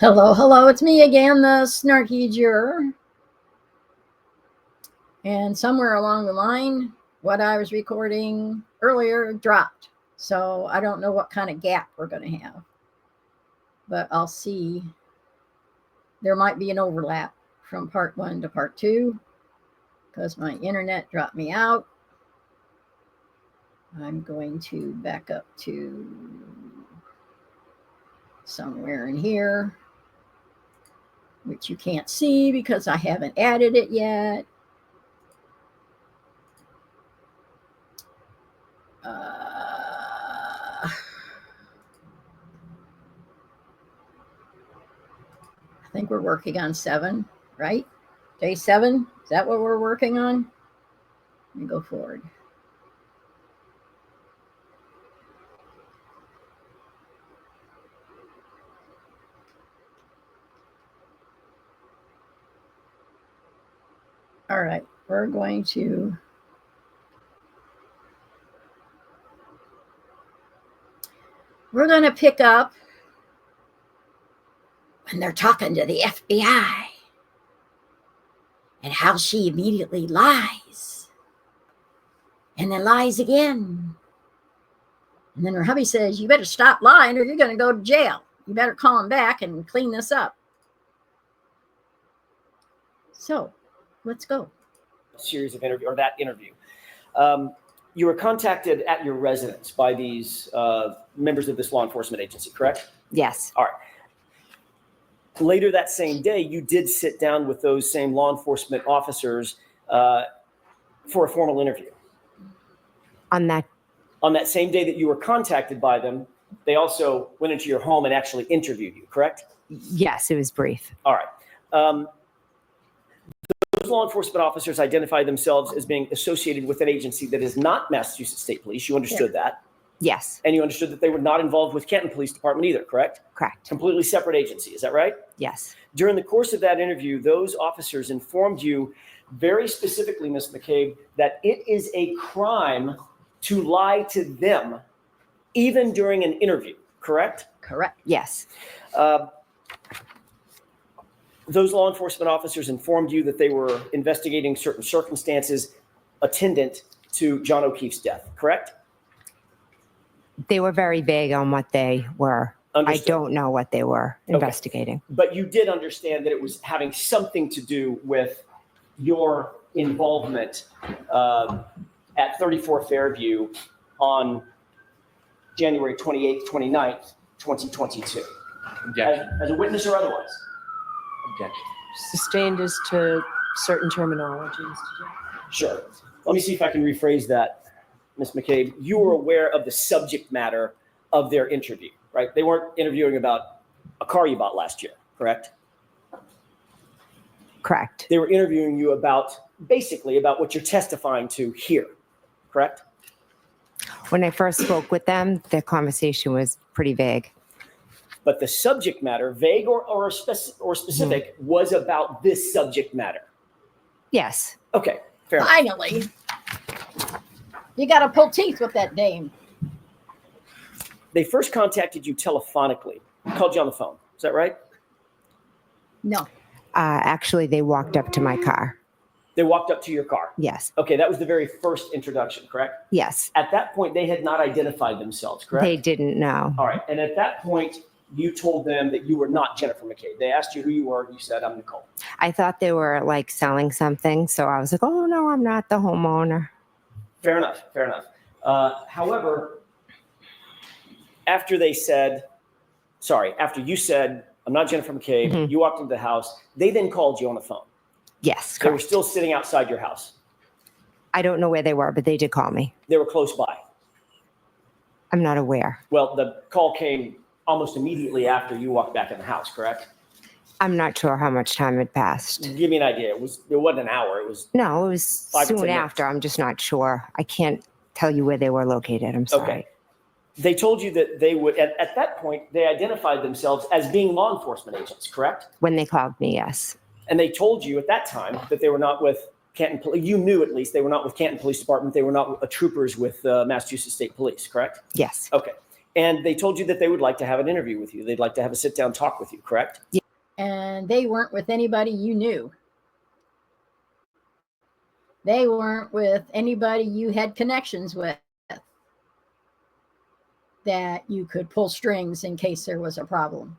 Hello, hello, it's me again, the snarky juror. And somewhere along the line, what I was recording earlier dropped. So I don't know what kind of gap we're going to have. But I'll see. There might be an overlap from part 1 to part 2 because my internet dropped me out. I'm going to back up to somewhere in here, which you can't see because I haven't added it yet. I think we're working on 7, right? Day 7, is that what we're working on? Let me go forward. All right, we're going to pick up when they're talking to the FBI and how she immediately lies and then lies again. And then her hubby says, you better stop lying or you're going to go to jail. You better call him back and clean this up. So let's go. Series of interview, or that interview. You were contacted at your residence by these members of this law enforcement agency, correct? Yes. All right. Later that same day, you did sit down with those same law enforcement officers for a formal interview. On that same day that you were contacted by them, they also went into your home and actually interviewed you, correct? Yes, it was brief. All right. Those law enforcement officers identify themselves as being associated with an agency that is not Massachusetts State Police. You understood that? Yes. And you understood that they were not involved with Canton Police Department either, correct? Correct. Completely separate agency, is that right? Yes. During the course of that interview, those officers informed you very specifically, Ms. McCabe, that it is a crime to lie to them, even during an interview, correct? Correct. Yes. Those law enforcement officers informed you that they were investigating certain circumstances attendant to John O'Keefe's death, correct? They were very vague on what they were. Understood. I don't know what they were investigating. But you did understand that it was having something to do with your involvement at 34 Fairview on January 28th, 29th, 2022. As a witness or otherwise? Objection. Sustained as to certain terminologies. Sure. Let me see if I can rephrase that, Ms. McCabe. You were aware of the subject matter of their interview, right? They weren't interviewing about a car you bought last year, correct? Correct. They were interviewing you basically about what you're testifying to here, correct? When I first spoke with them, the conversation was pretty vague. But the subject matter, vague or specific, was about this subject matter. Yes. Okay, fair enough. Finally. You got to pull teeth with that dame. They first contacted you telephonically. Called you on the phone. Is that right? No. Actually, they walked up to my car. They walked up to your car. Yes. Okay, that was the very first introduction, correct? Yes. At that point, they had not identified themselves, correct? They didn't know. All right, and at that point, you told them that you were not Jennifer McCabe. They asked you who you were, and you said, I'm Nicole. I thought they were like selling something, so I was like, oh no, I'm not the homeowner. Fair enough, fair enough. However, after you said, I'm not Jennifer McCabe, you walked into the house, they then called you on the phone. Yes. They were Correct. still sitting outside your house. I don't know where they were, but they did call me. They were close by. I'm not aware. Well, the call came almost immediately after you walked back in the house, correct? I'm not sure how much time had passed. Give me an idea. It wasn't an hour. It was No, it was 5 to 10 soon minutes. after. I'm just not sure. I can't tell you where they were located. I'm sorry. Okay. They told you that they would, at that point, they identified themselves as being law enforcement agents, correct? When they called me, yes. And they told you at that time that they were not with Canton Police. You knew at least they were not with Canton Police Department. They were not troopers with Massachusetts State Police, correct? Yes. Okay. And they told you that they would like to have an interview with you. They'd like to have a sit-down talk with you, correct? And they weren't with anybody you knew. They weren't with anybody you had connections with that you could pull strings in case there was a problem.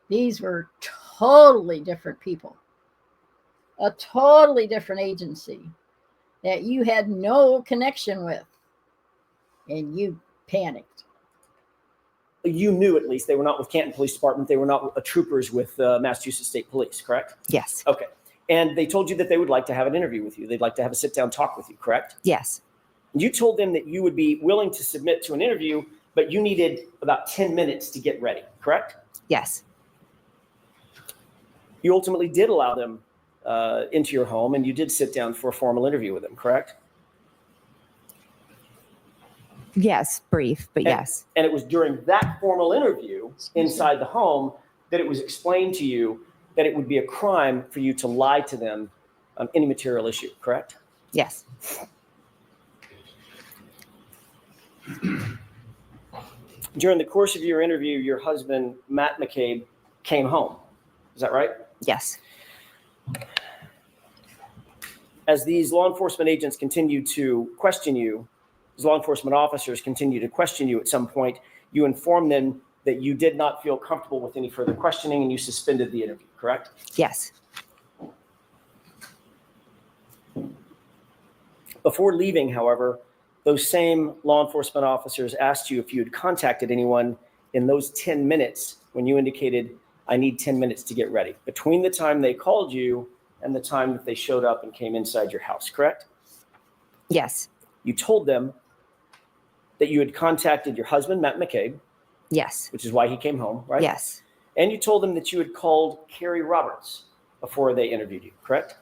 These were totally different people, a totally different agency that you had no connection with, and you panicked. You knew at least they were not with Canton Police Department. They were not troopers with Massachusetts State Police, correct? Yes. Okay. And they told you that they would like to have an interview with you. They'd like to have a sit-down talk with you, correct? Yes. And you told them that you would be willing to submit to an interview, but you needed about 10 minutes to get ready, correct? Yes. You ultimately did allow them into your home, and you did sit down for a formal interview with them, correct? Yes. Brief, but yes. And it was during that formal interview inside the home that it was explained to you that it would be a crime for you to lie to them on any material issue, correct? Yes. During the course of your interview, your husband, Matt McCabe, came home. Is that right? Yes. As these law enforcement agents continue to question you, as law enforcement officers continue to question you at some point, you inform them that you did not feel comfortable with any further questioning and you suspended the interview, correct? Yes. Before leaving, however, those same law enforcement officers asked you if you had contacted anyone in those 10 minutes when you indicated, I need 10 minutes to get ready, between the time they called you and the time that they showed up and came inside your house, correct? Yes. You told them that you had contacted your husband, Matt McCabe, Yes. which is why he came home, right? Yes. And you told them that you had called Carrie Roberts before they interviewed you, correct?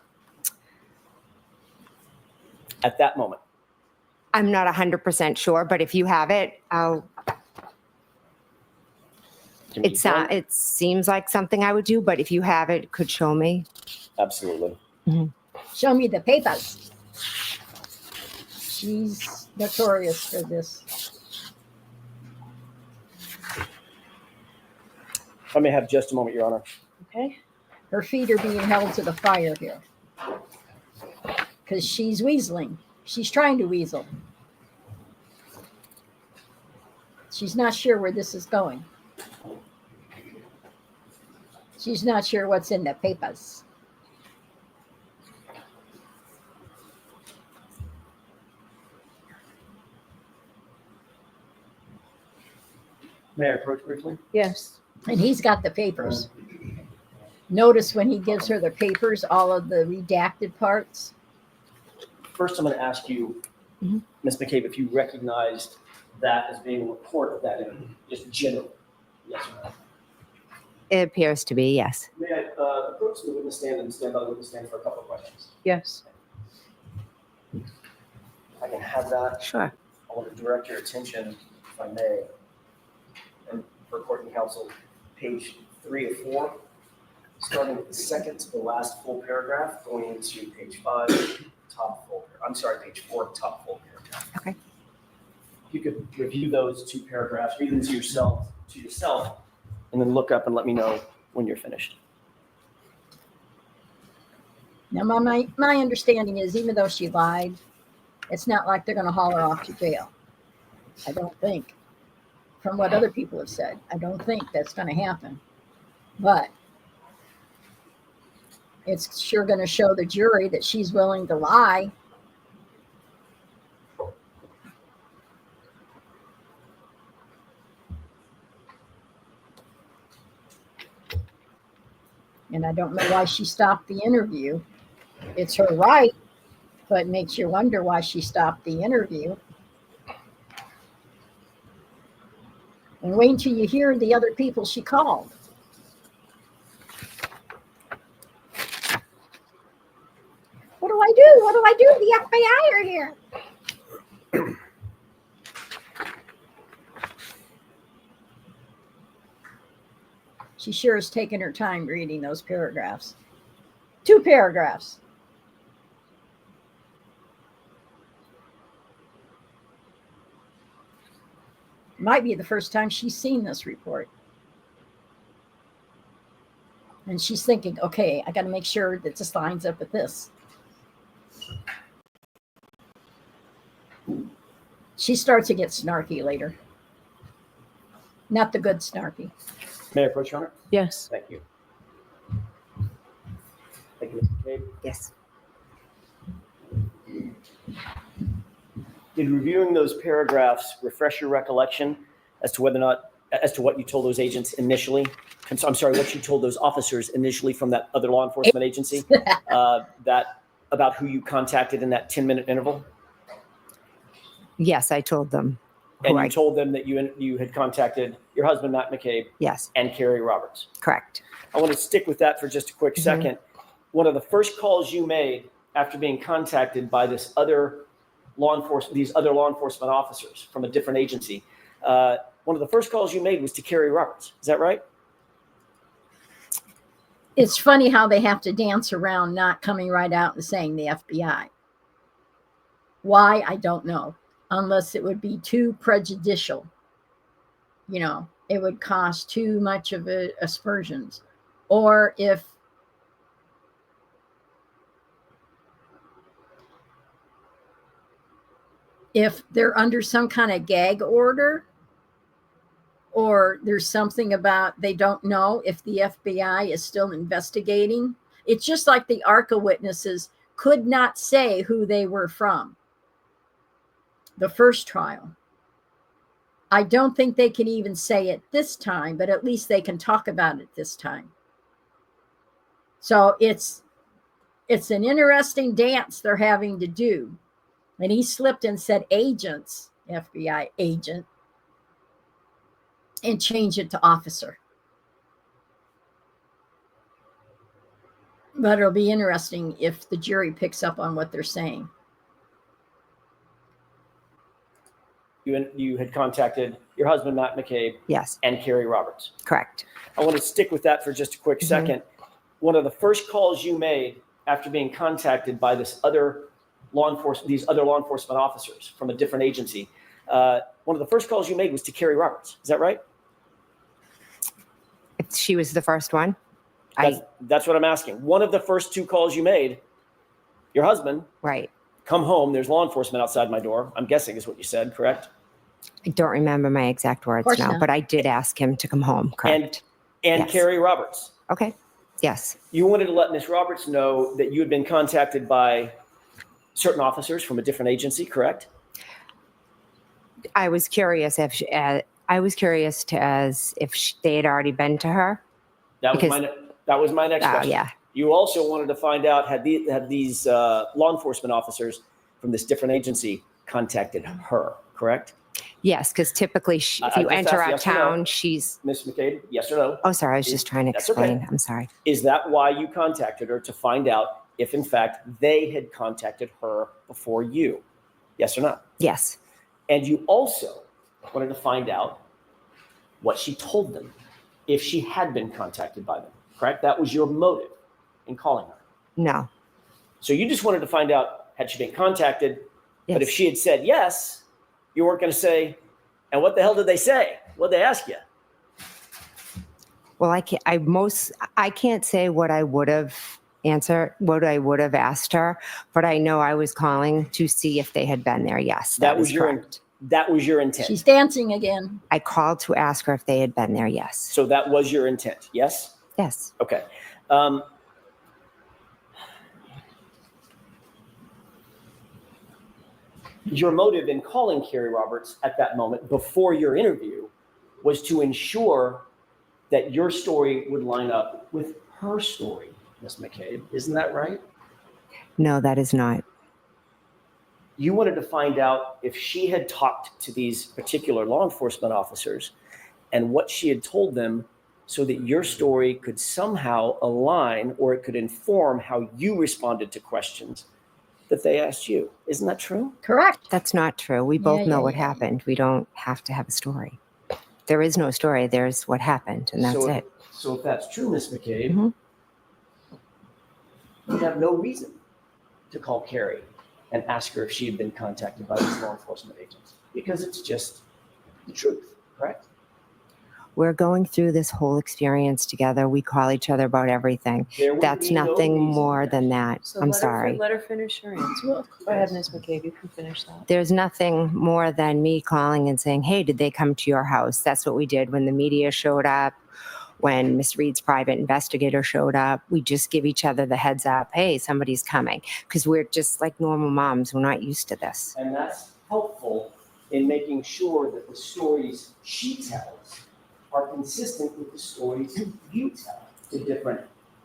At that moment. I'm not 100% sure, but if you have it, it seems like something I would do, but if you have it, could show me. Absolutely. Show me the papers. She's notorious for this. I may have just a moment, Your Honor. Okay. Her feet are being held to the fire here because she's weaseling. She's trying to weasel. She's not sure where this is going. She's not sure what's in the papers. May I approach briefly? Yes. And he's got the papers. Notice when he gives her the papers, all of the redacted parts. First, I'm going to ask you, Ms. McCabe, if you recognized that as being a report of that interview, just generally. Yes or no? It appears to be, yes. May I approach the witness stand and stand by the witness stand for a couple of questions? Yes. I can have that. Sure. I want to direct your attention, if I may, and for court and counsel, page 3 of 4, starting with the second to the last full paragraph, going into page 5, top full. I'm sorry, page 4, top full paragraph. Okay. If you could review those 2 paragraphs, read them to yourself, and then look up and let me know when you're finished. Now, my understanding is even though she lied, it's not like they're going to haul her off to jail. I don't think. From what other people have said, I don't think that's going to happen. But it's sure going to show the jury that she's willing to lie. And I don't know why she stopped the interview. It's her right, but it makes you wonder why she stopped the interview. And wait until you hear the other people she called. What do I do? What do I do? The FBI are here. She sure has taken her time reading those paragraphs. 2 paragraphs. Might be the first time she's seen this report. And she's thinking, okay, I got to make sure that this lines up with this. She starts to get snarky later. Not the good snarky. May I approach, Your Honor? Yes. Thank you. Thank you, Mr. McCabe. Yes. Did reviewing those paragraphs refresh your recollection as to whether or not, as to what you told those agents initially? I'm sorry, what you told those officers initially from that other law enforcement agency, that about who you contacted in that 10-minute interval? Yes, I told them. And who you I- told them that you had contacted your husband, Matt McCabe, Yes, and Carrie Roberts. correct. I want to stick with that for just a quick second. One of the first calls you made after being contacted by these other law enforcement officers from a different agency, one of the first calls you made was to Carrie Roberts. Is that right? It's funny how they have to dance around not coming right out and saying the FBI. Why, I don't know, unless it would be too prejudicial. You know, it would cost too much of aspersions. Or if they're under some kind of gag order, or there's something about they don't know if the FBI is still investigating. It's just like the ARCA witnesses could not say who they were from the first trial. I don't think they can even say it this time, but at least they can talk about it this time. So it's an interesting dance they're having to do. And he slipped and said agents, FBI agent, and change it to officer. But it'll be interesting if the jury picks up on what they're saying. You had contacted your husband, Matt McCabe, Yes, and Carrie Roberts. correct. I want to stick with that for just a quick second. One of the first calls you made after being contacted by these other law enforcement officers from a different agency, one of the first calls you made was to Carrie Roberts. Is that right? If she was the first one, That's what I'm asking. One of the first two calls you made, your husband, right. come home, there's law enforcement outside my door, I'm guessing is what you said, correct? I don't remember my exact words course now, not. but I did ask him to come home, correct? And Yes. Carrie Roberts. Okay, yes, You wanted to let Ms. Roberts know that you had been contacted by certain officers from a different agency, correct? I was curious if they had already been to her. That was Because- my next Oh, question. yeah, You also wanted to find out had these law enforcement officers from this different agency contacted her, correct? yes, because typically if I you just enter asked our yes or no. town, she's. Ms. McCabe, yes or no? Oh, sorry, I was just trying to That's okay. explain. I'm sorry. Is that why you contacted her, to find out if in fact they had contacted her before you? Yes or no? Yes, And you also wanted to find out what she told them, if she had been contacted by them, correct? That was your motive in calling her. no, So you just wanted to find out, had she been contacted? yes. But if she had said yes, you weren't going to say, and what the hell did they say? What'd they ask you? Well, I can't say what I would have answered, what I would have asked her, but I know I was calling to see if they had been there. Yes, That that was is your correct. That was your intent. She's dancing again. I called to ask her if they had been there. Yes, So that was your intent, yes? yes. Okay. Your motive in calling Carrie Roberts at that moment before your interview was to ensure that your story would line up with her story, Ms. McCabe. Isn't that right? No, that is not. You wanted to find out if she had talked to these particular law enforcement officers and what she had told them, so that your story could somehow align, or it could inform how you responded to questions that they asked you. Isn't that true? Correct. That's not true. We both Yeah, know yeah, what yeah. happened. We don't have to have a story. There is no story. There's what happened, and that's So- it. So if that's true, Ms. McCabe, Mhm. you have no reason to call Carrie and ask her if she had been contacted by these law enforcement agents, because it's just the truth, correct? We're going through this whole experience together. We call each other about everything. There would That's be no nothing reason more that- than that. So I'm let her sorry. Let her finish her answer. Go ahead, Ms. McCabe, you can finish that. There's nothing more than me calling and saying, hey, did they come to your house? That's what we did when the media showed up, when Miss Reed's private investigator showed up. We just give each other the heads up, hey, somebody's coming. Because we're just like normal moms. We're not used to this. And that's helpful in making sure that the stories she tells are consistent with the stories you tell to different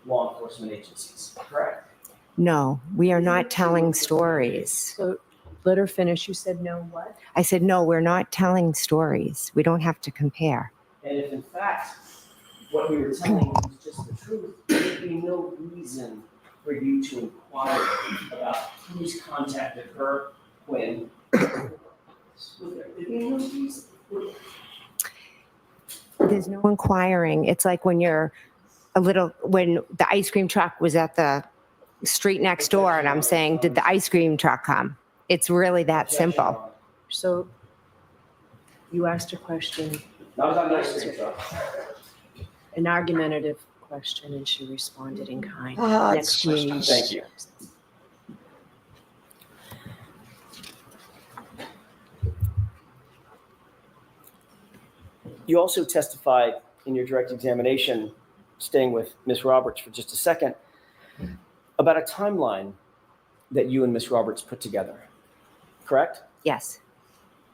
law enforcement agencies, correct? No, we are not telling stories. So let her finish. You said no what? I said, no, we're not telling stories. We don't have to compare. And if in fact what we were telling you was just the truth, there'd be no reason for you to inquire about who's contacted her when. There'd be no reason. There's no inquiring. It's like when when the ice cream truck was at the street next door and I'm saying, did the ice cream truck come? It's really that simple. So you asked a question, Not about an ice cream truck. an argumentative question, and she responded in kind. Ah, Next question. jeez. Thank you. You also testified in your direct examination, staying with Ms. Roberts for just a second, about a timeline that you and Ms. Roberts put together, correct? Yes.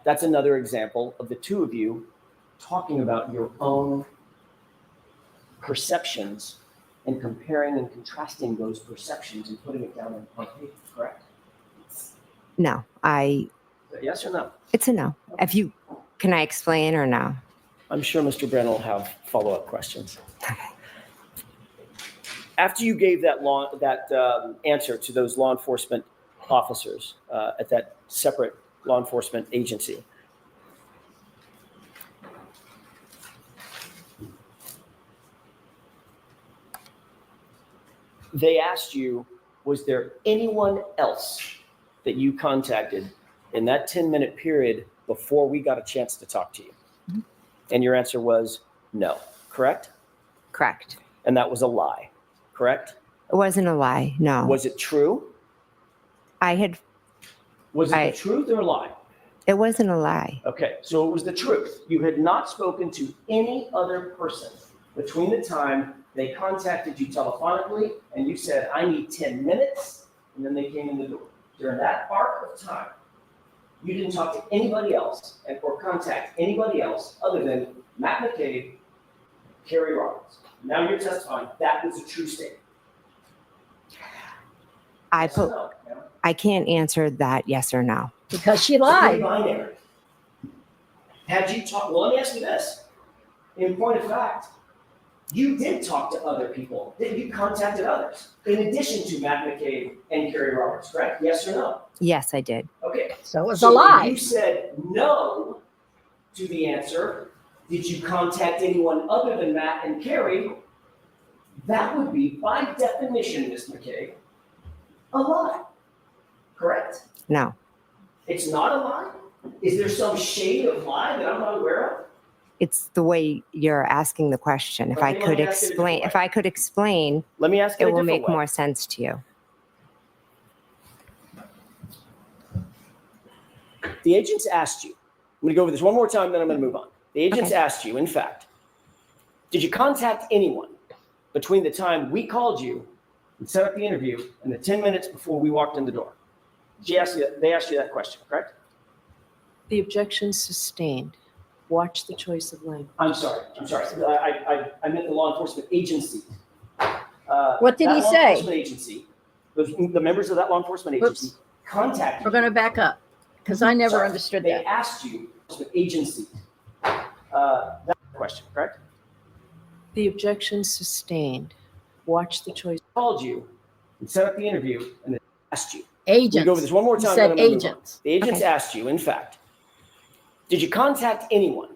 That's another example of the two of you talking about your own perceptions and comparing and contrasting those perceptions and putting it down on paper, correct? No, Yes or no? it's a no. Can I explain or no? I'm sure Mr. Brennan will have follow-up questions. After you gave that answer to those law enforcement officers at that separate law enforcement agency, they asked you, was there anyone else that you contacted in that 10-minute period before we got a chance to talk to you? Mm-hmm. And your answer was no, correct? Correct. And that was a lie, correct? It wasn't a lie. No. Was it true? Was it the truth or a lie? It wasn't a lie. Okay, so it was the truth. You had not spoken to any other person between the time they contacted you telephonically and you said, I need 10 minutes, and then they came in the door. During that arc of time, you didn't talk to anybody else or contact anybody else other than Matt McCabe, Carrie Roberts. Now you're testifying that was a true statement. Yes or no, ma'am? I can't answer that yes or no. Because she It's lied. binary. Had you talked, well, let me ask you this. In point of fact, you did talk to other people. You contacted others in addition to Matt McCabe and Carrie Roberts, correct? Yes or no? Yes, I did. Okay. So it was So a when lie. you said no to the answer, did you contact anyone other than Matt and Carrie? That would be, by definition, Ms. McCabe, a lie, correct? No. It's not a lie? Is there some shade of lie that I'm not aware of? It's the way you're asking the question. If Okay, I let could me ask it a different explain, way. if I could explain, Let me ask it it a will different make way. more sense to you. The agents asked you, I'm going to go over this one more time, then I'm going to move on. The agents Okay. asked you, in fact, did you contact anyone between the time we called you and set up the interview and the 10 minutes before we walked in the door? They asked you that question, correct? The objection sustained. Watch the choice of language. I'm sorry. I meant the law enforcement agency. What did That he law say? enforcement agency, the members of that law enforcement agency Whoops. contacted We're going to back up because I never Sorry. understood They that. asked you, the agency, that question, correct? The objection sustained. Watch the choice. Called you and set up the interview and they asked you. Agents. We'll go over this one more He time. said then I'm gonna move on. agents. The agents Okay. asked you, in fact, did you contact anyone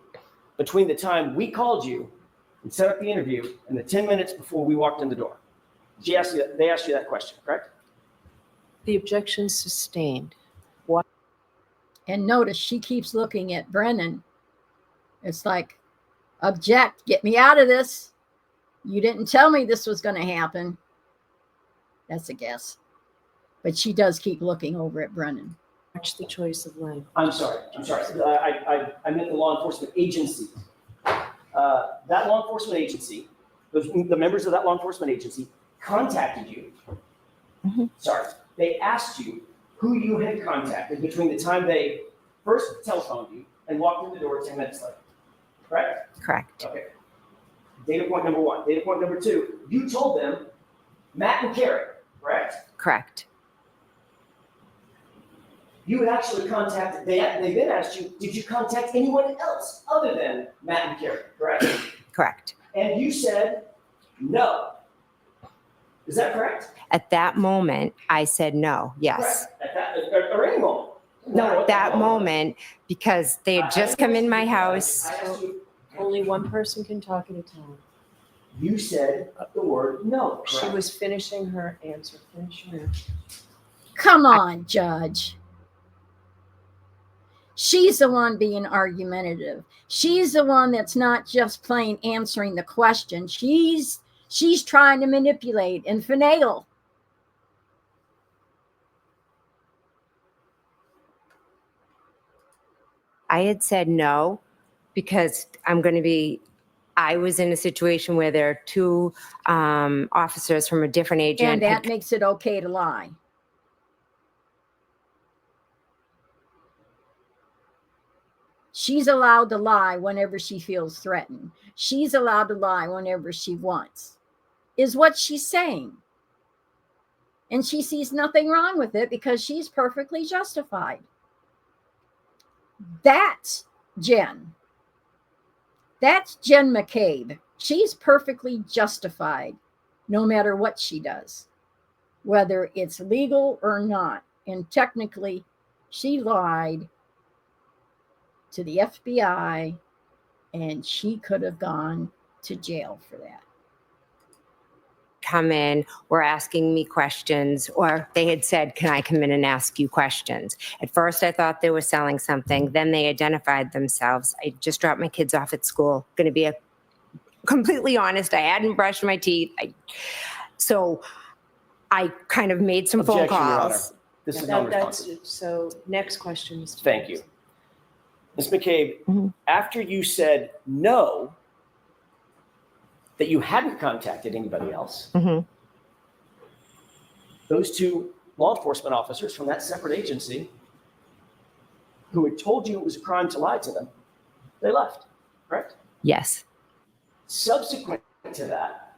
between the time we called you and set up the interview and the 10 minutes before we walked in the door? They asked you that question, correct? The objection sustained. And notice she keeps looking at Brennan It's like, object, get me out of this. You didn't tell me this was going to happen. That's a guess. But she does keep looking over at Brennan. Watch the choice of language. I'm sorry. I meant the law enforcement agency. That law enforcement agency, the members of that law enforcement agency contacted you. Mhm. Sorry. They asked you who you had contacted between the time they first telephoned you and walked in the door 10 minutes later. Correct? Correct. Okay. Data point number one. Data point number two, you told them Matt and Carrie, correct? Correct. You had actually contacted, they then asked you, did you contact anyone else other than Matt and Carrie, correct? Correct. And you said no. Is that correct? At that moment, I said no. Yes. Correct. At that, or any moment? No, at that moment, because they had just come in my house. I asked you, Only one person can talk at a time. you said the word no, She correct? was finishing her answer. Come on, Judge. She's the one being argumentative. She's the one that's not just plain answering the question. She's trying to manipulate and finagle. I had said no because I was in a situation where there are two officers from a different agent. And that makes it okay to lie. She's allowed to lie whenever she feels threatened. She's allowed to lie whenever she wants, is what she's saying. And she sees nothing wrong with it because she's perfectly justified. That's Jen. That's Jen McCabe. She's perfectly justified no matter what she does, whether it's legal or not. And technically, she lied to the FBI and she could have gone to jail for that. Come in, were asking me questions, or they had said, can I come in and ask you questions? At first, I thought they were selling something. Then they identified themselves. I just dropped my kids off at school. Going to be completely honest, I hadn't brushed my teeth. So I kind of made some phone Objection, Your Honor. calls. This is That's non-responsive. so. Next question, Mr. Thank you. Ms. McCabe, Mhm. after you said no, that you hadn't contacted anybody else, Mhm. those two law enforcement officers from that separate agency who had told you it was a crime to lie to them, they left, correct? Yes. Subsequent to that,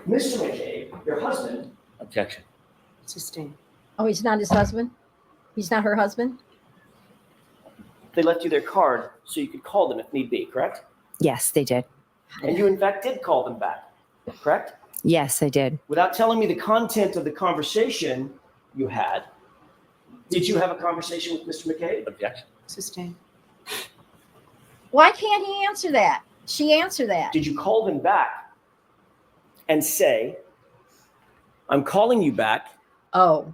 Mr. McCabe, your husband, Objection. Sustained. Oh, he's not his husband? He's not her husband? they left you their card so you could call them if need be, correct? Yes, they did. And you in fact did call them back, correct? Yes, I did. Without telling me the content of the conversation you had, did you have a conversation with Mr. McCabe? Objection. Sustained. Why can't he answer that? She answer that. Did you call them back and say, I'm calling you back? Oh,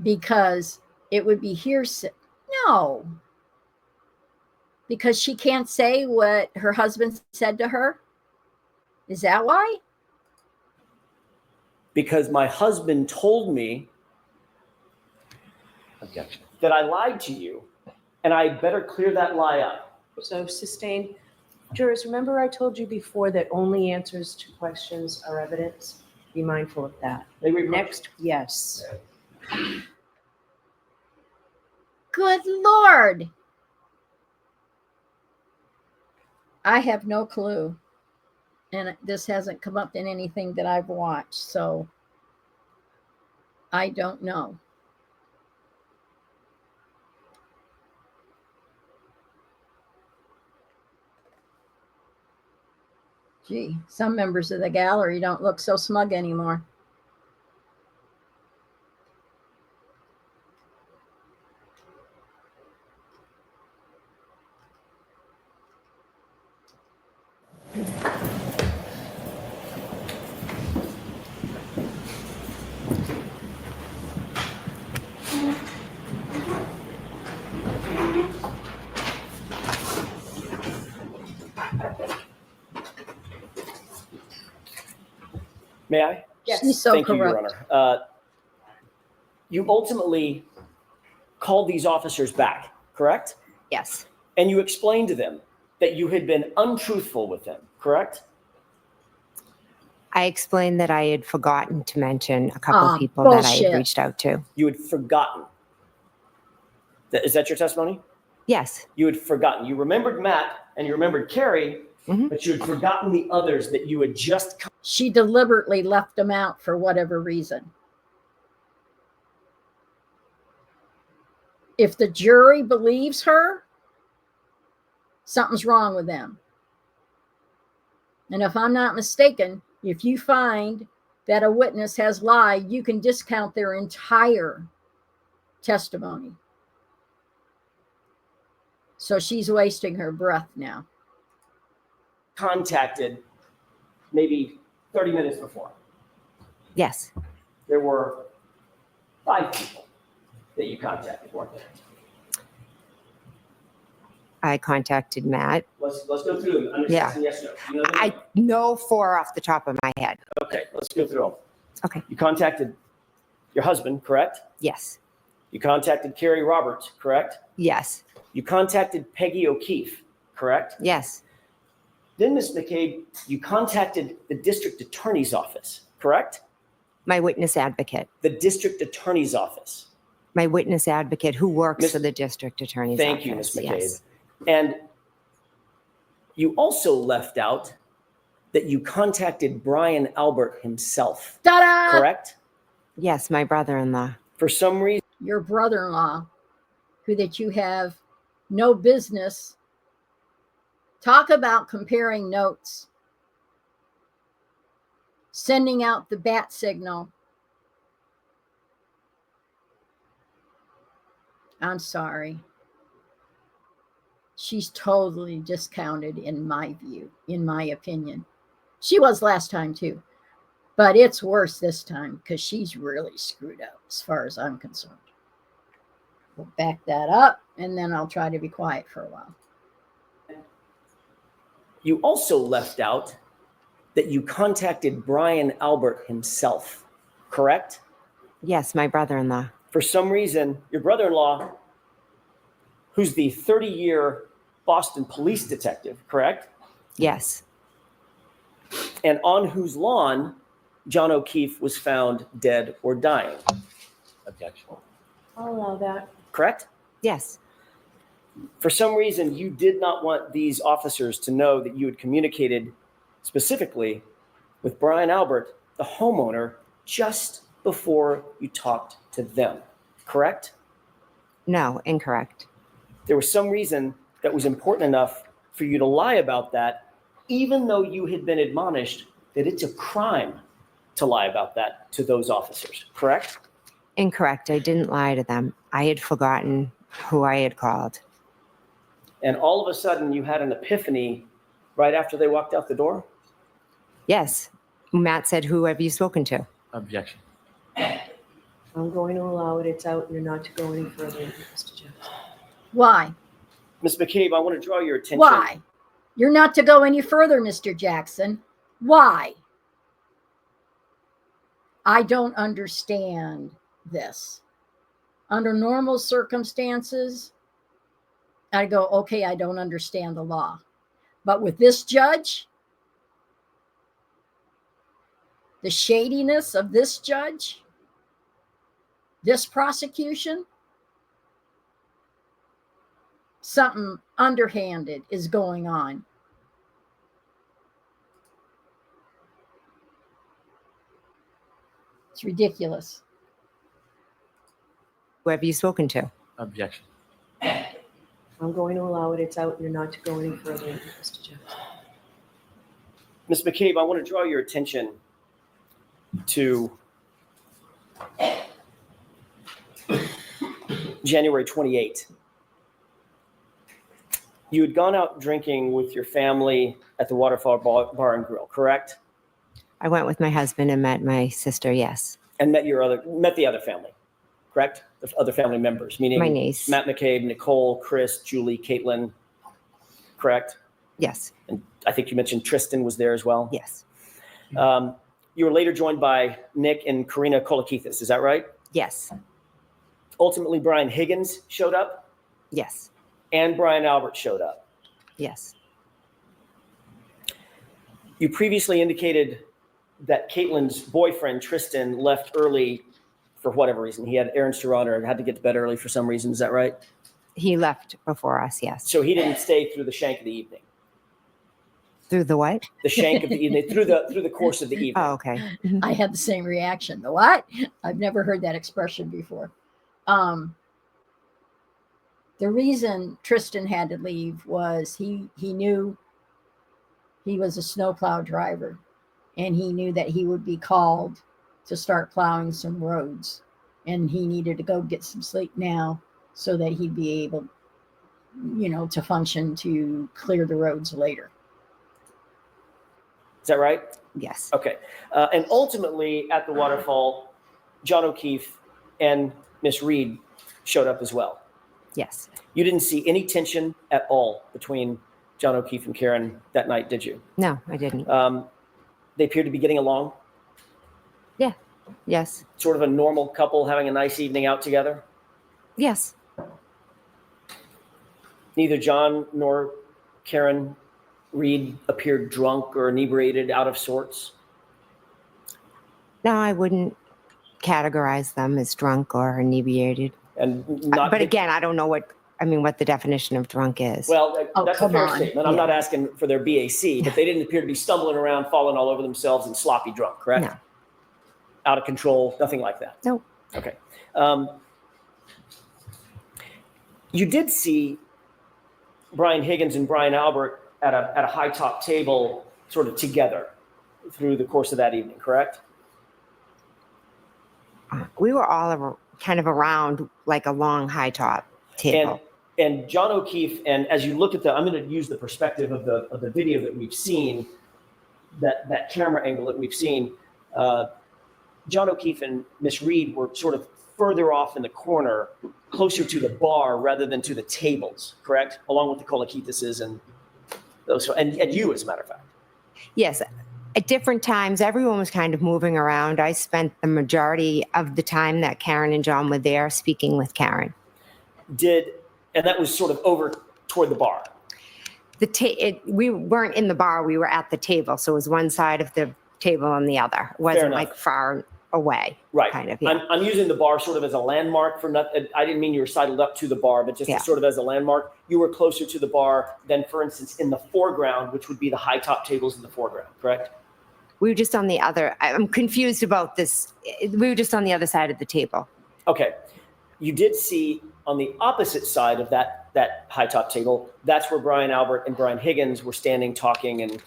because it would be hearsay. No. Because she can't say what her husband said to her? Is that why? Because my husband told me Objection. that I lied to you and I better clear that lie up. So sustained. Jurors, remember I told you before that only answers to questions are evidence? Be mindful of that. May we Next, yes. Good Lord. I have no clue. And this hasn't come up in anything that I've watched. So I don't know. Gee, some members of the gallery don't look so smug anymore. May I? Yes. She's so Thank you, Your corrupt. Honor. You ultimately called these officers back, correct? Yes. And you explained to them that you had been untruthful with them, correct? I explained that I had forgotten to mention a couple Ah, of people that I bullshit. had reached out to. You had forgotten. Is that your testimony? Yes. You had forgotten. You remembered Matt and you remembered Carrie, Mhm. but you had forgotten the others that you had just. She deliberately left them out for whatever reason. If the jury believes her, something's wrong with them. And if I'm not mistaken, if you find that a witness has lied, you can discount their entire testimony. So she's wasting her breath now. Contacted maybe 30 minutes before. Yes. There were 5 people that you contacted, weren't there? I contacted Matt. Let's go through them. Understand yes, no. You know them? I know 4 off the top of my head. Okay, let's go through them. Okay. You contacted your husband, correct? Yes. You contacted Carrie Roberts, correct? Yes. You contacted Peggy O'Keefe, correct? Yes. Then, Ms. McCabe, you contacted the district attorney's office, correct? My witness advocate. The district attorney's office. My witness advocate who works Miss- for the district attorney's office. Thank you, Ms. McCabe. Yes. And you also left out that you contacted Brian Albert himself, Ta-da! correct? Yes, my brother-in-law. For some reason, Your brother-in-law, who that you have no business. Talk about comparing notes. Sending out the bat signal. I'm sorry. She's totally discounted in my view, in my opinion. She was last time too, but it's worse this time because she's really screwed up as far as I'm concerned. We'll back that up and then I'll try to be quiet for a while. you also left out that you contacted Brian Albert himself, correct? Yes, my brother-in-law. For some reason, your brother-in-law, who's the 30-year Boston police detective, correct? Yes. And on whose lawn John O'Keefe was found dead or dying, Objection. I'll allow that. correct? Yes. For some reason, you did not want these officers to know that you had communicated specifically with Brian Albert, the homeowner, just before you talked to them, correct? No, incorrect. There was some reason that was important enough for you to lie about that, even though you had been admonished that it's a crime to lie about that to those officers, correct? Incorrect. I didn't lie to them. I had forgotten who I had called. And all of a sudden, you had an epiphany right after they walked out the door? Yes. Matt said, who have you spoken to? Objection. I'm going to allow it. It's out and you're not to go any further, Mr. Jackson. Why? Ms. McCabe, I want to draw your attention. Why? You're not to go any further, Mr. Jackson. Why? I don't understand this. Under normal circumstances, I go, okay, I don't understand the law. But with this judge, the shadiness of this judge, this prosecution, something underhanded is going on. It's ridiculous. Who have you spoken to? Objection. I'm going to allow it. It's out and you're not to go any further, Mr. Jackson. Ms. McCabe, I want to draw your attention to January 28th. You had gone out drinking with your family at the Waterfall Bar and Grill, correct? I went with my husband and met my sister, yes. And met the other family, correct? The other family members, meaning My niece. Matt McCabe, Nicole, Chris, Julie, Caitlin, correct? Yes. And I think you mentioned Tristan was there as well. Yes. you were later joined by Nick and Karina Kolakithis. Is that right? Yes. Ultimately, Brian Higgins showed up Yes. and Brian Albert showed up. Yes. You previously indicated that Caitlin's boyfriend, Tristan, left early for whatever reason. He had errands to run or had to get to bed early for some reason. Is that right? He left before us. Yes. So he didn't stay through the shank of the evening. Through the what? The shank of the evening, through the course of the evening. Oh, okay. Mhm. I had the same reaction. The what? I've never heard that expression before. The reason Tristan had to leave was he knew he was a snowplow driver, and he knew that he would be called to start plowing some roads, and he needed to go get some sleep now so that he'd be able, to function to clear the roads later. Is that right? Yes. Okay. And ultimately, at the waterfall, John O'Keefe and Miss Reed showed up as well. Yes. You didn't see any tension at all between John O'Keefe and Karen that night, did you? No, I didn't. They appeared to be getting along, Yes. sort of a normal couple having a nice evening out together. Yes. Neither John nor Karen Reed appeared drunk or inebriated, out of sorts. No, I wouldn't categorize them as drunk or inebriated. And not. But again, I don't know what the definition of drunk is. Well, Oh, that's a come fair on. statement. I'm Yeah. not asking for their BAC, but they didn't appear to be stumbling around, falling all over themselves, and sloppy drunk, correct? No. Out of control, nothing like that. Nope. Okay. You did see Brian Higgins and Brian Albert at a high top table, sort of together, through the course of that evening, correct? We were all kind of around like a long high top table. And John O'Keefe, and as you look at I'm going to use the perspective of the video that we've seen, that camera angle that we've seen. John O'Keefe and Miss Reed were sort of further off in the corner, closer to the bar rather than to the tables, correct? Along with the Kolakithises and those, and you, as a matter of fact. Yes. At different times, everyone was kind of moving around. I spent the majority of the time that Karen and John were there speaking with Karen. And that was sort of over toward the bar. We weren't in the bar. We were at the table. So it was one side of the table and the other. It wasn't enough. like far away. Right. Kind of, yeah. I'm using the bar sort of as a landmark for nothing. I didn't mean you were sidled up to the bar, but just Yeah. sort of as a landmark. You were closer to the bar than, for instance, in the foreground, which would be the high top tables in the foreground, correct? We were just on the other. I'm confused about this. We were just on the other side of the table. Okay. You did see on the opposite side of that high top table, that's where Brian Albert and Brian Higgins were standing, talking, and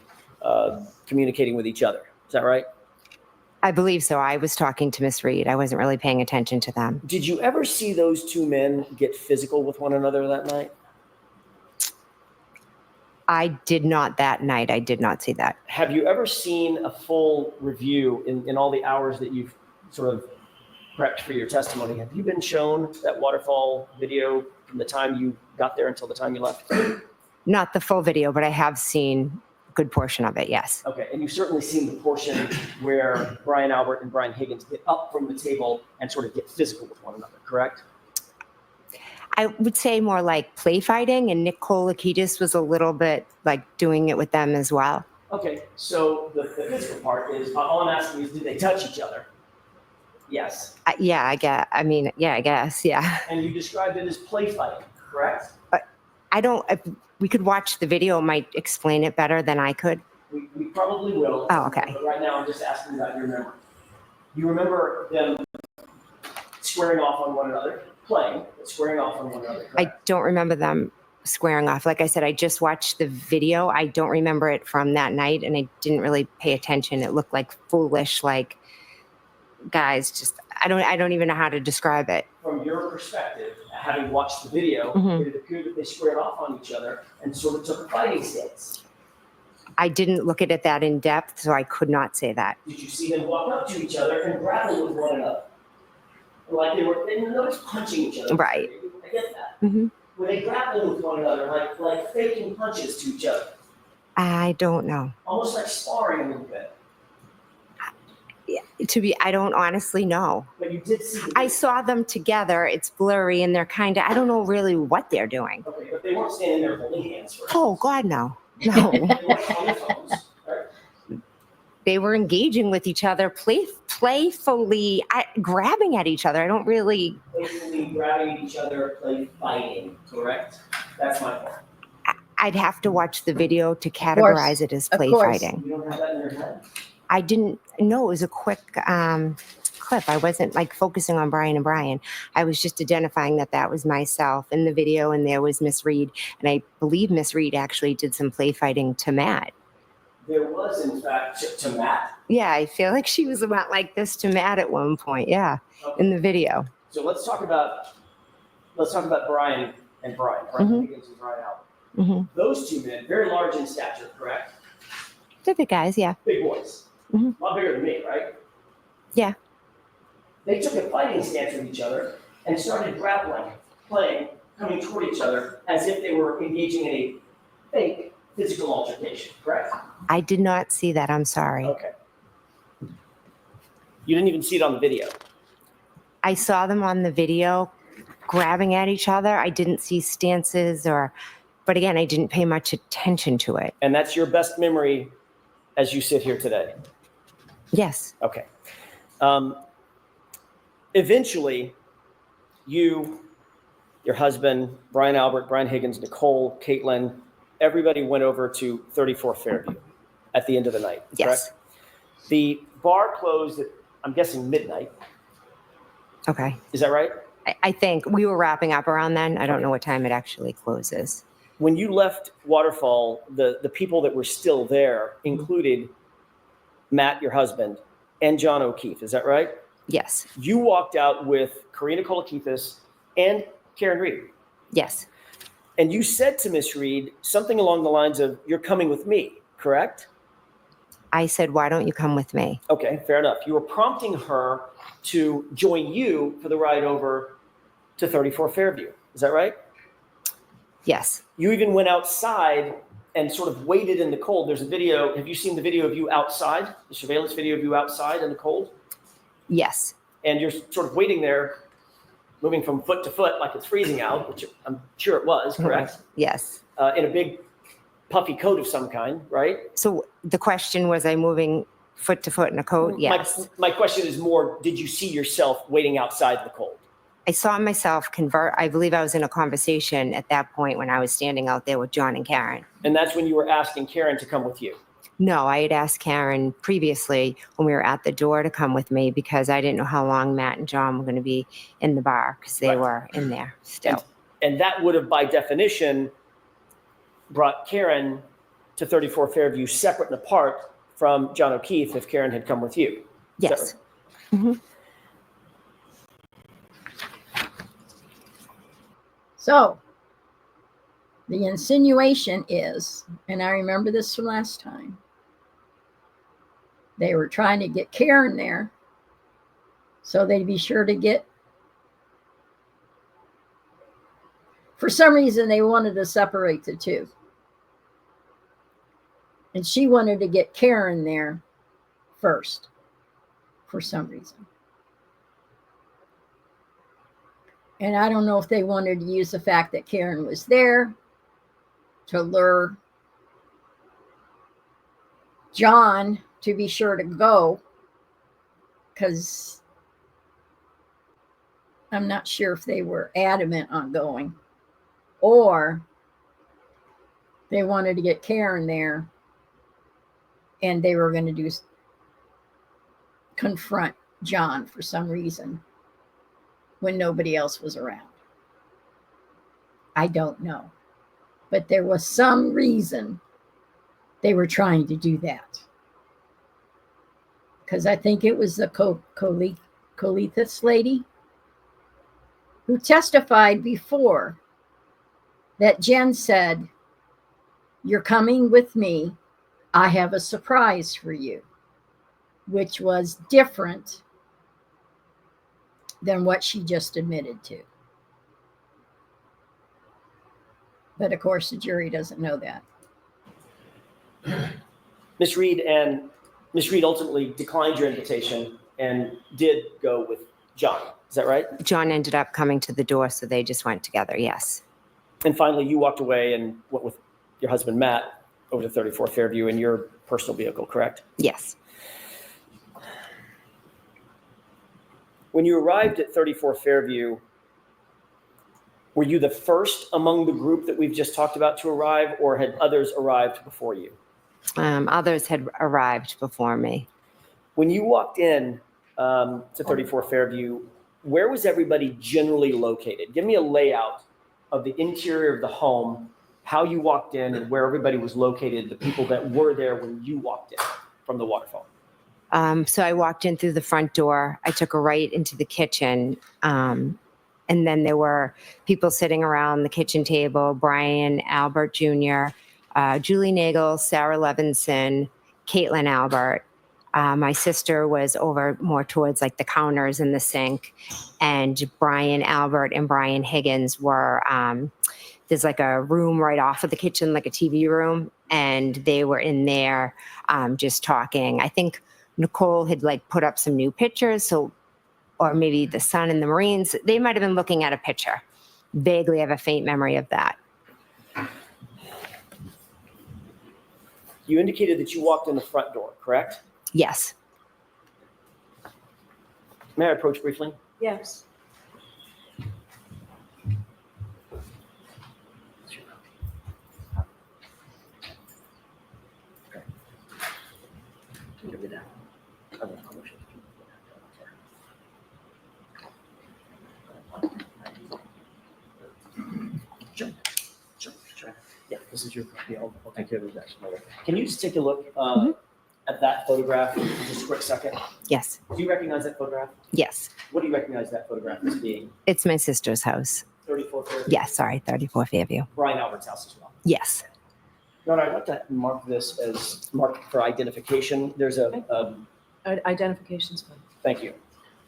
communicating with each other. Is that right? I believe so. I was talking to Miss Reed. I wasn't really paying attention to them. Did you ever see those two men get physical with one another that night? I did not that night. I did not see that. Have you ever seen a full review in all the hours that you've sort of prepped for your testimony? Have you been shown that waterfall video from the time you got there until the time you left? Not the full video, but I have seen a good portion of it, yes. Okay, and you've certainly seen the portion where Brian Albert and Brian Higgins get up from the table and sort of get physical with one another, correct? I would say more like play fighting, and Nick Kolakidis was a little bit like doing it with them as well. Okay, so the physical part is, all I'm asking is, did they touch each other? Yes. I guess, yeah. And you described it as play fighting, correct? If we could watch the video, it might explain it better than I could. We probably will. Oh, okay. But right now, I'm just asking about your memory. You remember them squaring off on one another, playing, but squaring off on one another, I correct? don't remember them squaring off. Like I said, I just watched the video. I don't remember it from that night, and I didn't really pay attention. It looked like foolish, like guys just, I don't even know how to describe it. From your perspective, having watched the video, Mhm. it appeared that they squared off on each other and sort of took a fighting stance. I didn't look at it that in depth, so I could not say that. Did you see them walk up to each other and grapple with one another? Like nobody's punching each other. Right. I get that. Mhm. Were they grappling with one another, like faking punches to each other? I don't know. Almost like sparring a little bit. I don't honestly know. But you did see. I saw them together. It's blurry and they're kind of, I don't know really what they're doing. Okay, but they weren't standing there holding hands. Right? Oh, God, no. No. They weren't on their phones. Right? They were engaging with each other, playfully grabbing at each other. I don't really. Playfully grabbing each other, play fighting, correct? That's my point. I'd have to watch the video to categorize it as Of play course. fighting. You don't have that in your head? I didn't know. It was a quick clip. I wasn't like focusing on Brian and Brian. I was just identifying that was myself in the video, and there was Miss Reed. And I believe Miss Reed actually did some play fighting to Matt. There was, in fact, to Matt. Yeah, I feel like she was about like this to Matt at one point. Yeah, in the video. So let's talk about Brian and Brian. Brian Higgins and Brian Albert. Mm-hmm. Those two men, very large in stature, correct? They're the guys, yeah. Big boys. Mhm. A lot bigger than me, right? Yeah. They took a fighting stance with each other and started grappling, playing, coming toward each other as if they were engaging in a fake physical altercation, correct? I did not see that. I'm sorry. Okay. You didn't even see it on the video. I saw them on the video grabbing at each other. I didn't see stances but again, I didn't pay much attention to it. And that's your best memory as you sit here today? Yes. Okay. Eventually, your husband, Brian Albert, Brian Higgins, Nicole, Caitlin, everybody went over to 34 Fairview at the end of the night, Yes. correct? The bar closed at, I'm guessing, midnight. Okay. Is that right? I think we were wrapping up around then. I don't know what time it actually closes. When you left Waterfall, the people that were still there included Matt, your husband, and John O'Keefe. Is that right? Yes. You walked out with Karina Kolakithis and Karen Reed. Yes. And you said to Miss Reed something along the lines of, "You're coming with me," correct? I said, why don't you come with me? Okay, fair enough. You were prompting her to join you for the ride over to 34 Fairview. Is that right? Yes. You even went outside and sort of waited in the cold. There's a video. Have you seen the video of you outside? The surveillance video of you outside in the cold? Yes. And you're sort of waiting there, moving from foot to foot like it's freezing out, which I'm sure it was, correct? Yes. In a big puffy coat of some kind, right? So the question was, I moving foot to foot in a coat? Yes. My question is more, did you see yourself waiting outside the cold? I saw myself convert. I believe I was in a conversation at that point when I was standing out there with John and Karen. And that's when you were asking Karen to come with you. No, I had asked Karen previously when we were at the door to come with me because I didn't know how long Matt and John were going to be in the bar because they Right. were in there still. And that would have, by definition, brought Karen to 34 Fairview separate and apart from John O'Keefe if Karen had come with you. Is that Yes. Mhm. So the insinuation is, and I remember this from last time, they were trying to get Karen there so they'd be sure to get, for some reason, they wanted to separate the two. And she wanted to get Karen there first for some reason. And I don't know if they wanted to use the fact that Karen was there to lure John to be sure to go, because I'm not sure if they were adamant on going, or they wanted to get Karen there and they were going to confront John for some reason when nobody else was around. I don't know. But there was some reason they were trying to do that. Because I think it was the Kolakithis lady who testified before that Jen said, "You're coming with me. I have a surprise for you," which was different than what she just admitted to. But of course, the jury doesn't know that. Miss Reed ultimately declined your invitation and did go with John. Is that right? John ended up coming to the door, so they just went together. Yes. And finally, you walked away and went with your husband, Matt, over to 34 Fairview in your personal vehicle, correct? Yes. When you arrived at 34 Fairview, were you the first among the group that we've just talked about to arrive, or had others arrived before you? Others had arrived before me. When you walked in to 34 Fairview, where was everybody generally located? Give me a layout of the interior of the home, how you walked in and where everybody was located, the people that were there when you walked in from the waterfall. So I walked in through the front door. I took a right into the kitchen. And then there were people sitting around the kitchen table, Brian Albert Jr., Julie Nagel, Sarah Levinson, Caitlin Albert. My sister was over more towards like the counters and the sink. And Brian Albert and Brian Higgins were, there's like a room right off of the kitchen, like a TV room. And they were in there just talking. I think Nicole had like put up some new pictures. So, or maybe the sun and the Marines, they might've been looking at a picture. Vaguely have a faint memory of that. You indicated that you walked in the front door, correct? Yes. May I approach briefly? Yes. Yeah, this is your, yeah, I'll take care of this next. Can you just take a look at that photograph for just a quick second? Yes. Do you recognize that photograph? Yes. What do you recognize that photograph as being? It's my sister's house. 34 Fairview? Yes, sorry, 34 Fairview. Brian Albert's house as well. Yes. No, I'd like to mark this as marked for identification. There's a Identification's fine. thank you.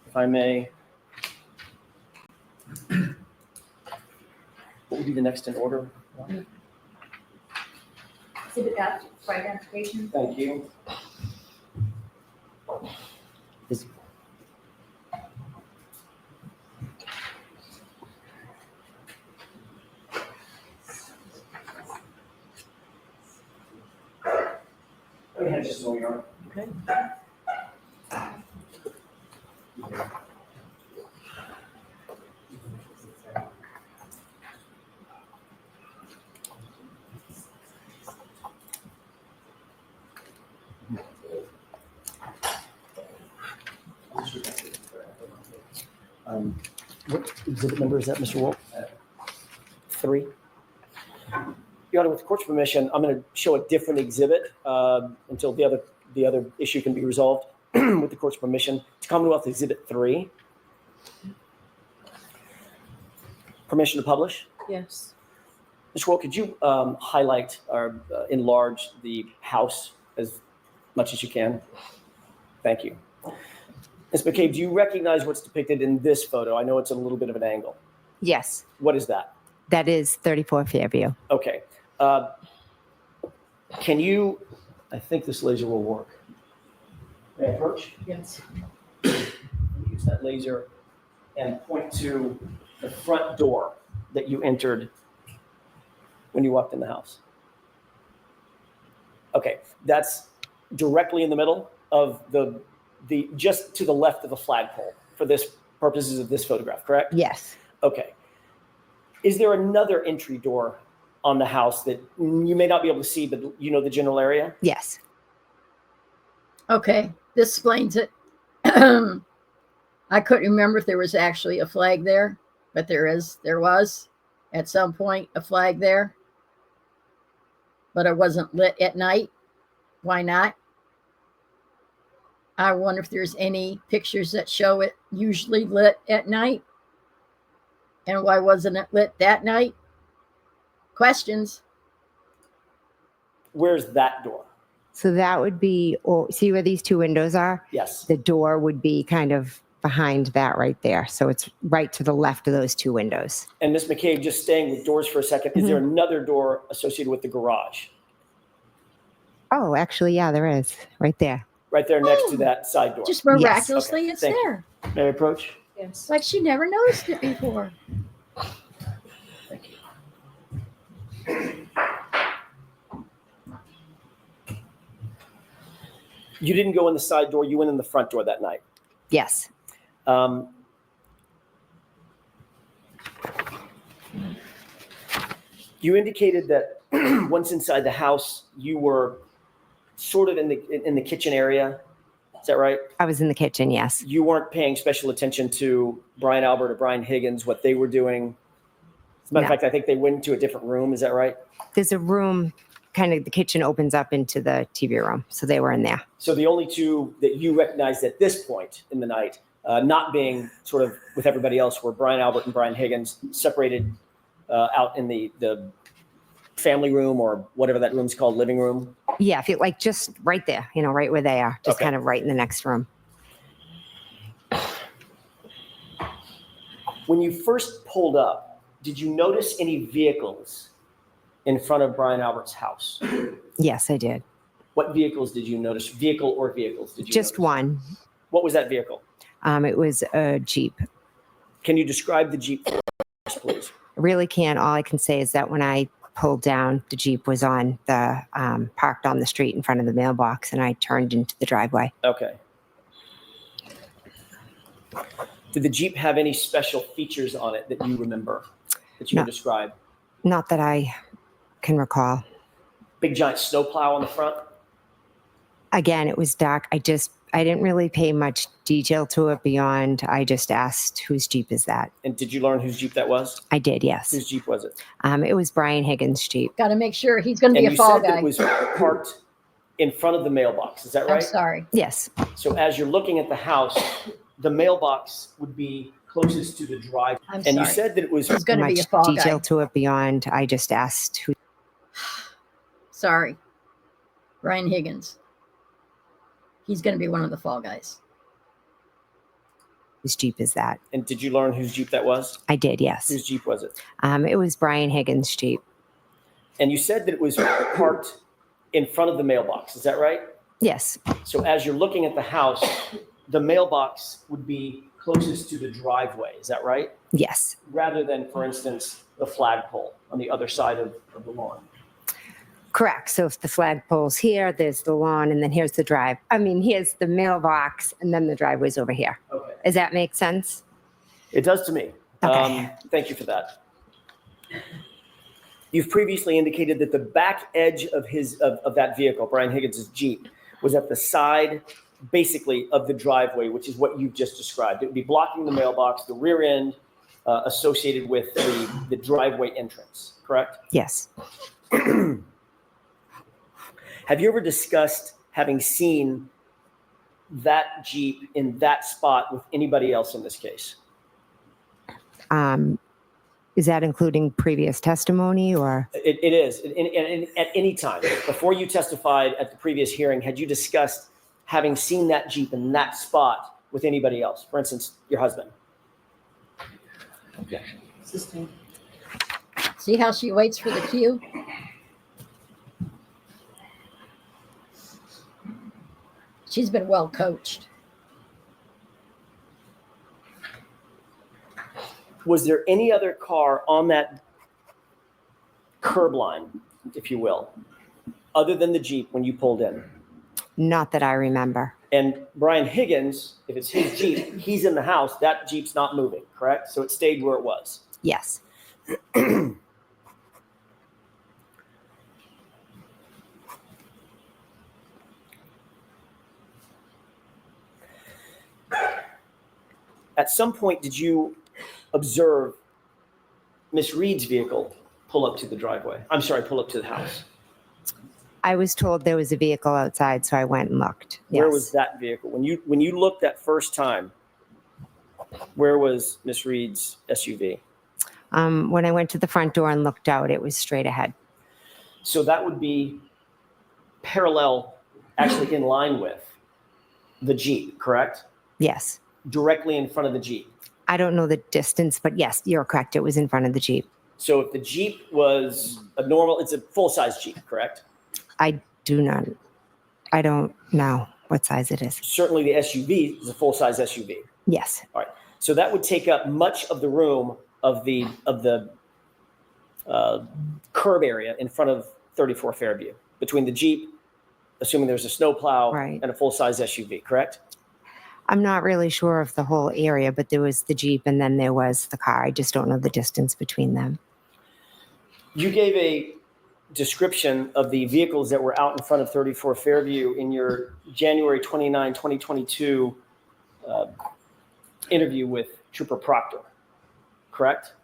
If I may. What would be the next in order? Exhibit F for identification. Thank you. Go ahead, just so we are. Okay. What exhibit number is that, Mr. Wolf? 3. Your Honor, with the court's permission, I'm going to show a different exhibit until the other issue can be resolved. With the court's permission, it's Commonwealth Exhibit 3. Permission to publish? Yes. Mr. Wolf, could you highlight or enlarge the house as much as you can? Thank you. Ms. McCabe, do you recognize what's depicted in this photo? I know it's a little bit of an angle. Yes. What is that? That is 34 Fairview. Okay. Can you, I think this laser will work. May I approach? Yes. Use that laser and point to the front door that you entered when you walked in the house. Okay, that's directly in the middle of the just to the left of the flagpole for this purposes of this photograph, correct? Yes. Okay. Is there another entry door on the house that you may not be able to see, but you know the general area? Yes. Okay, this explains it. I couldn't remember if there was actually a flag there, but there was at some point a flag there, but it wasn't lit at night. Why not? I wonder if there's any pictures that show it usually lit at night. And why wasn't it lit that night? Questions. Where's that door? So that would be, see where these two windows are? Yes. The door would be kind of behind that right there. So it's right to the left of those two windows. And Ms. McCabe, just staying with doors for a second, is there another door associated with the garage? Oh, actually, yeah, there is right there. right there next to Oh. that side door. Just miraculously, Okay, it's thank you. there. May I approach? Yes. It's like she never noticed it before. Thank you. You didn't go in the side door. You went in the front door that night. Yes. Um, you indicated that once inside the house, you were sort of in the kitchen area. Is that right? I was in the kitchen. Yes. You weren't paying special attention to Brian Albert or Brian Higgins, what they were doing. As a matter of No. fact, I think they went into a different room. Is that right? There's a room, kind of the kitchen opens up into the TV room. So they were in there. So the only two that you recognized at this point in the night, not being sort of with everybody else, were Brian Albert and Brian Higgins, separated out in the family room, or whatever that room's called, living room. Yeah. If you like just right there, right where they are, just Okay. kind of right in the next room. When you first pulled up, did you notice any vehicles in front of Brian Albert's house? Yes, I did. What vehicles did you notice? Vehicle or vehicles did you Just notice? one. What was that vehicle? It was a Jeep. Can you describe the Jeep for us, please? I really can't. All I can say is that when I pulled down, the Jeep was on the parked on the street in front of the mailbox, and I turned into the driveway. Okay. Did the Jeep have any special features on it that you remember, that you No. can describe? Not that I can recall. Big giant snowplow on the front? Again, it was dark. I didn't really pay much detail to it beyond I just asked, whose Jeep is that? And did you learn whose Jeep that was? I did, yes. Whose Jeep was it? It was Brian Higgins' Jeep. Got to make sure he's going to And be a you fall said that guy. it was parked in front of the mailbox. Is that I'm right? sorry. Yes, So as you're looking at the house, the mailbox would be closest to the drive. I'm And you sorry. said that it was He's going to much be a fall detail guy. to it beyond I just asked who. Sorry. Brian Higgins. He's going to be one of the fall guys. Whose Jeep is that? And did you learn whose Jeep that was? I did, yes. Whose Jeep was it? It was Brian Higgins' Jeep. And you said that it was parked in front of the mailbox. Is that right? Yes, So as you're looking at the house, the mailbox would be closest to the driveway. Is that right? yes, Rather than, for instance, the flagpole on the other side of the lawn. correct. So if the flagpole's here, there's the lawn, and then here's the drive. I mean, here's the mailbox, and then the driveway's over here. Okay. Does that make sense? It does to me. Okay. Thank you for that. You've previously indicated that the back edge of that vehicle, Brian Higgins' Jeep, was at the side, basically, of the driveway, which is what you've just described. It would be blocking the mailbox, the rear end associated with the driveway entrance, correct? Yes. Have you ever discussed having seen that Jeep in that spot with anybody else in this case? Is that including previous testimony or? It is. And at any time, before you testified at the previous hearing, had you discussed having seen that Jeep in that spot with anybody else? For instance, your husband? Objection. Sustained. See how she waits for the cue? She's been well coached. Was there any other car on that curb line, if you will, other than the Jeep when you pulled in? Not that I remember. And Brian Higgins, if it's his Jeep, he's in the house, that Jeep's not moving, correct? So it stayed where it was. Yes. At some point, did you observe Miss Reed's vehicle pull up to the driveway? I'm sorry, pull up to the house. I was told there was a vehicle outside, so I went and looked. Where Yes. was that vehicle? When you looked that first time, where was Miss Reed's SUV? When I went to the front door and looked out, it was straight ahead. So that would be parallel, actually in line with the Jeep, correct? Yes. Directly in front of the Jeep. I don't know the distance, but yes, you're correct. It was in front of the Jeep. So if the Jeep was it's a full-size Jeep, correct? I don't know. what size it is. Certainly the SUV is a full-size SUV. Yes. So that would take up much of the room of the curb area in front of 34 Fairview, between the Jeep, assuming there's a snowplow, Right. and a full-size SUV, correct? I'm not really sure of the whole area, but there was the Jeep and then there was the car. I just don't know the distance between them. You gave a description of the vehicles that were out in front of 34 Fairview in your January 29, 2022 interview with Trooper Proctor, correct?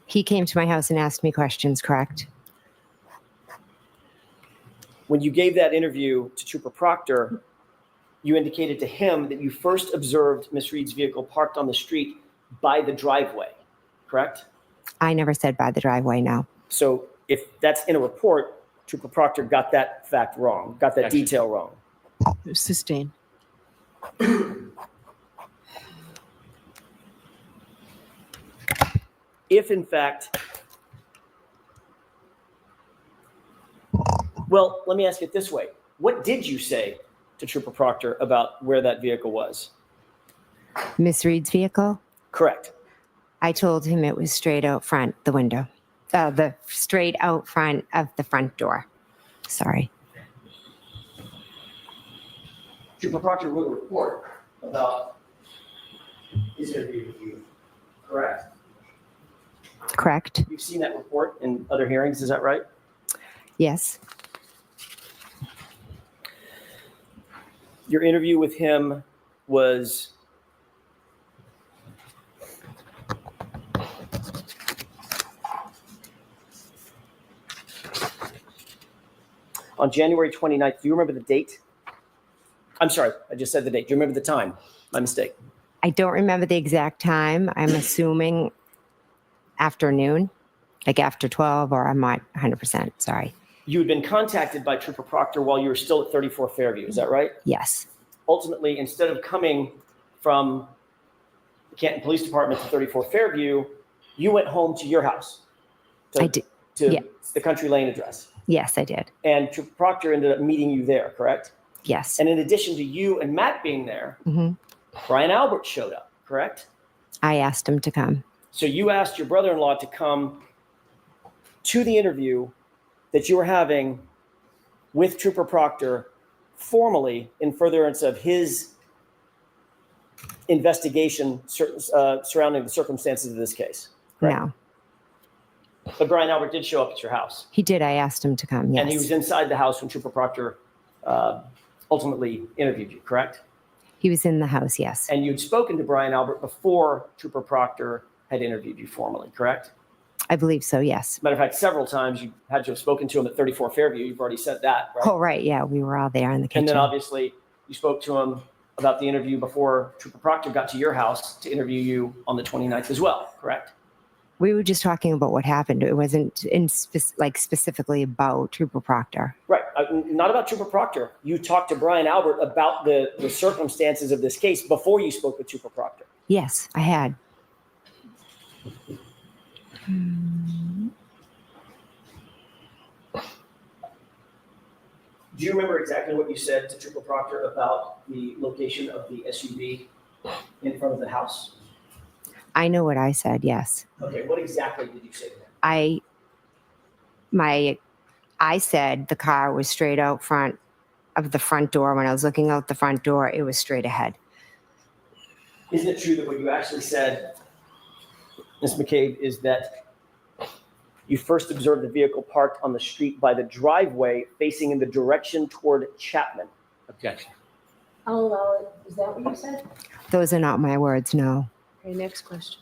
He came to my house and asked me questions, correct? When you gave that interview to Trooper Proctor, you indicated to him that you first observed Miss Reed's vehicle parked on the street by the driveway, correct? I never said by the driveway, no. So if that's in a report, Trooper Proctor got that fact wrong, got that detail wrong. Sustain. If in fact, well, let me ask it this way. What did you say to Trooper Proctor about where that vehicle was? Miss Reed's vehicle? Correct. I told him it was straight out front, the window. The straight out front of the front door. Sorry. Trooper Proctor wrote a report about his interview with you, correct? Correct? You've seen that report in other hearings, is that right? Yes. Your interview with him was on January 29th. Do you remember the date? I'm sorry, I just said the date. Do you remember the time? My mistake. I don't remember the exact time. I'm assuming afternoon, like after 12, or I'm not 100%. Sorry. You had been contacted by Trooper Proctor while you were still at 34 Fairview, is that right? Yes. Ultimately, instead of coming from the Canton Police Department to 34 Fairview, you went home to your house. I did. To Yeah. the Country Lane address. Yes, I did. And Trooper Proctor ended up meeting you there, correct? Yes. And in addition to you and Matt being there, hmm Brian Albert showed up, correct? I asked him to come. So you asked your brother-in-law to come to the interview that you were having with Trooper Proctor formally in furtherance of his investigation surrounding the circumstances of this case. Correct? No. But Brian Albert did show up at your house. He did. I asked him to come. Yes. And he was inside the house when Trooper Proctor ultimately interviewed you, correct? He was in the house. Yes. And you'd spoken to Brian Albert before Trooper Proctor had interviewed you formally, correct? I believe so. Yes. Matter of fact, several times you had to have spoken to him at 34 Fairview. You've already said that, right? Oh, right. Yeah. We were all there in the kitchen. And then obviously you spoke to him about the interview before Trooper Proctor got to your house to interview you on the 29th as well, correct? We were just talking about what happened. It wasn't specifically about Trooper Proctor. Right. Not about Trooper Proctor. You talked to Brian Albert about the circumstances of this case before you spoke with Trooper Proctor. Yes, I had. Do you remember exactly what you said to Trooper Proctor about the location of the SUV in front of the house? I know what I said. Yes. Okay, what exactly did you say to him? I said the car was straight out front of the front door. When I was looking out the front door, it was straight ahead. Isn't it true that what you actually said, Ms. McCabe, is that you first observed the vehicle parked on the street by the driveway facing in the direction toward Chapman? Objection. I'll allow it. Is that what you said? Those are not my words. No. Okay, next question.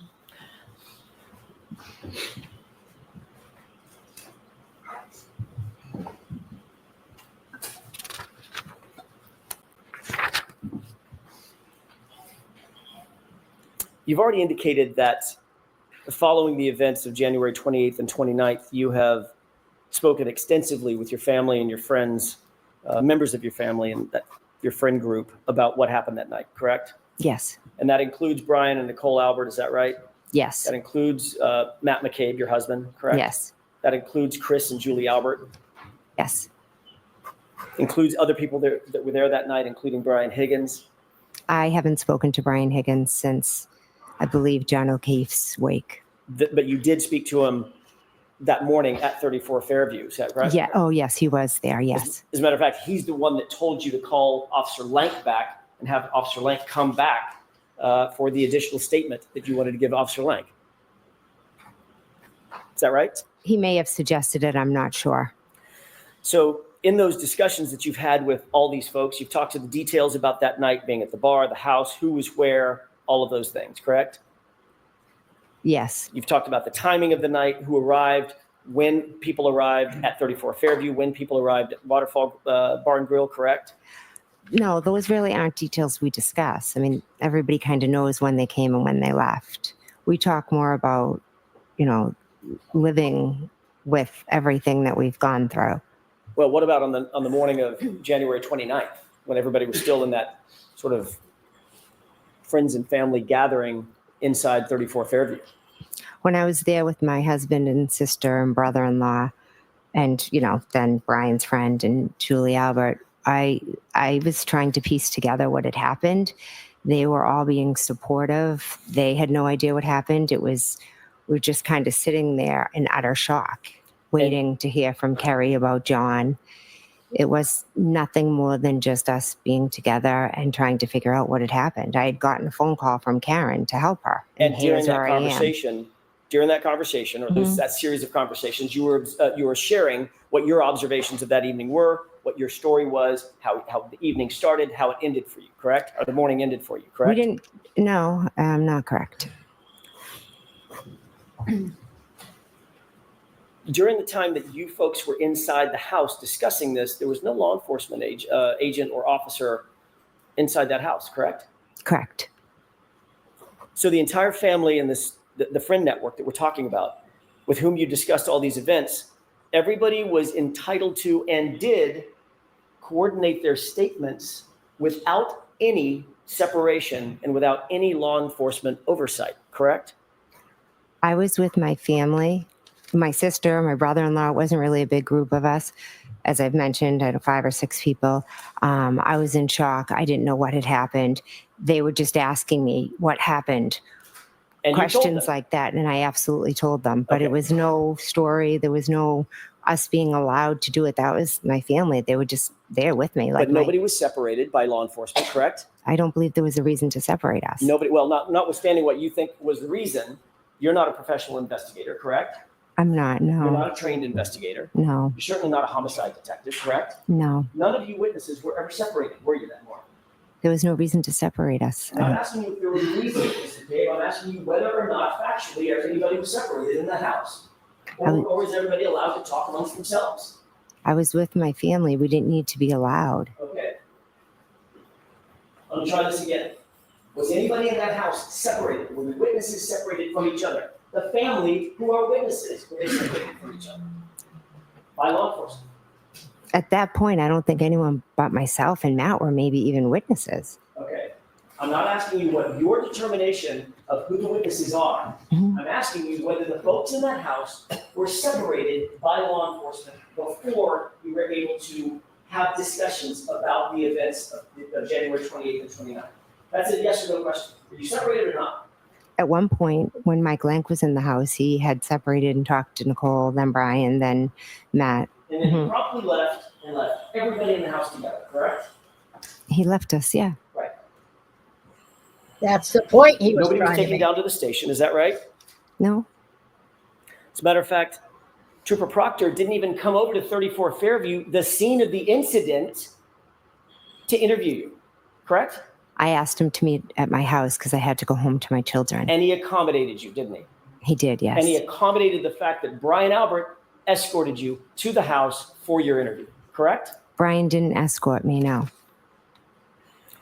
You've already indicated that following the events of January 28th and 29th, you have spoken extensively with your family and your friends, members of your family and your friend group about what happened that night, correct? Yes. And that includes Brian and Nicole Albert, is that right? Yes. That includes Matt McCabe, your husband, correct? Yes. That includes Chris and Julie Albert. Yes. includes other people that were there that night, including Brian Higgins. I haven't spoken to Brian Higgins since, I believe, John O'Keefe's wake. But you did speak to him that morning at 34 Fairview, is that correct? Yeah. Oh, yes, he was there. Yes. As a matter of fact, he's the one that told you to call Officer Lank back and have Officer Lank come back for the additional statement that you wanted to give Officer Lank. Is that right? He may have suggested it. I'm not sure. So in those discussions that you've had with all these folks, you've talked to the details about that night being at the bar, the house, who was where, all of those things, correct? Yes. You've talked about the timing of the night, who arrived, when people arrived at 34 Fairview, when people arrived at Waterfall Bar and Grill, correct? No, those really aren't details we discuss. I mean, everybody kind of knows when they came and when they left. We talk more about, living with everything that we've gone through. Well, what about on the morning of January 29th, when everybody was still in that sort of friends and family gathering inside 34 Fairview? When I was there with my husband and sister and brother-in-law and, then Brian's friend and Julie Albert, I was trying to piece together what had happened. They were all being supportive. They had no idea what happened. We were just kind of sitting there in utter shock, waiting to hear from Kerry about John. It was nothing more than just us being together and trying to figure out what had happened. I had gotten a phone call from Karen to help her. And during here's that where I am. conversation, or that series of conversations, you were sharing what your observations of that evening were, what your story was, how the evening started, how it ended for you, correct? Or the morning ended for you, correct? No, I'm not correct. During the time that you folks were inside the house discussing this, there was no law enforcement agent or officer inside that house, correct? Correct. So the entire family and the friend network that we're talking about, with whom you discussed all these events, everybody was entitled to and did coordinate their statements without any separation and without any law enforcement oversight, correct? I was with my family, my sister, my brother-in-law. It wasn't really a big group of us. As I've mentioned, I had 5 or 6 people. I was in shock. I didn't know what had happened. They were just asking me what happened, And you told questions them. like that. And I absolutely told them, but Okay. it was no story. There was no us being allowed to do it. That was my family. They were just there with me. But nobody was separated by law enforcement, correct? I don't believe there was a reason to separate us. Nobody. Well, notwithstanding what you think was the reason, you're not a professional investigator, correct? I'm not. You're No, not a trained investigator. no, You're certainly not a homicide detective, correct? no. None of you witnesses were ever separated, were you, that morning? There was no reason to separate us. I'm not asking you if there was a reason, Mr. Dave. I'm asking you whether or not factually anybody was separated in that house. Or is everybody allowed to talk amongst themselves? I was with my family. We didn't need to be allowed. Okay. Let me try this again. Was anybody in that house separated? Were the witnesses separated from each other? The family who are witnesses, were they separated from each other? By law enforcement. At that point, I don't think anyone but myself and Matt were maybe even witnesses. Okay. I'm not asking you what your determination of who the witnesses are. Mhm. I'm asking you whether the folks in that house were separated by law enforcement before you were able to have discussions about the events of January 28th and 29th. That's a yes or no question. Were you separated or not? At one point, when Mike Lank was in the house, he had separated and talked to Nicole, then Brian, then Matt. And then you Mhm. promptly left and left everybody in the house together, correct? He left us, yeah. Right. That's the point he was Nobody was trying to taken make. down to the station, is that right? No, As a matter of fact, Trooper Proctor didn't even come over to 34 Fairview, the scene of the incident, to interview you, correct? I asked him to meet at my house because I had to go home to my children. And he accommodated you, didn't he? He did, yes. And he accommodated the fact that Brian Albert escorted you to the house for your interview, correct? Brian didn't escort me, no.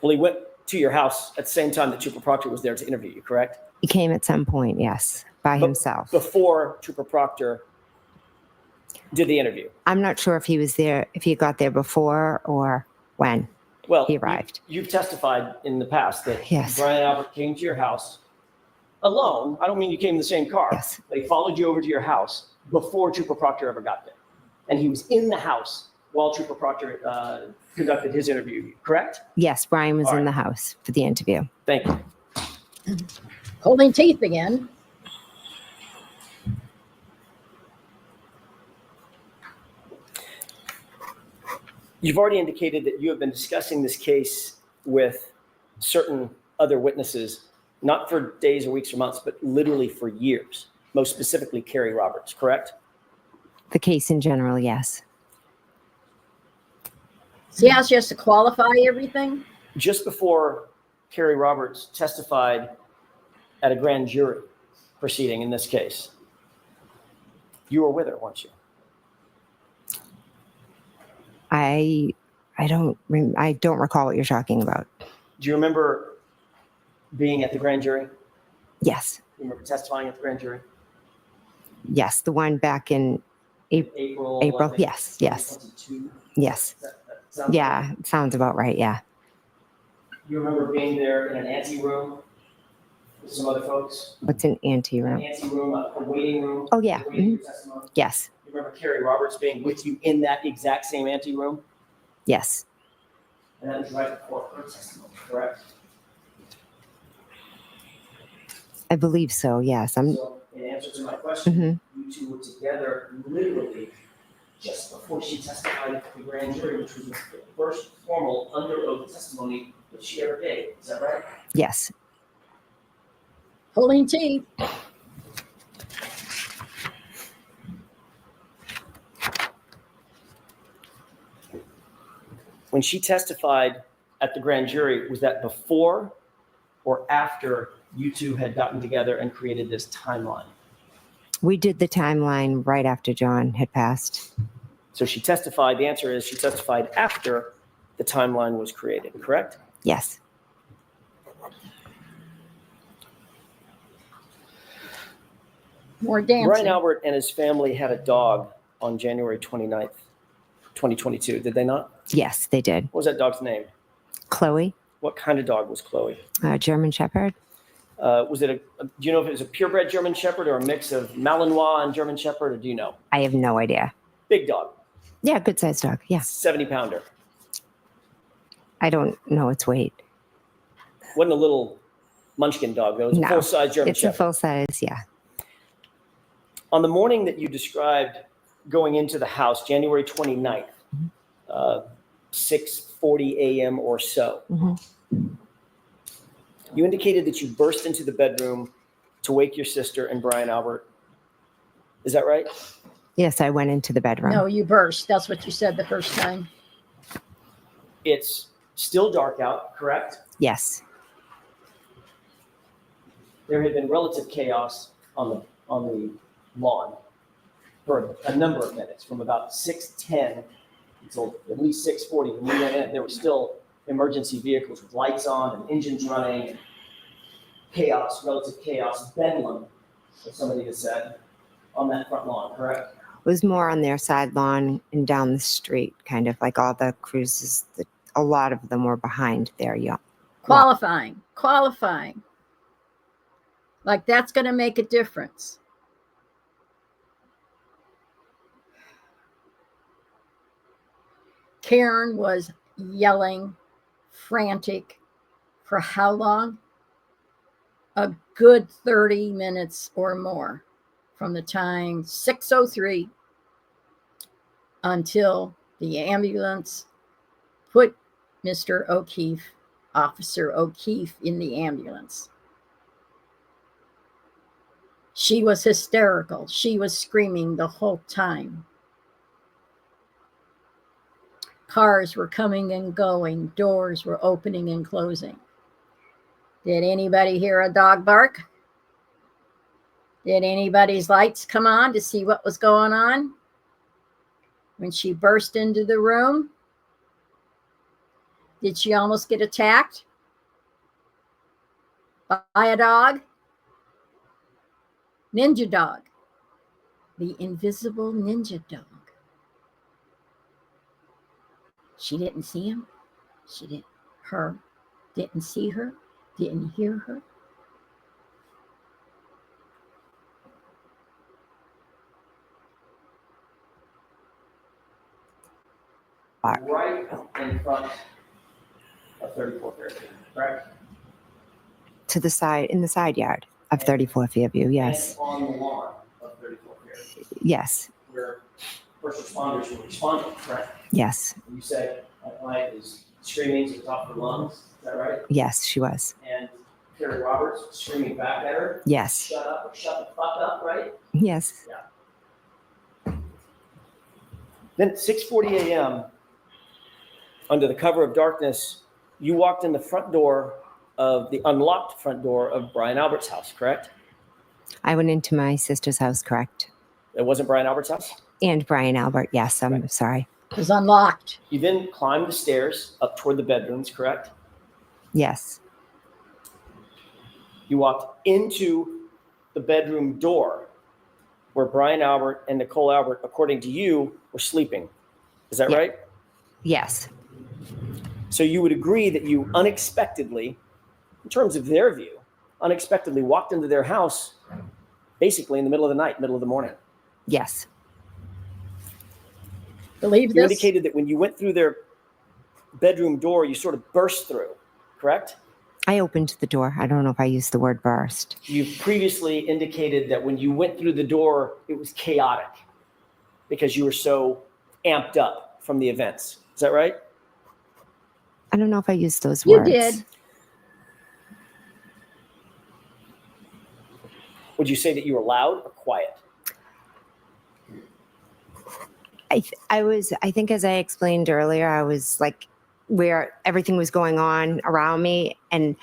Well, he went to your house at the same time that Trooper Proctor was there to interview you, correct? He came at some point, yes, by But himself. Before Trooper Proctor did the interview. I'm not sure if he was there, if he got there before or when Well, he arrived. You've testified in the past that Yes. Brian Albert came to your house alone. I don't mean you came in the same car. Yes. They followed you over to your house before Trooper Proctor ever got there. And he was in the house while Trooper Proctor conducted his interview, correct? Yes, Brian was All in right. the house for the interview. Thank you. Holding teeth again. You've already indicated that you have been discussing this case with certain other witnesses, not for days or weeks or months, but literally for years, most specifically Carrie Roberts, correct? The case in general, yes. See how she has to qualify everything? Just before Carrie Roberts testified at a grand jury proceeding in this case, you were with her, weren't you? I don't recall what you're talking about. Do you remember being at the grand jury? Yes. You remember testifying at the grand jury? Yes, the one back in April. April. I think, Yes. 2022. Yes. That sounds Yeah, right. it sounds about right. Yeah. You remember being there in an ante room with some other folks? What's an An anteroom? ante room, a waiting room? Oh, yeah. Waiting for testimony? Yes. You remember Carrie Roberts being with you in that exact same ante room? Yes. And that was right before her testimony, correct? I believe so. Yes. So, in answer to my question, Mhm. you two were together literally just before she testified at the grand jury, which was the first formal under oath testimony that she ever gave. Is that right? Yes. Holding teeth. When she testified at the grand jury, was that before or after you two had gotten together and created this timeline? We did the timeline right after John had passed. So she testified, the answer is she testified after the timeline was created, correct? Yes. More dancing. Brian Albert and his family had a dog on January 29th, 2022, did they not? Yes, they did. What was that dog's name? Chloe, What kind of dog was Chloe? German Shepherd. Was it do you know if it was a purebred German Shepherd or a mix of Malinois and German Shepherd, or do you know? I have no idea. Big dog, Yeah, good sized dog. Yeah. 70-pounder. I don't know its weight. Wasn't a little munchkin dog, though. It was a No, full-size German It's a Shepherd. full size. Yeah. On the morning that you described going into the house, January 29th, 6:40 a.m. or so, Mhm. you indicated that you burst into the bedroom to wake your sister and Brian Albert. Is that right? Yes, I went into the bedroom. No, you burst. That's what you said the first time. It's still dark out, correct? Yes. There had been relative chaos on the lawn for a number of minutes, from about 6:10 until at least 6:40. When we went in, there were still emergency vehicles with lights on and engines running, and chaos, relative chaos, bedlam, as somebody has said, on that front lawn, correct? It was more on their side lawn and down the street, kind of like all the cruises. A lot of them were behind their yacht. Qualifying. Like that's going to make a difference. Karen was yelling, frantic, for how long? A good 30 minutes or more, from the time 6:03 until the ambulance put Mr. O'Keefe, Officer O'Keefe, in the ambulance. She was hysterical. She was screaming the whole time. Cars were coming and going. Doors were opening and closing. Did anybody hear a dog bark? Did anybody's lights come on to see what was going on? When she burst into the room, did she almost get attacked by a dog? Ninja dog. The invisible ninja dog. She didn't see him. Didn't see her, didn't hear her. right in front of 34 Fairview, correct? To the side, in the side yard of 34 Fairview, yes. And on the lawn of 34 Fairview, Yes, where first responders were responding, correct? yes, You said that client is screaming to the top of her lungs, is that right? yes, she was. And Carrie Roberts was screaming back at her, Yes, shut up or shut the fuck up, right? yes. Then at 6:40 a.m., under the cover of darkness, you walked in the front door of the unlocked front door of Brian Albert's house, correct? I went into my sister's house, correct? It wasn't Brian Albert's house? And Brian Albert, yes, I'm sorry. It was unlocked. You then climbed the stairs up toward the bedrooms, correct? Yes, You walked into the bedroom door where Brian Albert and Nicole Albert, according to you, were sleeping. Is that Yeah. right? yes, So you would agree that you unexpectedly, in terms of their view, unexpectedly walked into their house basically in the middle of the night, middle of the morning. yes, Believe You this? indicated that when you went through their bedroom door, you sort of burst through, correct? I opened the door. I don't know if I used the word burst. You've previously indicated that when you went through the door, it was chaotic because you were so amped up from the events. Is that right? I don't know if I used those You words. did. Would you say that you were loud or quiet? I think as I explained earlier, I was like where everything was going on around me, and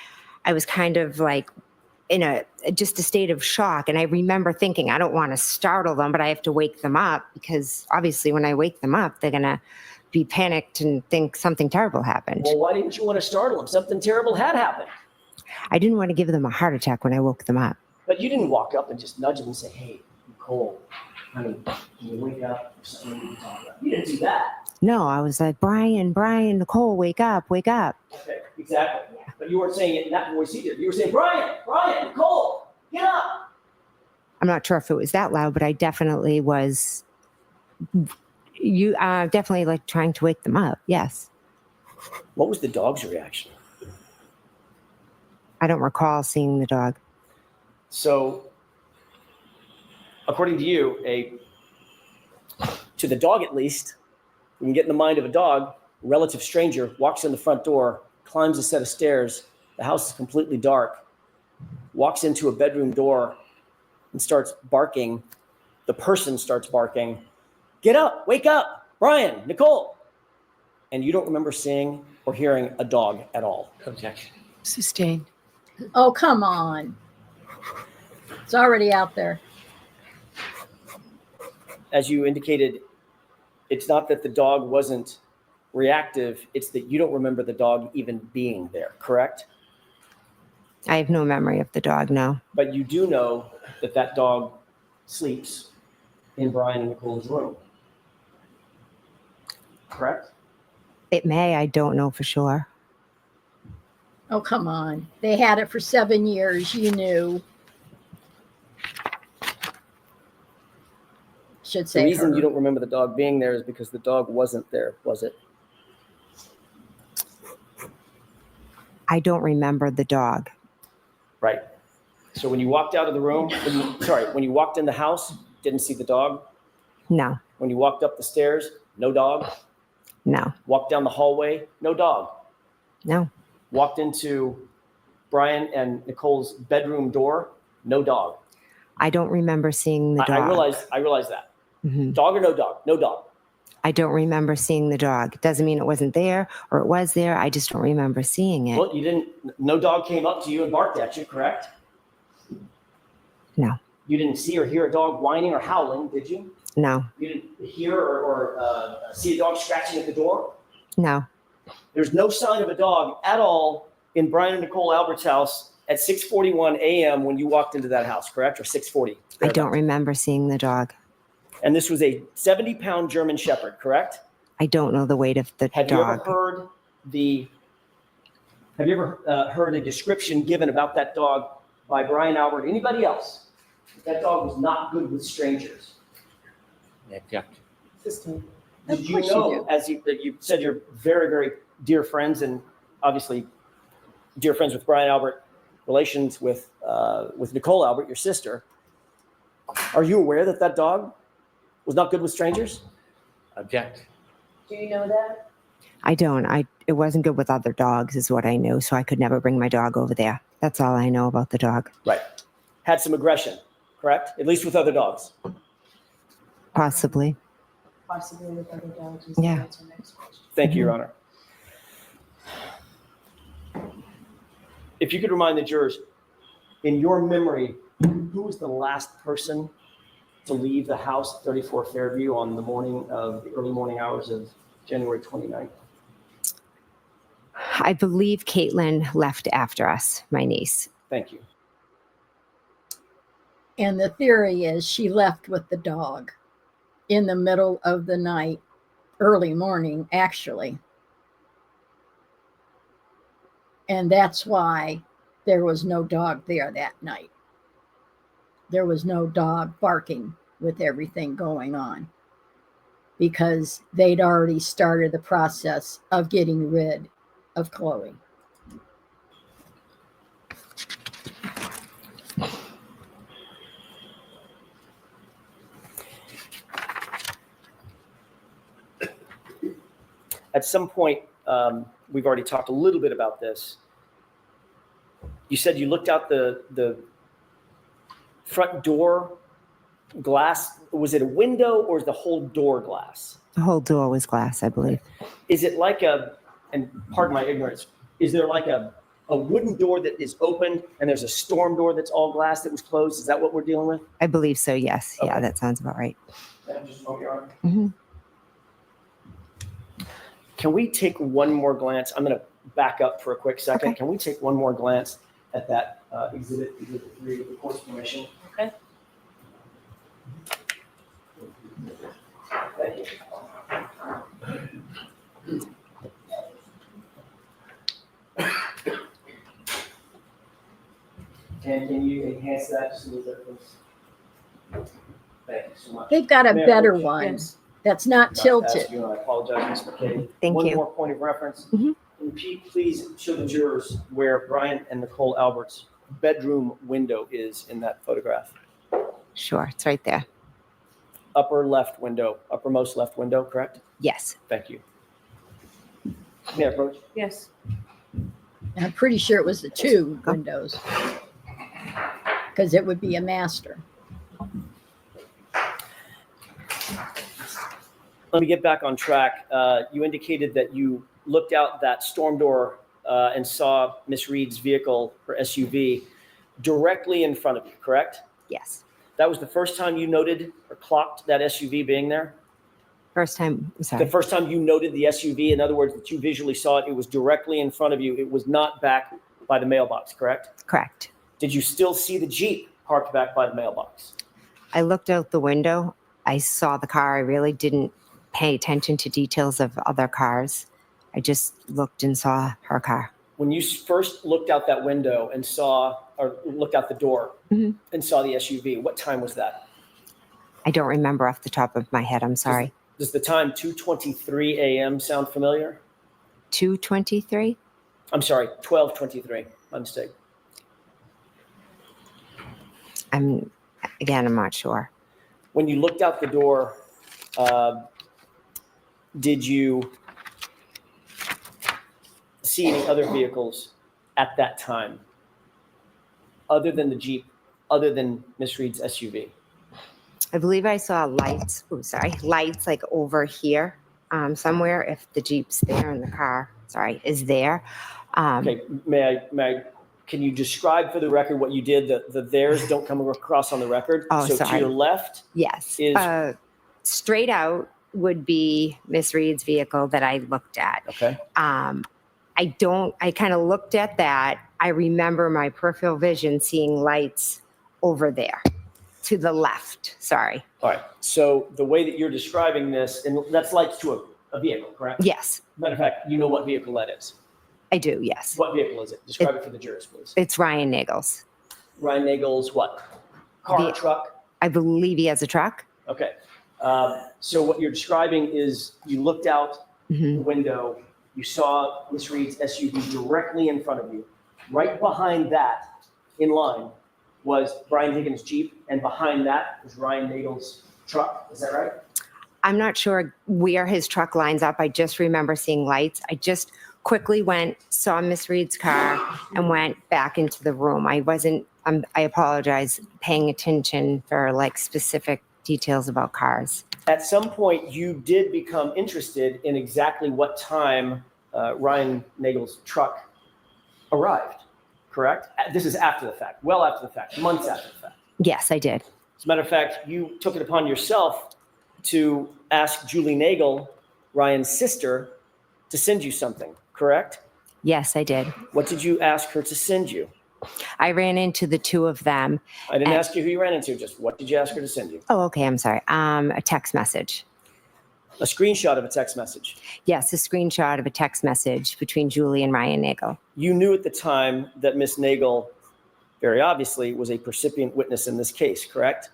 I was kind of like in just a state of shock. And I remember thinking, I don't want to startle them, but I have to wake them up, because obviously when I wake them up, they're going to be panicked and think something terrible happened. Well, why didn't you want to startle them? Something terrible had happened. I didn't want to give them a heart attack when I woke them up. But you didn't walk up and just nudge them and say, hey, Nicole, honey, can you wake up? There's something we can talk about. You didn't do that. No, I was like, Brian, Nicole, wake up, wake up. Okay, exactly. But you weren't saying it in that voice either. You were saying, Brian, Nicole, get up. I'm not sure if it was that loud, but I definitely was. You definitely like trying to wake them up. Yes. What was the dog's reaction? I don't recall seeing the dog. So, according to you, to the dog at least, you can get in the mind of a dog, a relative stranger walks in the front door, climbs a set of stairs, the house is completely dark, walks into a bedroom door and starts barking. The person starts barking, get up, wake up, Brian, Nicole. And you don't remember seeing or hearing a dog at all. Objection. Sustained. Oh, come on. It's already out there. As you indicated, it's not that the dog wasn't reactive, it's that you don't remember the dog even being there, correct? I have no memory of the dog, no. But you do know that that dog sleeps in Brian and Nicole's room, correct? It may, I don't know for sure. Oh, come on. They had it for 7 years. You knew. Should The say reason her. you don't remember the dog being there is because the dog wasn't there, was it? I don't remember the dog. Right. So when you walked out of the room, when you walked in the house, didn't see the dog. No, When you walked up the stairs, no dog. no, Walked down the hallway, no dog. no. Walked into Brian and Nicole's bedroom door, no dog. I don't remember seeing the dog. I realize that. Mhm. Dog or no dog? No dog. I don't remember seeing the dog. Doesn't mean it wasn't there or it was there. I just don't remember seeing it. Well, no dog came up to you and barked at you, correct? No. You didn't see or hear a dog whining or howling, did you? No, You didn't hear or see a dog scratching at the door? no, There's no sign of a dog at all in Brian and Nicole Albert's house at 6:41 a.m. when you walked into that house, correct? Or 6:40? I don't remember seeing the dog. And this was a 70-pound German Shepherd, correct? I don't know the weight of the Have you ever dog. heard a description given about that dog by Brian Albert? Anybody else? That dog was not good with strangers. Objection. Sustained. Of Did you course you know, do. as you said, you're very, very dear friends, and obviously dear friends with Brian Albert, relations with Nicole Albert, your sister. Are you aware that that dog was not good with strangers? Object. Do you know that? I don't. It wasn't good with other dogs, is what I know. So I could never bring my dog over there. That's all I know about the dog. Right. Had some aggression, correct? At least with other dogs. Possibly. Possibly with other dogs. Yeah. That's our next question. Thank you, Your Honor. If you could remind the jurors, in your memory, who was the last person to leave the house at 34 Fairview on the early morning hours of January 29th? I believe Caitlin left after us, my niece. Thank you. And the theory is she left with the dog in the middle of the night, early morning, actually. And that's why there was no dog there that night. There was no dog barking with everything going on because they'd already started the process of getting rid of Chloe. At some point, we've already talked a little bit about this. You said you looked out the front door glass. Was it a window or is the whole door glass? The whole door was glass, I believe. Is it like and pardon my ignorance, is there like a wooden door that is open and there's a storm door that's all glass that was closed? Is that what we're dealing with? I believe so, yes. Yeah, Okay. that sounds about right. Just a moment, Your Honor. Mhm. Can we take one more glance? I'm going to back up for a quick second. Okay. Can we take one more glance at that exhibit 3 with the court's permission? Okay. Thank you. Can you enhance that just a little bit, please? Thank you so much. They've got a May I better approach? one Yes. that's not Ask tilted. you, and I apologize, Ms. McKay. Thank One you. more point of reference. Mhm. Can Pete, please show the jurors where Brian and Nicole Albert's bedroom window is in that photograph? Sure, it's right there. Upper left window, uppermost left window, correct? Yes. Thank you. May I approach? Yes. I'm pretty sure it was the two windows because it would be a master. Let me get back on track. You indicated that you looked out that storm door and saw Miss Reed's vehicle, her SUV, directly in front of you, correct? Yes. That was the first time you noted or clocked that SUV being there? First time, The sorry. first time you noted the SUV, in other words, that you visually saw it, it was directly in front of you. It was not back by the mailbox, correct? Correct. Did you still see the Jeep parked back by the mailbox? I looked out the window. I saw the car. I really didn't pay attention to details of other cars. I just looked and saw her car. When you first looked out that window and saw, or looked out the door Mhm. and saw the SUV, what time was that? I don't remember off the top of my head. I'm sorry. Does the time 2:23 a.m. sound familiar? 2:23? I'm sorry, 12:23. My mistake. I'm not sure. When you looked out the door, did you see any other vehicles at that time, other than the Jeep, other than Miss Reed's SUV? I believe I saw lights. Oh, sorry. Lights like over here somewhere if the Jeep's there and the car, is there. Okay, can you describe for the record what you did? The theirs don't come across on the record. Oh, so sorry. to your left Yes. is, Straight out would be Miss Reed's vehicle that I looked at. okay, I kind of looked at that. I remember my peripheral vision seeing lights over there to the left. Sorry. all right. So the way that you're describing this, and that's lights to a vehicle, correct? Yes, Matter of fact, you know what vehicle that is. I do. Yes. What vehicle is it? Describe it for the jurors, please. It's Ryan Nagels. Ryan Nagel's what? Car, The- truck? I believe he has a truck. Okay. So what you're describing is you looked out Mhm. the window, you saw Miss Reed's SUV directly in front of you. Right behind that, in line, was Brian Higgins' Jeep, and behind that was Ryan Nagel's truck. Is that right? I'm not sure where his truck lines up. I just remember seeing lights. I just quickly went, saw Miss Reed's car, and went back into the room. I wasn't, I apologize, paying attention for like specific details about cars. At some point, you did become interested in exactly what time Ryan Nagel's truck arrived, correct? This is after the fact, well after the fact, months after the fact. Yes, I did. As a matter of fact, you took it upon yourself to ask Julie Nagel, Ryan's sister, to send you something, correct? Yes, I did. What did you ask her to send you? I ran into the two of them. I didn't And- ask you who you ran into, just what did you ask her to send you? Oh, okay. I'm sorry. A text message. A screenshot of a text message. Yes, a screenshot of a text message between Julie and Ryan Nagel. You knew at the time that Miss Nagel, very obviously, was a percipient witness in this case, correct?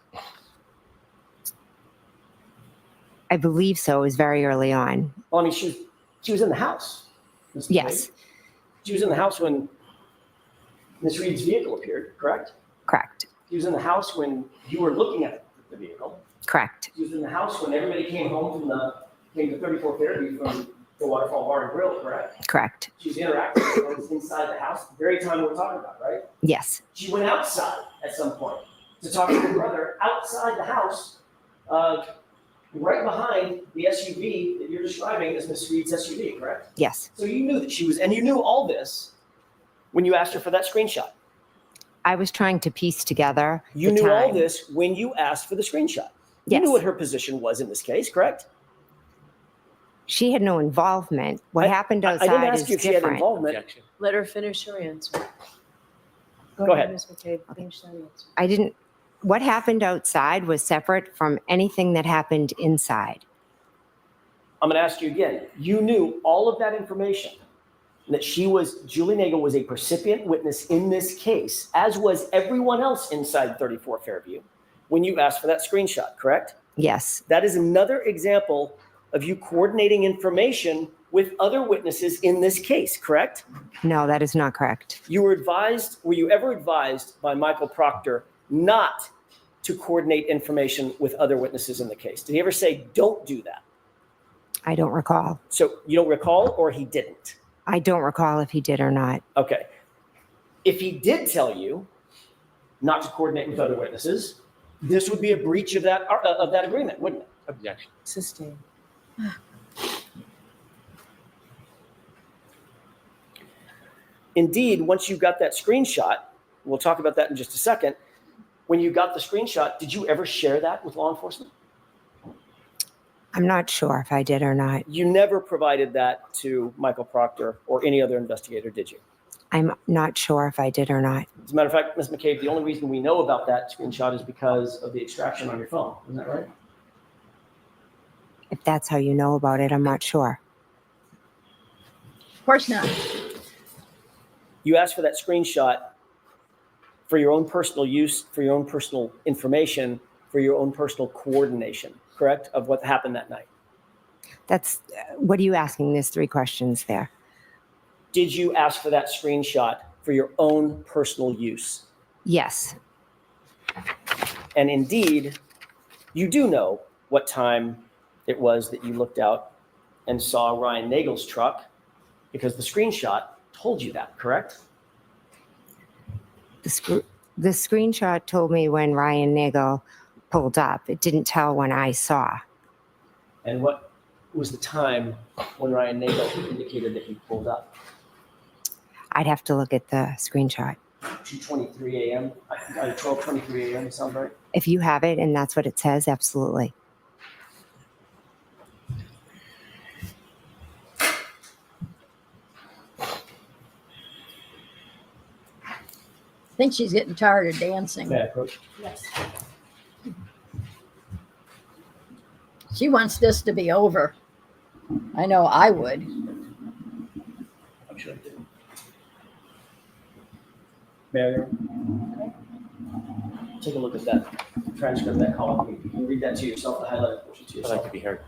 I believe so. It was very early on. Well, I mean, she was in the house. Ms. Yes, McCabe. She was in the house when Miss Reed's vehicle appeared, correct? correct. She was in the house when you were looking at the vehicle. Correct. She was in the house when everybody came home came to 34 Fairview from the Waterfall Bar and Grill, correct? Correct. She was interacting with folks inside the house, the very time we're talking about, right? Yes. She went outside at some point to talk to her brother outside the house, right behind the SUV that you're describing as Miss Reed's SUV, correct? Yes. So you knew that she was, and you knew all this when you asked her for that screenshot. I was trying to piece together. You the knew all time. this when you asked for the screenshot. You Yes. knew what her position was in this case, correct? She had no involvement. What happened I outside didn't ask is you if she had different. involvement. Let her finish her answer. Go ahead. Ms. McCabe, finish that answer. I didn't. What happened outside was separate from anything that happened inside. I'm going to ask you again. You knew all of that information, that Julie Nagel was a percipient witness in this case, as was everyone else inside 34 Fairview, when you asked for that screenshot, correct? Yes. That is another example of you coordinating information with other witnesses in this case, correct? No, that is not correct. Were you ever advised by Michael Proctor not to coordinate information with other witnesses in the case? Did he ever say, don't do that? I don't recall. So you don't recall, or he didn't? I don't recall if he did or not. Okay. If he did tell you not to coordinate with other witnesses, this would be a breach of that agreement, wouldn't it? Objection. Sustain. Indeed, once you got that screenshot, we'll talk about that in just a second. When you got the screenshot, did you ever share that with law enforcement? I'm not sure if I did or not. You never provided that to Michael Proctor or any other investigator, did you? I'm not sure if I did or not. As a matter of fact, Ms. McCabe, the only reason we know about that screenshot is because of the extraction on your phone. Isn't that right? If that's how you know about it, I'm not sure. Of course not. You asked for that screenshot for your own personal use, for your own personal information, for your own personal coordination, correct, of what happened that night. That's what are you asking? There's 3 questions there. Did you ask for that screenshot for your own personal use? Yes. And indeed, you do know what time it was that you looked out and saw Ryan Nagel's truck, because the screenshot told you that, correct? The screenshot told me when Ryan Nagel pulled up. It didn't tell when I saw. And what was the time when Ryan Nagel indicated that he pulled up? I'd have to look at the screenshot. 2:23 a.m., 12:23 a.m., sound right? If you have it and that's what it says, absolutely. I think she's getting tired of dancing. May I approach? Yes. She wants this to be over. I know I would. I'm sure I did. May I? Take a look at that transcript that call. You can read that to yourself, the highlighted portion to I'd yourself. like to be heard.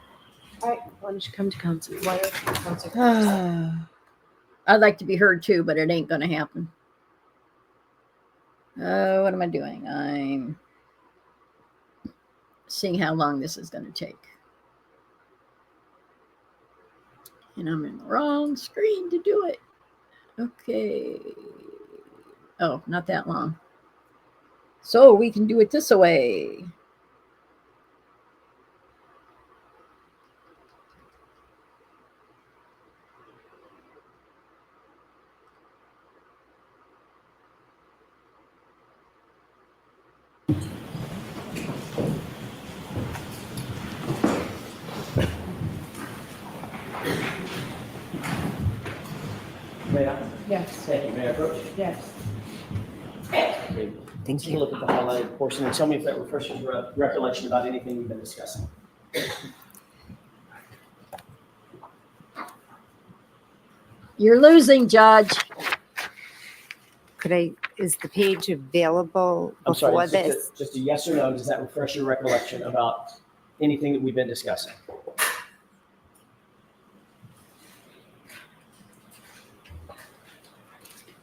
All right, why don't you come to council? Why don't you council? I'd like to be heard too, but it ain't gonna happen. What am I doing? I'm seeing how long this is gonna take. And I'm in the wrong screen to do it. Okay. Oh, not that long. So we can do it this way. May I? Yes, Thank you. May I approach? yes. Okay. Thank Take a you. look at the highlighted portion and tell me if that refreshes your recollection about anything we've been discussing. You're losing, Judge. Is the page available I'm sorry, before it's just this? just a yes or no. Does that refresh your recollection about anything that we've been discussing?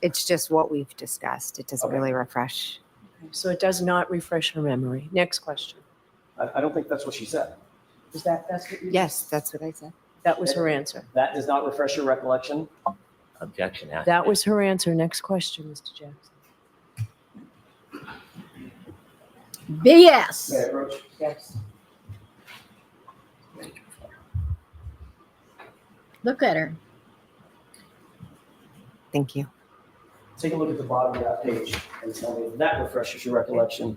It's just what we've discussed. It doesn't Okay. really refresh. So it does not refresh her memory. Next question. I don't think that's what she said. That's what you? Yes, that's what I said. That was her answer. That does not refresh your recollection. Objection. Asked. That was her answer. Next question, Mr. Jackson. May I BS. approach? Yes. Look at her. Thank you. Take a look at the bottom of that page and tell me if that refreshes your recollection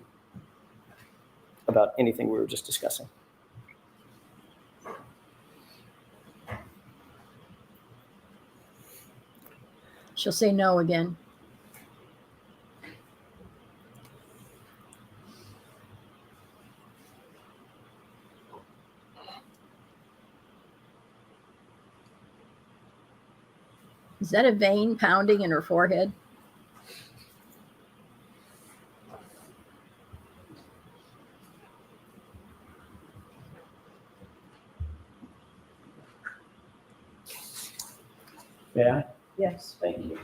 about anything we were just discussing. She'll say no again. Is that a vein pounding in her forehead? May I? Yes. Thank you.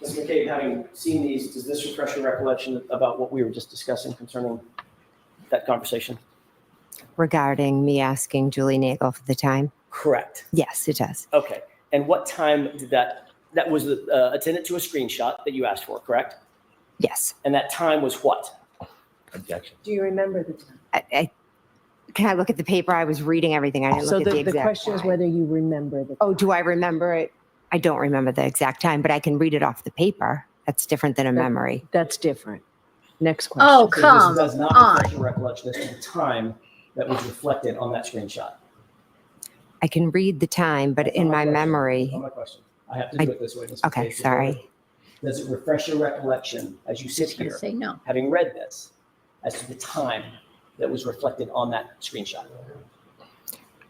Ms. McCabe, having seen these, does this refresh your recollection about what we were just discussing concerning that conversation? Regarding me asking Julie Nagel for the time? Correct. Yes, it does. Okay. And what time did that was attendant to a screenshot that you asked for, correct? Yes. And that time was what? Objection. Do you remember the time? Can I look at the paper? I was reading everything. I didn't So look at the the exact question is time. whether you remember the. Oh, do I remember it? I don't remember the exact time, but I can read it off the paper. That's different than a memory. That's different. Next question. Oh, So come this does not on. refresh your recollection as to the time that was reflected on that screenshot. I can read the time, but That's in not my question. memory. That's not my question. I have to do it this way. Ms. Okay, McCabe. So sorry. Does it refresh your recollection as you sit She's gonna here, say no. having read this, as to the time that was reflected on that screenshot?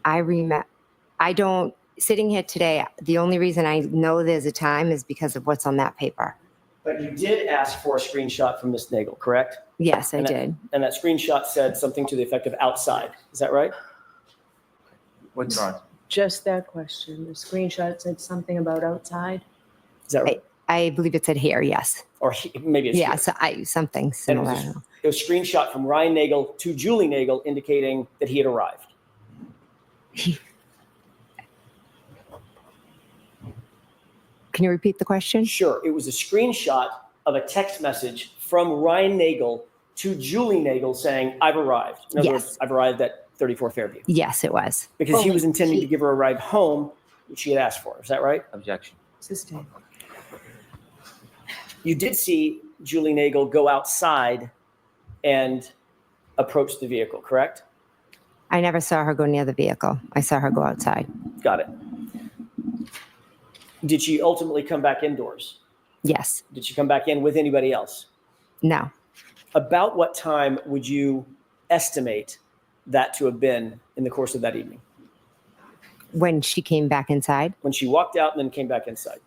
I don't, sitting here today, the only reason I know there's a time is because of what's on that paper. But you did ask for a screenshot from Ms. Nagel, correct? Yes, I And that- did. And that screenshot said something to the effect of outside. Is that right? Withdrawn. Just that question. The screenshot said something about outside. Is that right? I believe it said here, yes. Or maybe it's Yeah, here. so something similar. It was a screenshot from Ryan Nagel to Julie Nagel indicating that he had arrived. Can you repeat the question? Sure, it was a screenshot of a text message from Ryan Nagel to Julie Nagel saying, "I've arrived." In other Yes. words, I've arrived at 34 Fairview. Yes, it was. Because he Oh, was intending he- to give her a ride home, which she had asked for. Is that right? Objection. Sustain. You did see Julie Nagel go outside and approach the vehicle, correct? I never saw her go near the vehicle. I saw her go outside. Got it. Did she ultimately come back indoors? Yes. Did she come back in with anybody else? No. About what time would you estimate that to have been in the course of that evening? When she came back inside, When she walked out and then came back inside?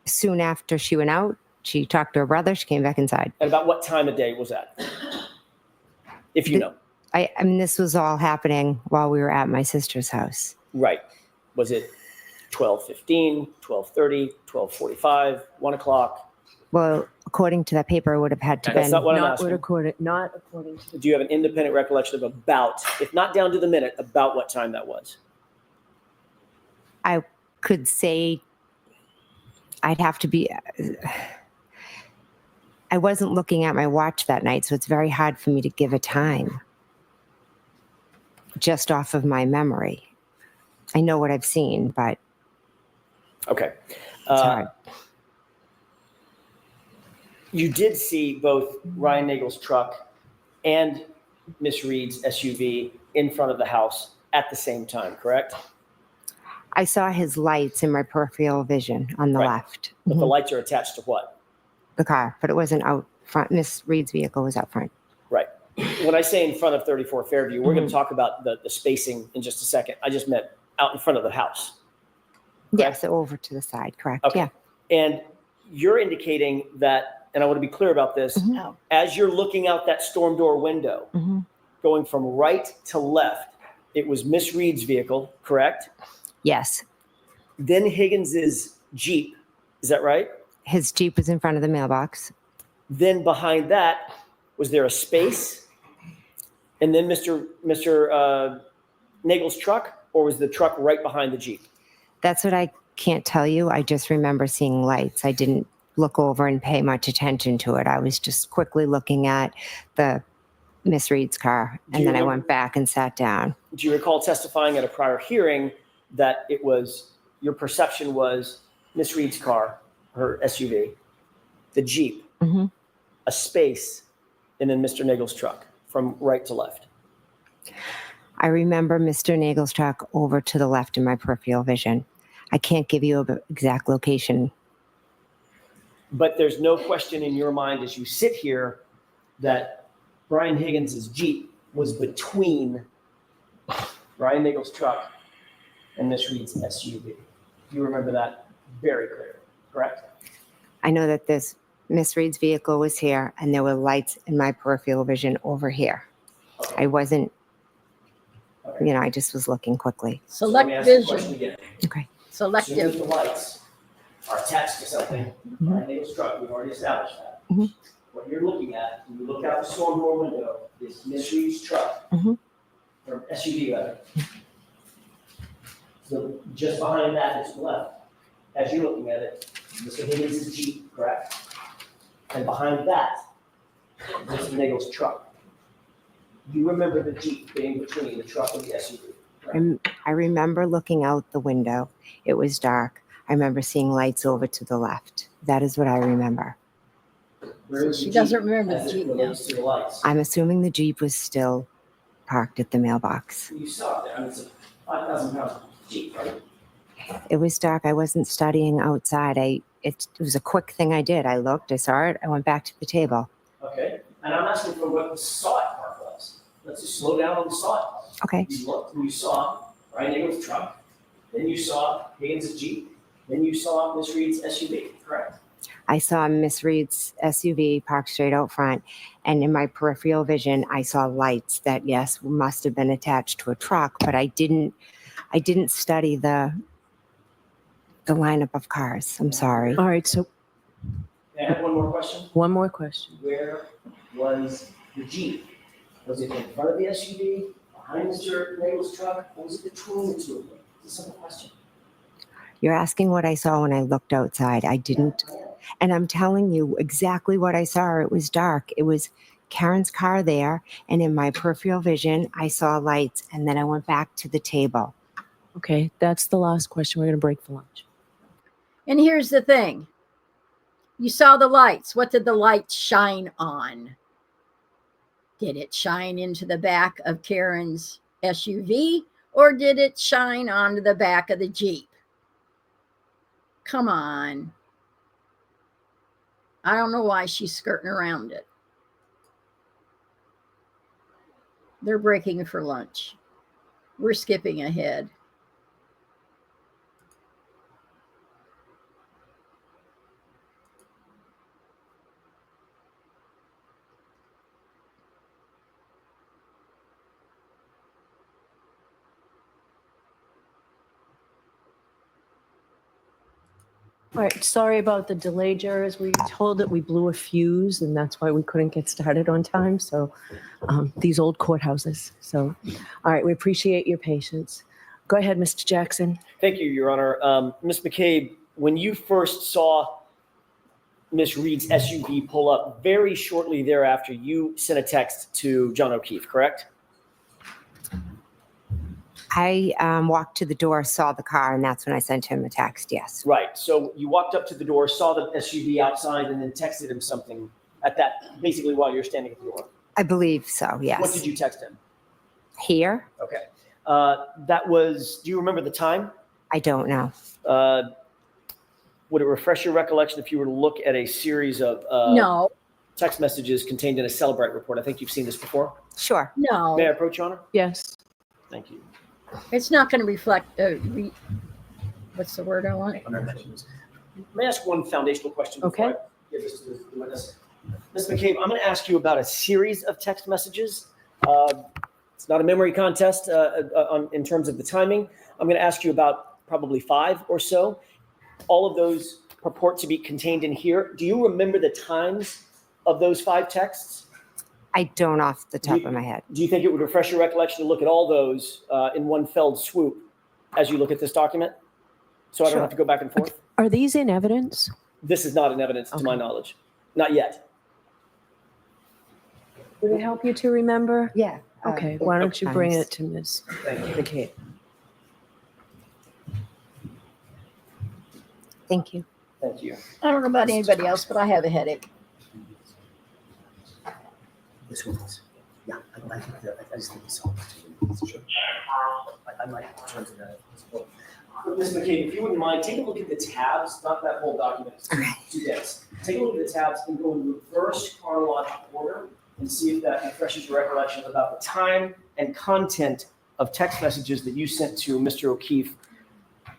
soon after she went out, She talked to her brother. She came back inside. And about what time of day was that? If you know. I mean, this was all happening while we were at my sister's house. Right. Was it 12:15, 12:30, 12:45, 1 o'clock? Well, according to that paper, it would have had to That's been. not what I'm Not asking. not according to the. Do you have an independent recollection of about, if not down to the minute, about what time that was? I could say I'd have to be. I wasn't looking at my watch that night, so it's very hard for me to give a time just off of my memory. I know what I've seen, but Okay. it's hard. You did see both Ryan Nagel's truck and Miss Reed's SUV in front of the house at the same time, correct? I saw his lights in my peripheral vision on the Right. left. But the Mhm. lights are attached to what? The car, but it wasn't out front. Miss Reed's vehicle was out front. Right. When I say in front of 34 Fairview, we're going to talk about the spacing in just a second. I just meant out in front of the house. Yes, over to the side, correct. Okay. Yeah. And you're indicating that, and I want to be clear about this, Mhm. Oh, as you're looking out that storm door window, Mhm. going from right to left, it was Miss Reed's vehicle, correct? Yes. Then Higgins's Jeep. Is that right? His Jeep was in front of the mailbox. Then behind that, was there a space? And then Mr. Nagel's truck, or was the truck right behind the Jeep? That's what I can't tell you. I just remember seeing lights. I didn't look over and pay much attention to it. I was just quickly looking at the Miss Reed's car, Do you and then I remember- went back and sat down. Do you recall testifying at a prior hearing that it was your perception was Miss Reed's car, her SUV, the Jeep, Mhm. a space, and then Mr. Nagel's truck from right to left? I remember Mr. Nagel's truck over to the left in my peripheral vision. I can't give you an exact location. But there's no question in your mind as you sit here that Brian Higgins's Jeep was between Brian Nagel's truck and Miss Reed's SUV. You remember that very clearly, correct? I know that this Miss Reed's vehicle was here, and there were lights in my peripheral vision over here. Okay. I wasn't, Okay. I just was looking quickly. So let me select ask you a question vision, again. Okay. Assume that selective. the lights are attached to something, Brian Nagel's truck, we've already established that. Mhm. What you're looking at, when you look out the storm door window, is Miss Reed's truck, Mhm. or SUV rather. So just behind that is left, as you're looking at it, Mr. Higgins' Jeep, correct? And behind that, Mr. Nagel's truck. You remember the Jeep being between the truck and the SUV, correct? I remember looking out the window. It was dark. I remember seeing lights over to the left. That is what I remember. Where is the She doesn't Jeep remember the as it Jeep now. relates to the lights? I'm assuming the Jeep was still parked at the mailbox. You saw it there, I mean, it's a 5,000 pound Jeep, right? It was dark. I wasn't studying outside. It was a quick thing I did. I looked, I saw it, I went back to the table. Okay, and I'm asking for what the saw it part was. Let's just slow down on the saw it part. Okay. You looked, and you saw Brian Nagel's truck, then you saw Higgins' Jeep, then you saw Miss Reed's SUV, correct? I saw Miss Reed's SUV parked straight out front, and in my peripheral vision, I saw lights that, yes, must have been attached to a truck, but I didn't study the lineup of cars. I'm sorry. All right, so May I have one more question? one more question. Where was the Jeep? Was it in front of the SUV, behind Mr. Nagel's truck, or was it between the two of them? It's a simple question. You're asking what I saw when I looked outside. I didn't. And I'm telling you exactly what I saw. It was dark. It was Karen's car there. And in my peripheral vision, I saw lights. And then I went back to the table. Okay, that's the last question. We're going to break for lunch. And here's the thing. You saw the lights. What did the lights shine on? Did it shine into the back of Karen's SUV, or did it shine onto the back of the Jeep? Come on. I don't know why she's skirting around it. They're breaking for lunch. We're skipping ahead. All right, sorry about the delay, jurors. We were told that we blew a fuse, and that's why we couldn't get started on time. So these old courthouses. So, all right, we appreciate your patience. Go ahead, Mr. Jackson. Thank you, Your Honor. Ms. McCabe, when you first saw Ms. Reed's SUV pull up, very shortly thereafter, you sent a text to John O'Keefe, correct? I walked to the door, saw the car, and that's when I sent him a text. Yes. Right. So you walked up to the door, saw the SUV outside, and then texted him something at that, basically while you're standing at the door. I believe so. Yes. What did you text him? Here? Okay. That was, do you remember the time? I don't know. Would it refresh your recollection if you were to look at a series of No, text messages contained in a Celebrite report? I think you've seen this before. Sure. no, May I approach, Your Honor? Yes. Thank you. it's not going to reflect, what's the word I want? May I ask one foundational question before Okay. I give this to the witness? Ms. McCabe, I'm going to ask you about a series of text messages. It's not a memory contest in terms of the timing. I'm going to ask you about probably 5 or so. All of those purport to be contained in here. Do you remember the times of those 5 texts? I don't off the top of my head. Do you think it would refresh your recollection to look at all those in one felled swoop as you look at this document? So I don't Sure. have to go back and forth? Are these in evidence? This is not in evidence to my Okay. knowledge. Not yet. Would it help you to remember? Yeah. Okay, why don't you bring times. it to Ms. Thank you. McCabe? Thank you. Thank you. I don't know about anybody else, but I have a headache. This one is, yeah, I think that, I just think it's all. Sure. I might turn to that. Ms. McCabe, if you wouldn't mind, take a look at the tabs, not that whole document, it's too dense. Take a look at the tabs and go in reverse chronological order and see if that refreshes your recollection about the time and content of text messages that you sent to Mr. O'Keefe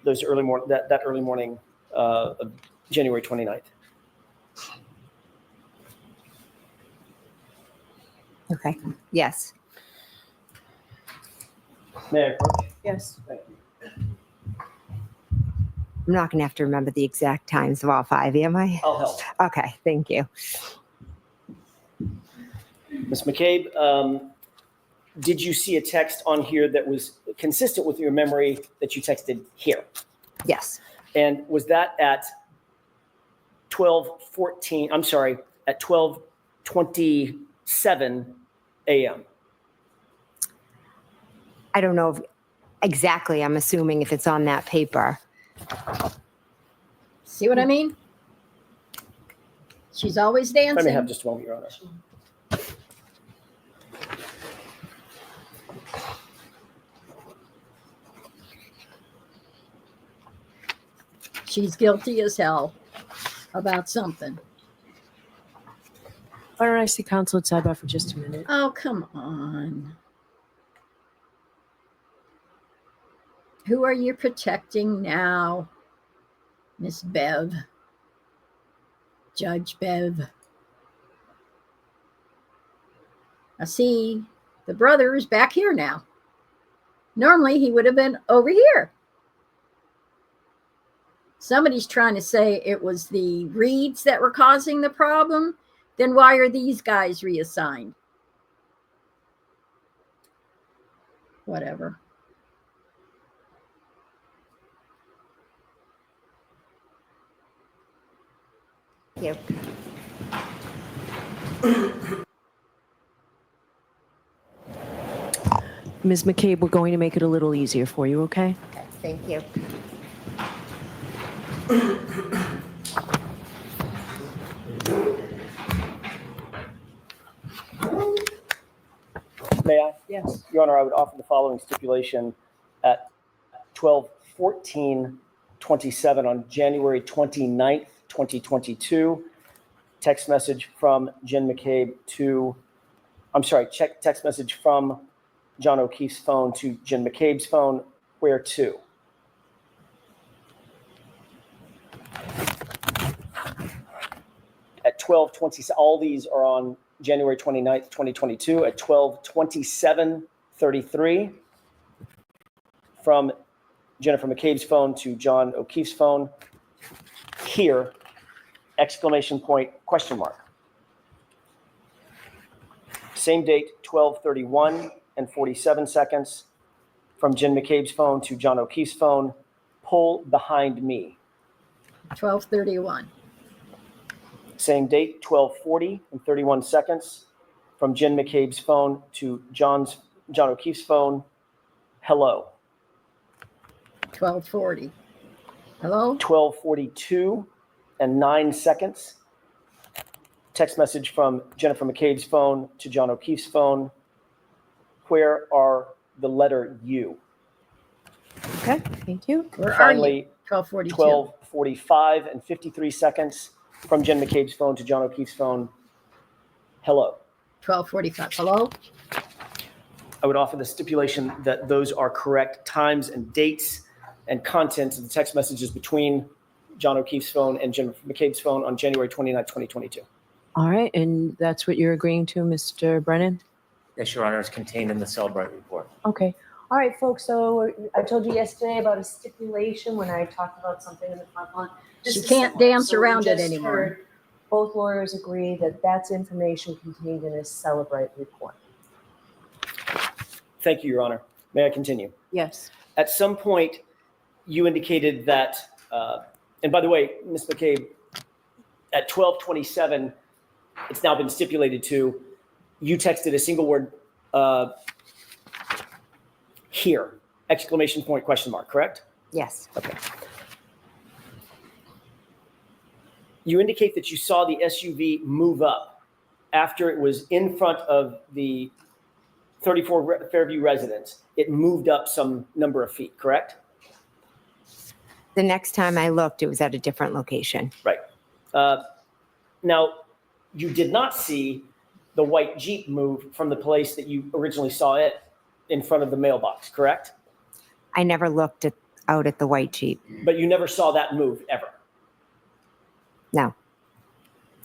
those early that early morning of January 29th. Okay. Yes. May I approach? Yes. Thank you. I'm not going to have to remember the exact times of all 5, am I? I'll help. Okay. Thank you. Ms. McCabe, did you see a text on here that was consistent with your memory that you texted here? Yes. And was that at 12:14, I'm sorry, at 12:27 a.m.? I don't know exactly. I'm assuming if it's on that paper. See what I mean? She's always If I may have dancing. just a moment, Your Honor. She's guilty as hell about something. Why don't I see counsel at sidebar for just a minute? Oh, come on. Who are you protecting now, Miss Bev? Judge Bev. I see the brother is back here now. Normally he would have been over here. Somebody's trying to say it was the Reeds that were causing the problem. Then why are these guys reassigned? Whatever. Thank you. Ms. McCabe, we're going to make it a little easier for you, okay? Okay. Thank you. May I? Yes. Your Honor, I would offer the following stipulation at 12:14:27 on January 29th, 2022. Text message from Jen McCabe to, I'm sorry, text message from John O'Keefe's phone to Jen McCabe's phone, where to? At 12:20, all these are on January 29th, 2022 at 12:27:33 from Jennifer McCabe's phone to John O'Keefe's phone. here, exclamation point, question mark. Same date, 12:31 and 47 seconds. From Jen McCabe's phone to John O'Keefe's phone, pull behind me. 12:31. Same date, 12:40 and 31 seconds. From Jen McCabe's phone to John O'Keefe's phone, hello. 12:40. Hello? 12:42 and 9 seconds. Text message from Jennifer McCabe's phone to John O'Keefe's phone. Where are the letter U? Okay, thank you. Where are you? Finally, 12:42. 12:45 and 53 seconds from Jen McCabe's phone to John O'Keefe's phone. Hello. 12:45. Hello? I would offer the stipulation that those are correct times and dates and contents of the text messages between John O'Keefe's phone and Jennifer McCabe's phone on January 29, 2022. All right, and that's what you're agreeing to, Mr. Brennan? Yes, Your Honor, is contained in the Cellbrite report. Okay. All right, folks, so I told you yesterday about a stipulation when I talked about something in the front lawn. This She is can't similar. dance So we around it just anymore. heard Both lawyers agree that that's information contained in a Cellbrite report. Thank you, Your Honor. May I continue? Yes. At some point, you indicated that, and by the way, Ms. McCabe, at 12:27, it's now been stipulated to, you texted a single word, here, exclamation point, question mark, correct? Yes. Okay. You indicate that you saw the SUV move up after it was in front of the 34 Fairview residence. It moved up some number of feet, correct? The next time I looked, it was at a different location. Right. Now, you did not see the white Jeep move from the place that you originally saw it in front of the mailbox, correct? I never looked out at the white Jeep. But you never saw that move ever. No.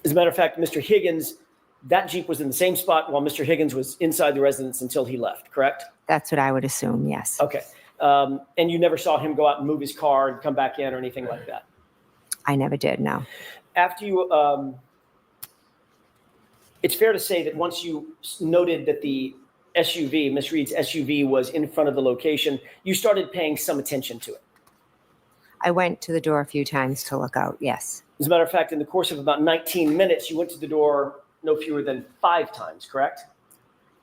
As a matter of fact, Mr. Higgins, that Jeep was in the same spot while Mr. Higgins was inside the residence until he left, correct? That's what I would assume, yes. Okay. And you never saw him go out and move his car and come back in or anything like that? I never did, no. After you, it's fair to say that once you noted that the SUV, Miss Reed's SUV, was in front of the location, you started paying some attention to it. I went to the door a few times to look out, yes. As a matter of fact, in the course of about 19 minutes, you went to the door no fewer than 5 times, correct?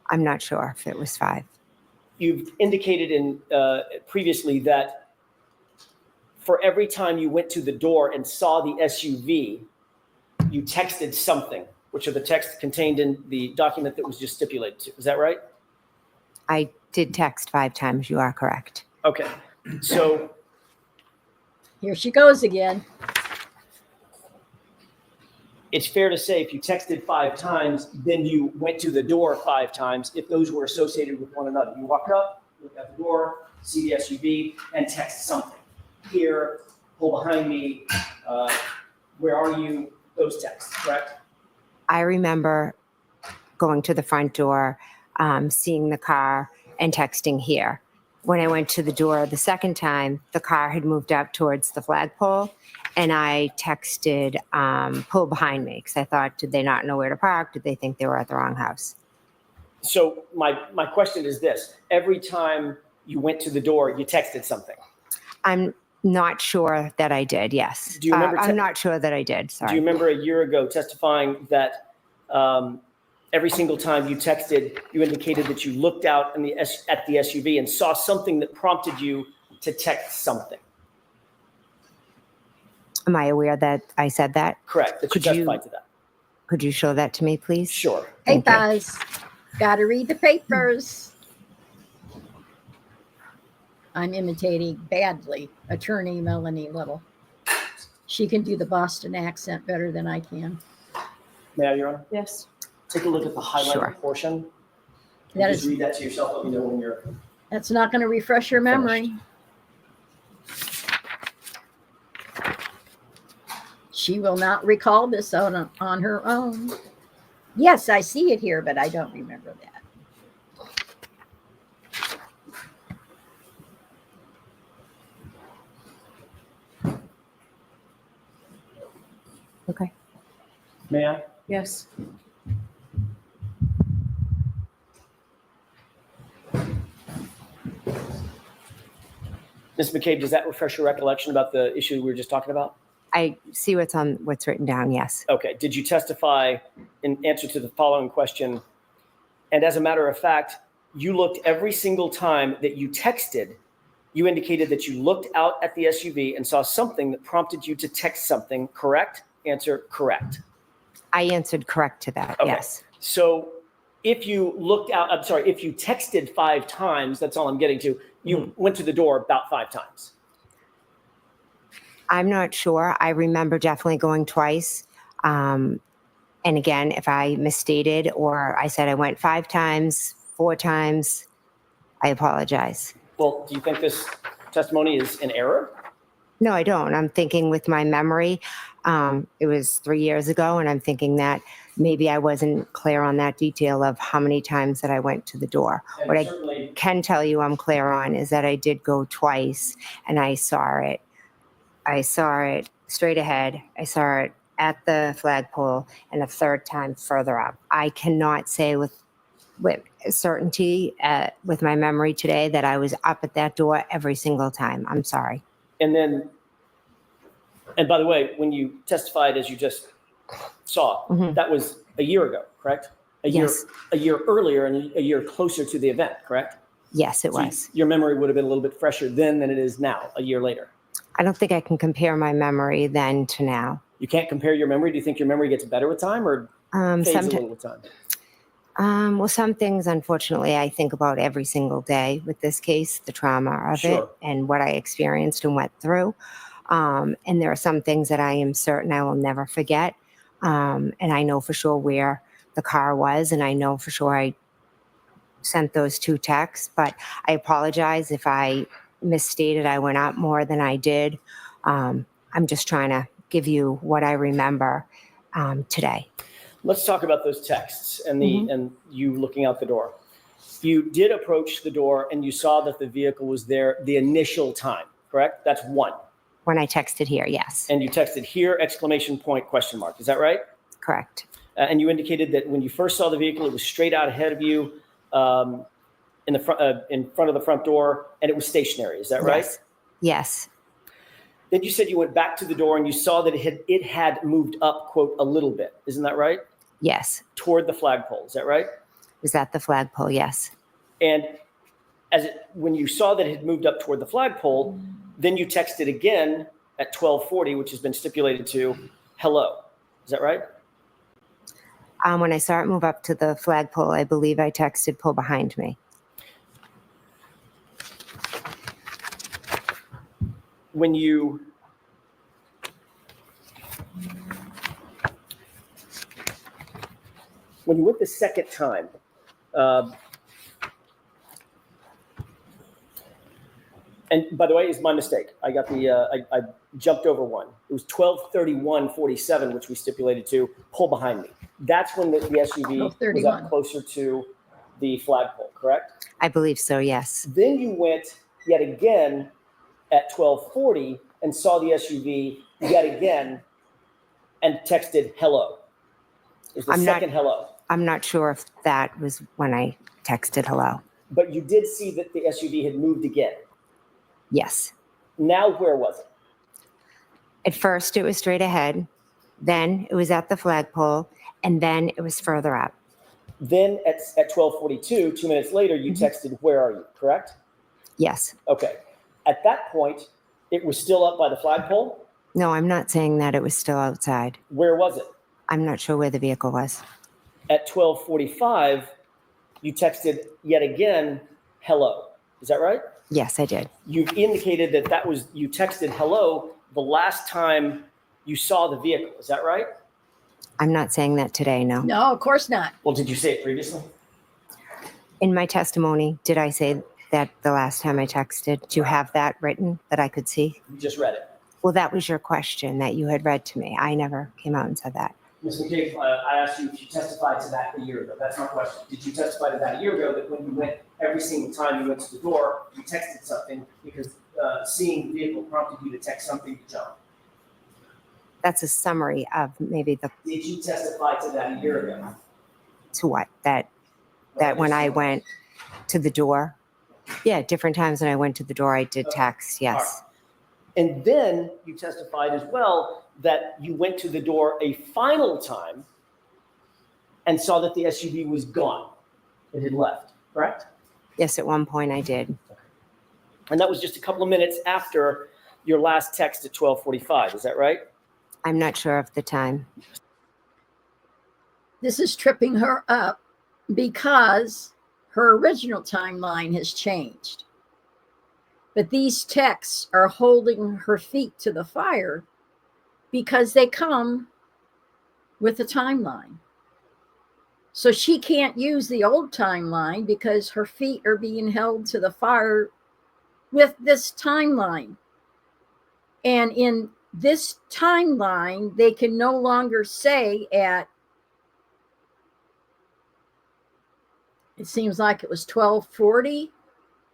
I'm not sure if it was 5. You've indicated in previously that for every time you went to the door and saw the SUV, you texted something, which are the texts contained in the document that was just stipulated to. Is that right? I did text 5 times, you are correct. Okay. So Here she goes again. it's fair to say if you texted 5 times, then you went to the door 5 times, if those were associated with one another. You walk up, look at the door, see the SUV, and text something. Here, pull behind me, where are you? Those texts, correct? I remember going to the front door, seeing the car, and texting here. When I went to the door the second time, the car had moved up towards the flagpole, and I texted, pull behind me, because I thought, did they not know where to park? Did they think they were at the wrong house? So my question is this. Every time you went to the door, you texted something. I'm not sure that I did, yes. Do you remember I'm not sure that I did, Do sorry. you remember a year ago testifying that every single time you texted, you indicated that you looked out at the SUV and saw something that prompted you to text something? Am I aware that I said that? Correct, that you Could you- testified to that. Could you show that to me, please? Sure. Thank you. Papers. Gotta read the papers. I'm imitating badly attorney Melanie Little. She can do the Boston accent better than I can. May I, Your Honor? Yes. Take a look at the highlighted Sure. portion. That Just is, read that to yourself. Let me know when you're. that's not going to refresh your memory. She will not recall this on her own. Yes, I see it here, but I don't remember that. Okay. May I? Yes. Ms. McCabe, does that refresh your recollection about the issue we were just talking about? I see what's written down. Yes. Okay. Did you testify in answer to the following question? And as a matter of fact, you looked every single time that you texted, you indicated that you looked out at the SUV and saw something that prompted you to text something, correct? Answer, correct. I answered correct to that. Okay. Yes. So if you looked out, I'm sorry, if you texted 5 times, that's all I'm getting to, you went to the door about 5 times. I'm not sure. I remember definitely going twice. And again, if I misstated or I said I went 5 times, 4 times, I apologize. Well, do you think this testimony is an error? No, I don't. I'm thinking with my memory, it was 3 years ago, and I'm thinking that maybe I wasn't clear on that detail of how many times that I went to the door. And What I certainly, can tell you I'm clear on is that I did go twice, and I saw it. I saw it straight ahead. I saw it at the flagpole, and a third time further up. I cannot say with certainty with my memory today that I was up at that door every single time. I'm sorry. and then, and by the way, when you testified, as you just saw, Mhm. that was a year ago, correct? Yes. A year earlier and a year closer to the event, correct? Yes, it So was. your memory would have been a little bit fresher then than it is now, a year later. I don't think I can compare my memory then to now. You can't compare your memory. Do you think your memory gets better with time or fades a Sometimes, little with time? well, some things, unfortunately, I think about every single day with this case, the trauma of Sure. it and what I experienced and went through. And there are some things that I am certain I will never forget. And I know for sure where the car was, and I know for sure I sent those 2 texts, but I apologize if I misstated. I went up more than I did. I'm just trying to give you what I remember today. Let's talk about those texts and Mm-hmm. and you looking out the door. You did approach the door and you saw that the vehicle was there the initial time, correct? That's 1. When I texted here, yes, And you texted here, exclamation point, question mark. Is that right? correct. And you indicated that when you first saw the vehicle, it was straight out ahead of you in front of the front door, and it was stationary. Is that right? Yes. Yes, Then you said you went back to the door and you saw that it had moved up, quote, a little bit. Isn't that right? yes. Toward the flagpole. Is that right? Was that the flagpole? Yes. And when you saw that it had moved up toward the flagpole, then you texted again at 12:40, which has been stipulated to hello. Is that right? When I saw it move up to the flagpole, I believe I texted pull behind me. When you went the second time, and by the way, it's my mistake. I got I jumped over one. It was 12:31:47, which we stipulated to pull behind me. That's when the SUV was 12:31. up closer to the flagpole, correct? I believe so, yes. Then you went yet again at 12:40 and saw the SUV yet again and texted hello. It was the I'm not- second hello. I'm not sure if that was when I texted hello. But you did see that the SUV had moved again. Yes. Now, where was it? At first, it was straight ahead. Then it was at the flagpole. And then it was further up. Then at 12:42, 2 minutes later, you texted, where are you, correct? Yes. Okay. At that point, it was still up by the flagpole. No, I'm not saying that it was still outside. Where was it? I'm not sure where the vehicle was. At 12:45, you texted yet again, hello. Is that right? Yes, I did. You've indicated that was, you texted hello the last time you saw the vehicle. Is that right? I'm not saying that today, no. No, of course not. Well, did you say it previously? In my testimony, did I say that the last time I texted? Do you have that written that I could see? You just read it. Well, that was your question that you had read to me. I never came out and said that. Ms. McCabe, I asked you if you testified to that a year ago. That's my question. Did you testify to that a year ago, that when you went, every single time you went to the door, you texted something because seeing the vehicle prompted you to text something to John? That's a summary of maybe the, Did you testify to that a year ago? to what, that when I went to the door. Yeah, different times when I went to the door, I did text, yes. And then you testified as well that you went to the door a final time and saw that the SUV was gone. It had left, correct? Yes, at one point I did. And that was just a couple of minutes after your last text at 12:45. Is that right? I'm not sure of the time. This is tripping her up because her original timeline has changed. But these texts are holding her feet to the fire because they come with a timeline. So she can't use the old timeline because her feet are being held to the fire with this timeline. And in this timeline, they can no longer say it seems like it was 12:40,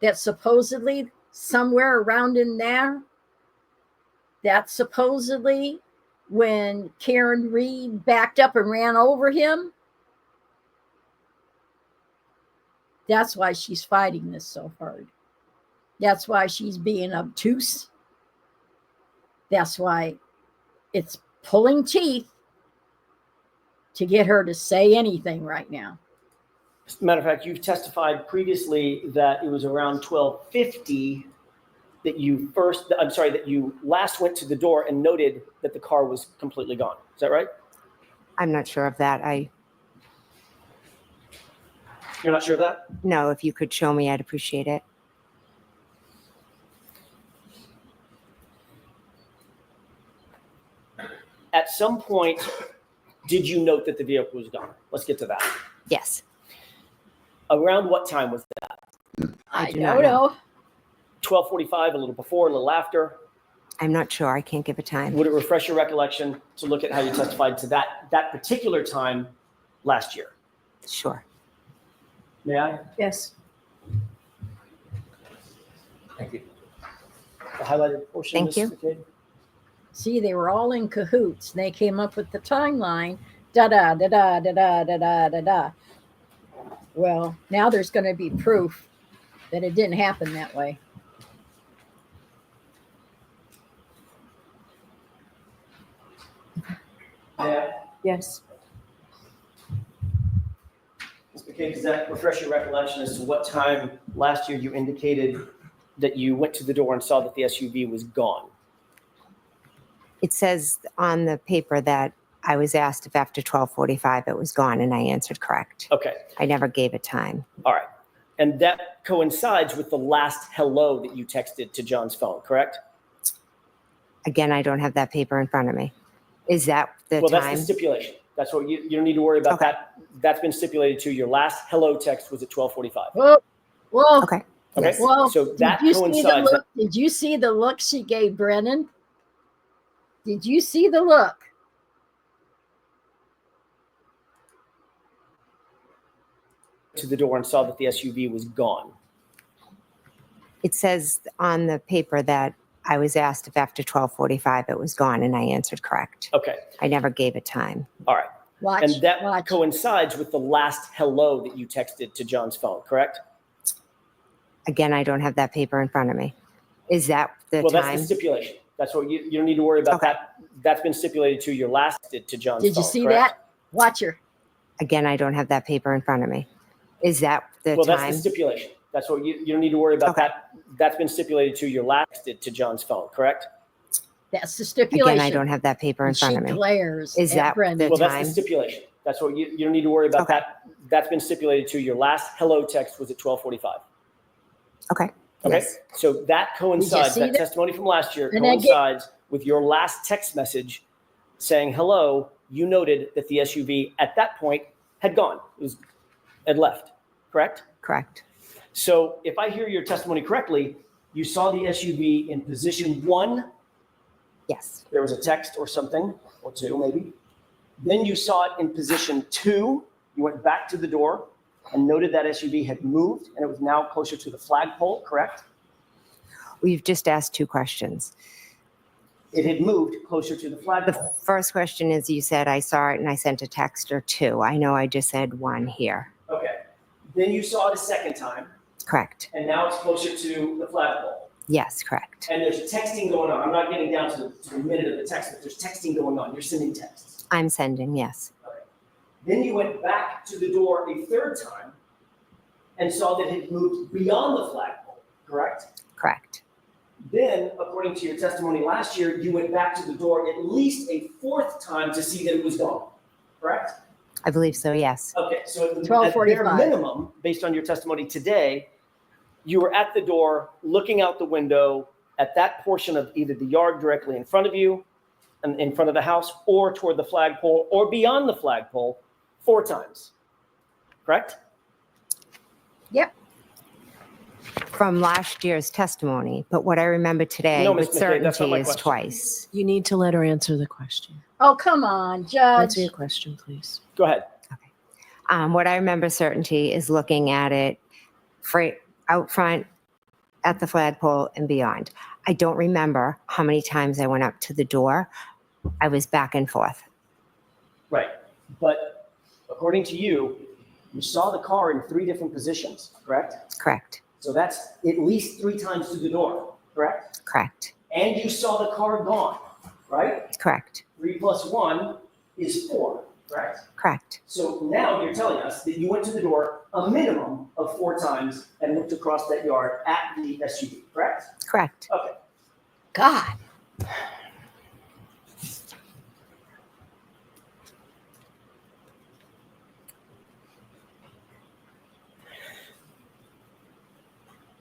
that supposedly somewhere around in there, that's supposedly when Karen Reed backed up and ran over him. That's why she's fighting this so hard. That's why she's being obtuse. That's why it's pulling teeth to get her to say anything right now. As a matter of fact, you've testified previously that it was around 12:50 that you last went to the door and noted that the car was completely gone. Is that right? I'm not sure of that. You're not sure of that? No, if you could show me, I'd appreciate it. At some point, did you note that the vehicle was gone? Let's get to that. Yes. Around what time was that? I do don't not know. know. 12:45, a little before, a little after? I'm not sure. I can't give a time. Would it refresh your recollection to look at how you testified to that particular time last year? Sure. May I? Yes. Thank you. The highlighted portion, Thank Ms. you. McCabe? See, they were all in cahoots. And they came up with the timeline. Da da da da da da da da da da. Well, now there's going to be proof that it didn't happen that way. Yeah. Yes. Ms. McCabe, does that refresh your recollection as to what time last year you indicated that you went to the door and saw that the SUV was gone? It says on the paper that I was asked if after 12:45 it was gone, and I answered correct. Okay, I never gave a time. all right. And that coincides with the last hello that you texted to John's phone, correct? Again, I don't have that paper in front of me. Is that the Well, that's time? the stipulation. That's what you don't need to worry about Okay. that. That's been stipulated to. Your last hello text was at 12:45. Whoa, whoa. Okay. Okay, Yes. Well, so that did you see the coincides. look? Did you see the look she gave Brennan? Did you see the look? To the door and saw that the SUV was gone. It says on the paper that I was asked if after 12:45 it was gone, and I answered correct. Okay, I never gave a time. all right. Watch. And that watch. coincides with the last hello that you texted to John's phone, correct? Again, I don't have that paper in front of me. Is that the Well, that's time? the stipulation. That's what you don't need to worry about Okay. that. That's been stipulated to. Your last to John's phone. Did you see correct? that? Watch her. Again, I don't have that paper in front of me. Is that the Well, time? that's the stipulation. That's what you don't need to worry about Okay. that. That's been stipulated to. Your last to John's phone, correct? That's the stipulation. Again, I don't have that paper in And front she of me. glares Is at that Brendan. the Well, that's time? the stipulation. That's what you don't need to worry about Okay. that. That's been stipulated to. Your last hello text was at 12:45. Okay. Okay, Yes. so that coincides, see that that? testimony from last year And again- coincides with your last text message saying hello. You noted that the SUV at that point had gone, had left, correct? Correct. So if I hear your testimony correctly, you saw the SUV in position 1. Yes. There was a text or something, or 2 maybe. Then you saw it in position 2. You went back to the door and noted that SUV had moved and it was now closer to the flagpole, correct? We've just asked 2 questions. it had moved closer to the The flagpole. first question is, you said I saw it and I sent a text or two. I know I just said one here. Okay. Then you saw it a second time, Correct. and now it's closer to the flagpole. Yes, correct. And there's texting going on. I'm not getting down to the minute of the text, but there's texting going on. You're sending texts. I'm sending, yes. Then you went back to the door a third time and saw that it had moved beyond the flagpole, correct? Correct. Then, according to your testimony last year, you went back to the door at least a fourth time to see that it was gone, correct? I believe so, yes. Okay, so at bare 12:45. minimum, based on your testimony today, you were at the door, looking out the window at that portion of either the yard directly in front of you, and in front of the house, or toward the flagpole, or beyond the flagpole, 4 times, correct? Yep. From last year's testimony, but what I remember today No, Ms. with McKay, that's not certainty my is question. twice. You need to let her answer the question. Oh, come on, Judge. Answer your question, please. Go ahead. What I remember certainty is looking at it out front at the flagpole and beyond. I don't remember how many times I went up to the door. I was back and forth. Right, but according to you, you saw the car in 3 different positions, correct? Correct. So that's at least 3 times to the door, correct? Correct. And you saw the car gone, right? Correct. 3 plus 1 is 4, correct? Correct. So now you're telling us that you went to the door a minimum of 4 times and looked across that yard at the SUV, correct? Correct. Okay. God.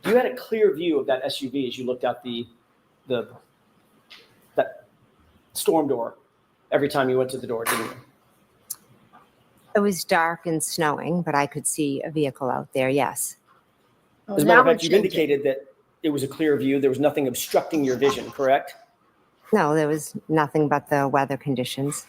You had a clear view of that SUV as you looked out that storm door every time you went to the door, didn't you? It was dark and snowing, but I could see a vehicle out there, yes. Oh, As a now matter of we're fact, you've changing. indicated that it was a clear view. There was nothing obstructing your vision, correct? No, there was nothing but the weather conditions.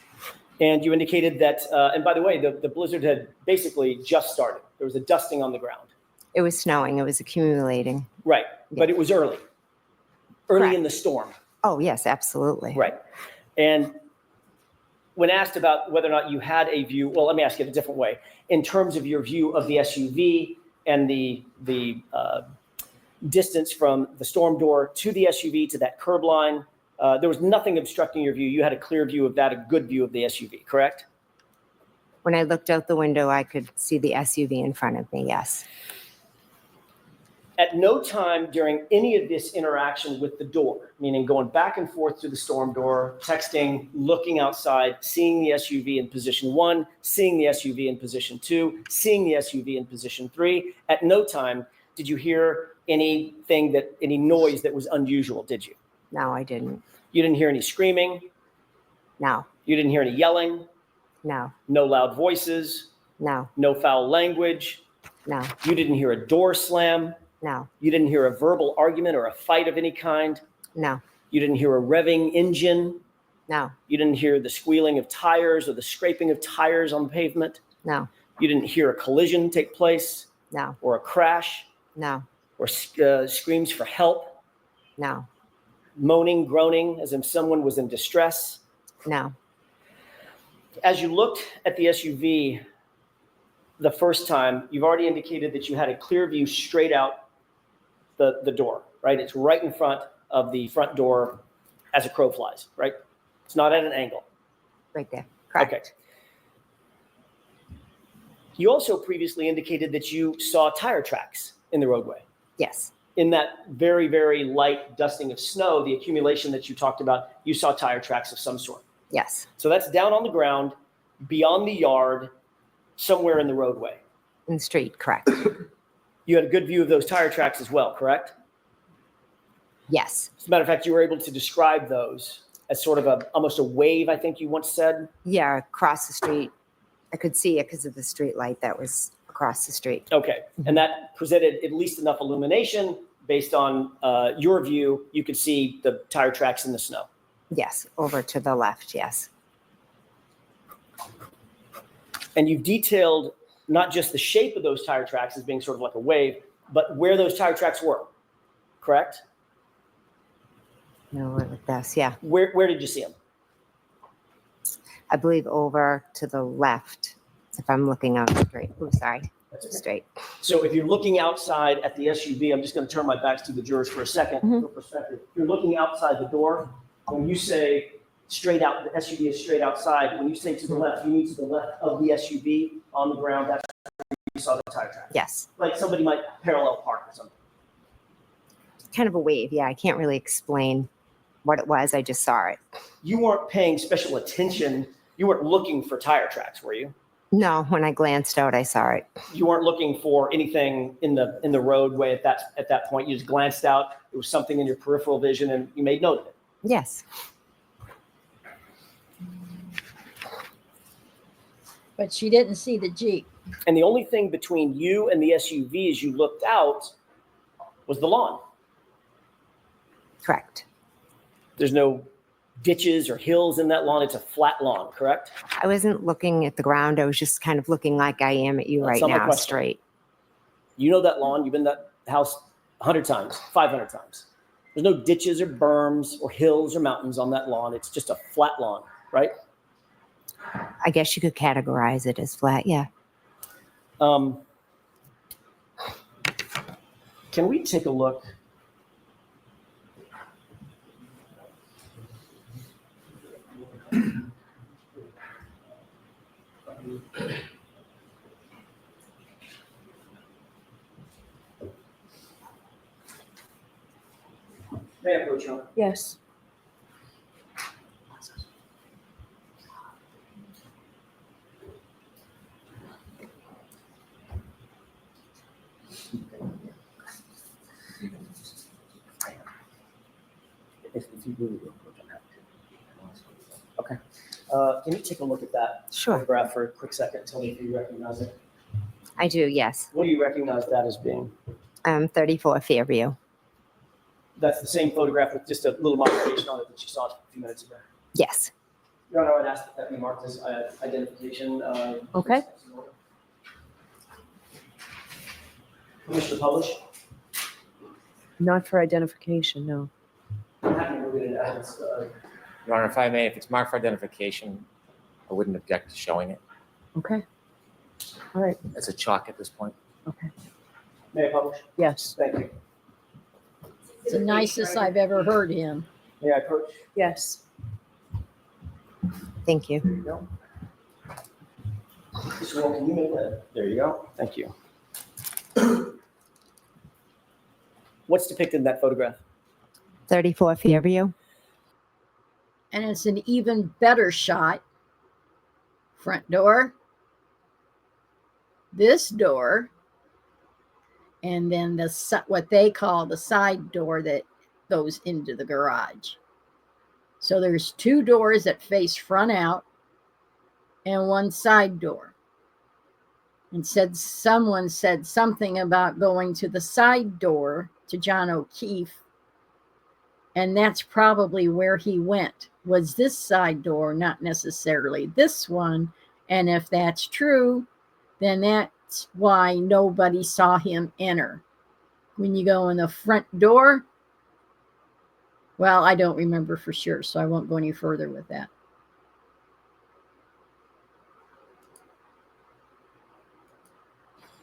And you indicated that, and by the way, the blizzard had basically just started. There was a dusting on the ground. It was snowing. It was accumulating. Right, but it was early Correct. in the storm. Oh, yes, absolutely. Right. And when asked about whether or not you had a view, well, let me ask it a different way. In terms of your view of the SUV and the distance from the storm door to the SUV to that curb line, there was nothing obstructing your view. You had a clear view of that, a good view of the SUV, correct? When I looked out the window, I could see the SUV in front of me, yes. At no time during any of this interaction with the door, meaning going back and forth to the storm door, texting, looking outside, seeing the SUV in position 1, seeing the SUV in position 2, seeing the SUV in position 3, at no time did you hear any noise that was unusual, did you? No, I didn't. You didn't hear any screaming. No, You didn't hear any yelling, no, no loud voices, no, no foul language. no, You didn't hear a door slam. no, You didn't hear a verbal argument or a fight of any kind. no, You didn't hear a revving engine. no, You didn't hear the squealing of tires or the scraping of tires on the pavement. no, You didn't hear a collision take place no, or a crash no, or screams for help, no, moaning, groaning as if someone was in distress. no. As you looked at the SUV the first time, you've already indicated that you had a clear view straight out the door, right? It's right in front of the front door as a crow flies, right? It's not at an angle. Right there. Correct. Okay. You also previously indicated that you saw tire tracks in the roadway. Yes, In that very, very light dusting of snow, the accumulation that you talked about, you saw tire tracks of some sort. yes. So that's down on the ground, beyond the yard, somewhere in the roadway. In the street, correct. You had a good view of those tire tracks as well, correct? Yes. As a matter of fact, you were able to describe those as sort of almost a wave, I think you once said. Yeah, across the street. I could see it because of the street light that was across the street. Okay, and that presented at least enough illumination based on your view. You could see the tire tracks in the snow. Yes, over to the left, yes. And you've detailed not just the shape of those tire tracks as being sort of like a wave, but where those tire tracks were, correct? No, like this, yeah. Where did you see him? I believe over to the left, if I'm looking out straight. Oh, sorry, straight. So if you're looking outside at the SUV, I'm just going to turn my back to the jurors for a second for perspective. If you're looking outside the door, when you say straight out, the SUV is straight outside. When you say to the left, you mean to the left of the SUV on the ground. That's where you saw the tire track. Yes, Like somebody might parallel park or something. kind of a wave. Yeah, I can't really explain what it was. I just saw it. You weren't paying special attention. You weren't looking for tire tracks, were you? No, when I glanced out, I saw it. You weren't looking for anything in the roadway at that point. You just glanced out. It was something in your peripheral vision, and you made note of it. Yes, But she didn't see the Jeep. And the only thing between you and the SUV as you looked out was the lawn. correct. There's no ditches or hills in that lawn. It's a flat lawn, correct? I wasn't looking at the ground. I was just kind of looking like I am at you That's right not my now, question. straight. You know that lawn. You've been in that house 100 times, 500 times. There's no ditches or berms or hills or mountains on that lawn. It's just a flat lawn, right? I guess you could categorize it as flat. Yeah. Can we take a look? May I approach, Your Honor? Yes. If you really will approach, I'm happy to. Okay. Can you take a look at that Sure. photograph for a quick second? Tell me if you recognize it. I do. Yes. What do you recognize that as being? 34 Fairview. That's the same photograph with just a little modification on it that you saw a few minutes ago. Yes. Your Honor, I would ask that that be marked as identification. Okay. Permission to publish? Not for identification, no. I'm happy to move it into evidence. Your Honor, if I may, if it's marked for identification, I wouldn't object to showing it. Okay. All right. It's a chalk at this point. Okay. May I publish? Yes. Thank you. It's the nicest I've ever heard him. May I approach? Yes. Thank you. There you go. Mr. Wall, can you make that? There you go. Thank you. What's depicted in that photograph? 34 Fairview. And it's an even better shot. Front door, this door, and then what they call the side door that goes into the garage. So there's two doors that face front out and one side door. And someone said something about going to the side door to John O'Keefe. And that's probably where he went, was this side door, not necessarily this one. And if that's true, then that's why nobody saw him enter. When you go in the front door, well, I don't remember for sure, so I won't go any further with that.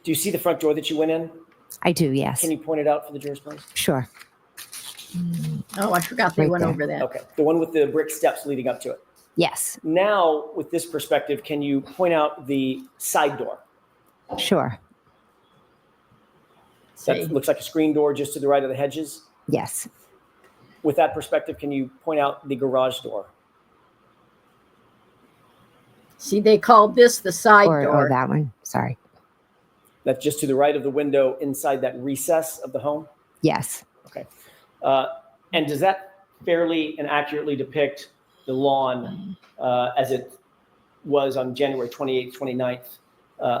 Do you see the front door that you went in? I do. Yes. Can you point it out for the jurors, please? Sure. Oh, I forgot they Right went there. over that. Okay, the one with the brick steps leading up to it. Yes. Now, with this perspective, can you point out the side door? Sure. See, That looks like a screen door just to the right of the hedges. Yes. With that perspective, can you point out the garage door? see, they called this the side Or door. that one. Sorry. That's just to the right of the window inside that recess of the home? Yes. And does that fairly and accurately depict the lawn as it was on January 28th, 29th,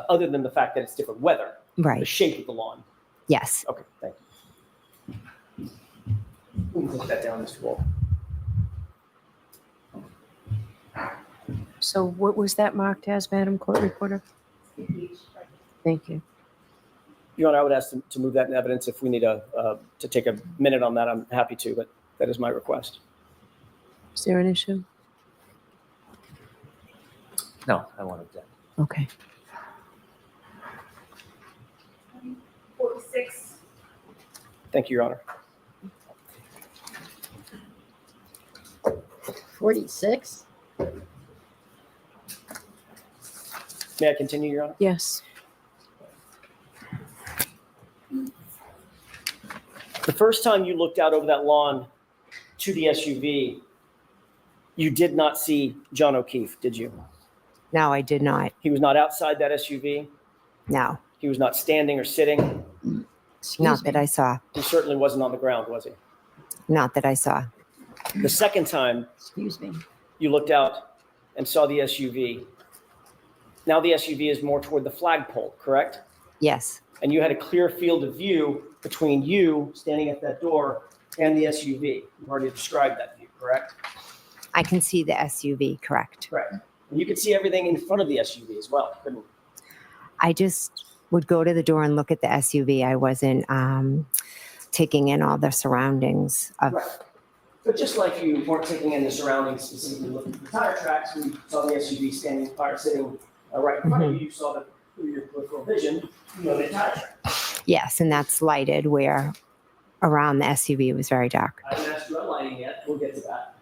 other than the fact that it's different weather, the Right. shape of the lawn? Yes. Okay, thank you. We can put that down, Mr. Wolf. So what was that marked as, Madam Court Reporter? Thank you. Your Honor, I would ask to move that in evidence. If we need to take a minute on that, I'm happy to, but That is my request. Is there an issue? No, I won't object. Okay. 46. Thank you, Your Honor. 46. May I continue, Your Honor? Yes. The first time you looked out over that lawn to the SUV, you did not see John O'Keefe, did you? No, I did not. He was not outside that SUV. No, He was not standing or sitting. Excuse not me. that I saw. He certainly wasn't on the ground, was he? Not that I saw. The second time Excuse me. you looked out and saw the SUV, now the SUV is more toward the flagpole, correct? Yes, And you had a clear field of view between you standing at that door and the SUV. You've already described that view, correct? I can see the SUV, correct. Correct. And you could see everything in front of the SUV as well, couldn't you? I just would go to the door and look at the SUV. I wasn't taking in all the surroundings of. Right. But just like you weren't taking in the surroundings, specifically looking for tire tracks, when you saw the SUV standing or sitting right in front of you, you saw that through your peripheral vision, you know, the tire track. Yes, and that's lighted where around the SUV was very dark. I haven't asked you about lighting yet. We'll get to that.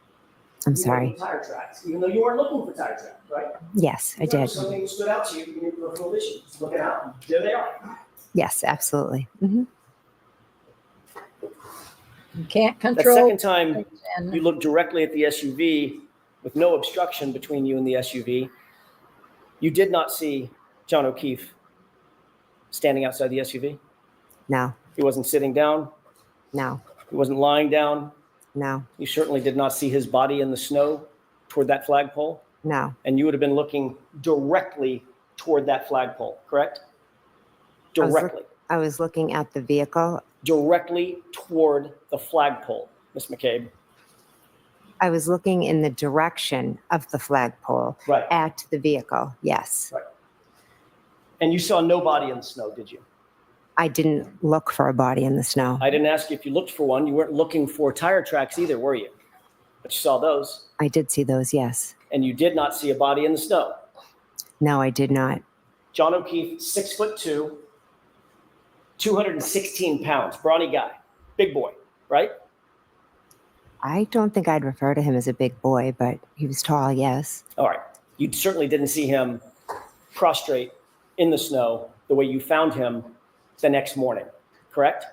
I'm You sorry. looked for tire tracks, even though you weren't looking for tire tracks, right? Yes, I did. Something stood out to you in your peripheral vision. Just looking out, there they are. Yes, absolutely. Hmm. You can't That control. second time things, and you look directly at the SUV with no obstruction between you and the SUV, you did not see John O'Keefe standing outside the SUV. No, He wasn't sitting down. no, He wasn't lying down. no, You certainly did not see his body in the snow toward that flagpole. no. And you would have been looking directly toward that flagpole, correct? I was look- Directly. I was looking at the vehicle. Directly toward the flagpole, Ms. McCabe. I was looking in the direction of the flagpole Right. at the vehicle. Yes. And you saw no body in the snow, did you? I didn't look for a body in the snow. I didn't ask you if you looked for one. You weren't looking for tire tracks either, were you? But you saw those. I did see those, yes. And you did not see a body in the snow. No, I did not. John O'Keefe, 6'2", 216 pounds, brawny guy, big boy, right? I don't think I'd refer to him as a big boy, but he was tall, yes. All right. You certainly didn't see him prostrate in the snow the way you found him the next morning, correct?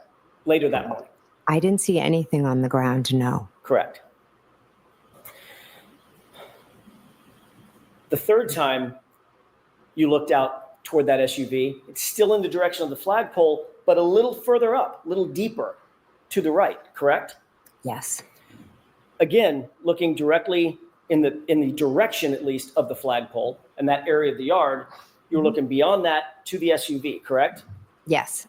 Later that morning, I didn't see anything on the ground, no. correct. The third time you looked out toward that SUV, it's still in the direction of the flagpole, but a little further up, a little deeper to the right, correct? Yes. Again, looking directly in the direction, at least, of the flagpole and that area of the yard, you're looking beyond that to the SUV, correct? Yes.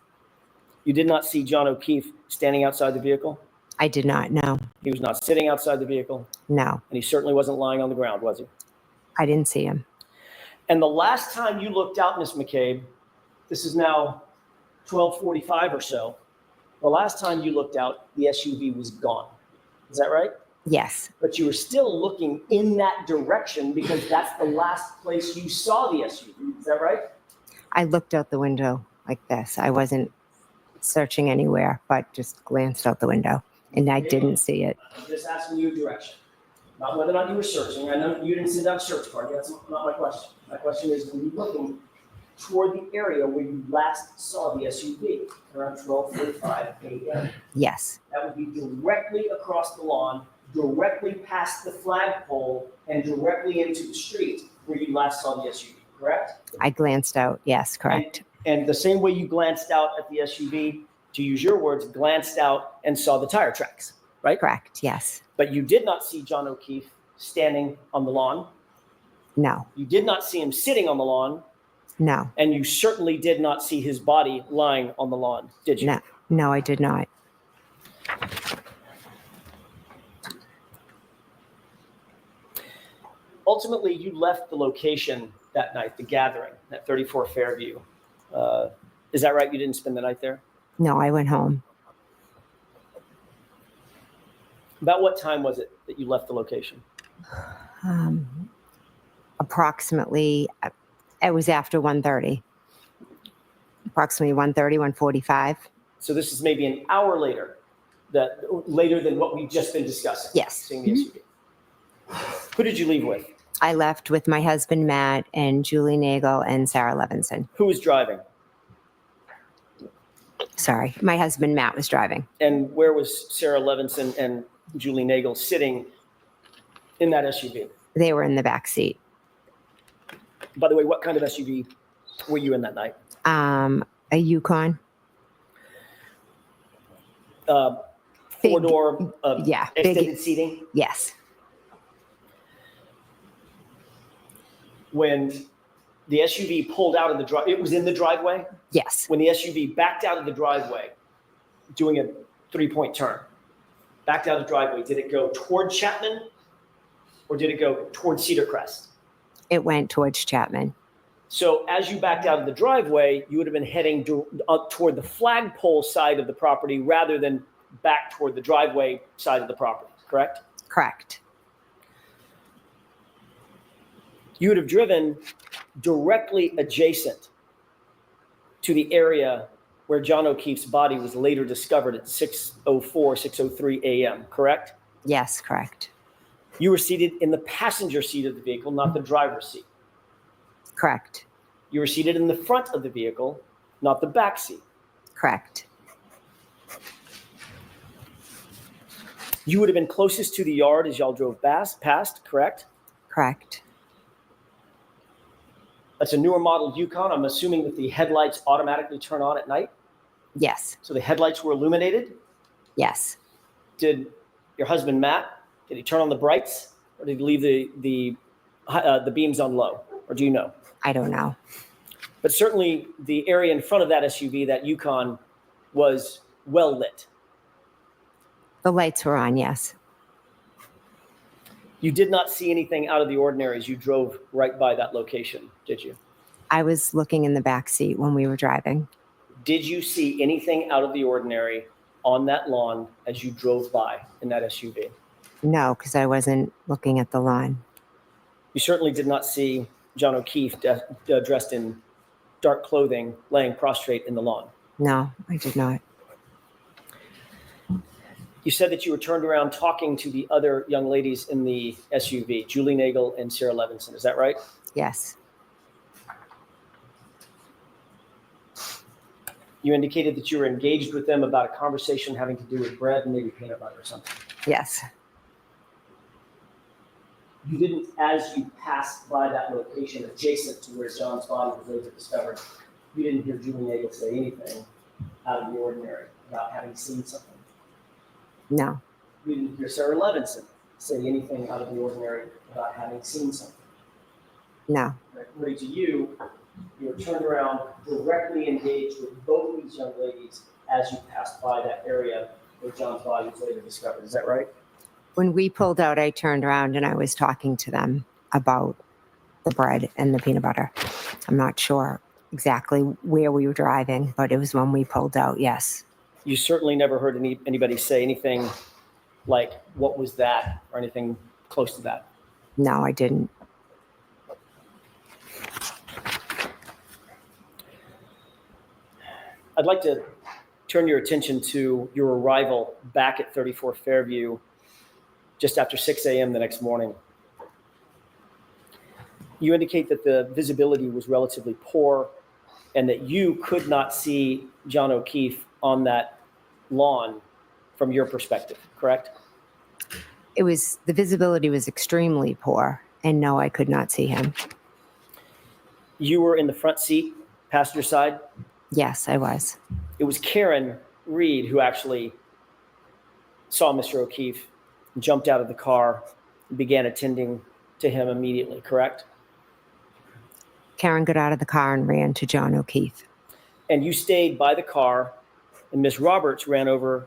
You did not see John O'Keefe standing outside the vehicle. I did not, no. He was not sitting outside the vehicle, No. and he certainly wasn't lying on the ground, was he? I didn't see him. And the last time you looked out, Miss McCabe, this is now 12:45 or so. The last time you looked out, the SUV was gone. Is that right? Yes. But you were still looking in that direction because that's the last place you saw the SUV. Is that right? I looked out the window like this. I wasn't searching anywhere, but just glanced out the window and I didn't see it. I'm just asking you a direction, not whether or not you were searching. I know you didn't send out a search party. That's not my question. My question is, were you looking toward the area where you last saw the SUV around 12:45 a.m.? Yes. That would be directly across the lawn, directly past the flagpole, and directly into the street where you last saw the SUV, correct? I glanced out. Yes, correct. And the same way you glanced out at the SUV, to use your words, glanced out and saw the tire tracks, right? Correct. Yes. But you did not see John O'Keefe standing on the lawn. No. You did not see him sitting on the lawn, No. and you certainly did not see his body lying on the lawn, did you? No. No, I did not. Ultimately, you left the location that night, the gathering at 34 Fairview. Is that right? You didn't spend the night there? No, I went home. About what time was it that you left the location? Approximately, it was after 1:30. Approximately 1:30, 1:45. So this is maybe an hour later, later than what we've just been discussing. Yes. Seeing the SUV. Who did you leave with? I left with my husband, Matt, and Julie Nagel and Sarah Levinson. Who was driving? Sorry, my husband, Matt, was driving. And where was Sarah Levinson and Julie Nagel sitting in that SUV? They were in the back seat. By the way, what kind of SUV were you in that night? A Yukon. Big- Four-door, yeah, extended big- seating? Yes, When the SUV pulled out of the drive, it was in the driveway? yes. When the SUV backed out of the driveway, doing a 3-point turn, backed out of the driveway, did it go toward Chapman or did it go toward Cedar Crest? It went towards Chapman. So as you backed out of the driveway, you would have been heading up toward the flagpole side of the property rather than back toward the driveway side of the property, correct? Correct. You would have driven directly adjacent to the area where John O'Keefe's body was later discovered at 6:04, 6:03 a.m., correct? Yes, correct. You were seated in the passenger seat of the vehicle, not the driver's seat. Correct. You were seated in the front of the vehicle, not the back seat. Correct. You would have been closest to the yard as y'all drove past, correct? Correct. That's a newer model Yukon. I'm assuming that the headlights automatically turn on at night. Yes. So the headlights were illuminated. Yes. Did your husband, Matt, did he turn on the brights or did he leave the beams on low? Or do you know? I don't know. But certainly the area in front of that SUV, that Yukon, was well lit. The lights were on. Yes. You did not see anything out of the ordinary as you drove right by that location, did you? I was looking in the back seat when we were driving. Did you see anything out of the ordinary on that lawn as you drove by in that SUV? No, because I wasn't looking at the lawn. You certainly did not see John O'Keefe dressed in dark clothing laying prostrate in the lawn. No, I did not. You said that you were turned around talking to the other young ladies in the SUV, Julie Nagel and Sarah Levinson. Is that right? Yes. You indicated that you were engaged with them about a conversation having to do with bread and maybe peanut butter or something. Yes. You didn't, as you passed by that location adjacent to where John's body was later discovered, you didn't hear Julie Nagel say anything out of the ordinary about having seen something. No. You didn't hear Sarah Levinson say anything out of the ordinary about having seen something. No. According to you, you were turned around, directly engaged with both of these young ladies as you passed by that area where John's body was later discovered. Is that right? When we pulled out, I turned around and I was talking to them about the bread and the peanut butter. I'm not sure exactly where we were driving, but it was when we pulled out. Yes. You certainly never heard anybody say anything like, what was that, or anything close to that. No, I didn't. I'd like to turn your attention to your arrival back at 34 Fairview just after 6 a.m. the next morning. You indicate that the visibility was relatively poor and that you could not see John O'Keefe on that lawn from your perspective, correct? The visibility was extremely poor, and no, I could not see him. You were in the front seat, passenger side. Yes, I was. It was Karen Reed who actually saw Mr. O'Keefe, jumped out of the car, and began attending to him immediately, correct? Karen got out of the car and ran to John O'Keefe. And you stayed by the car, and Ms. Roberts ran over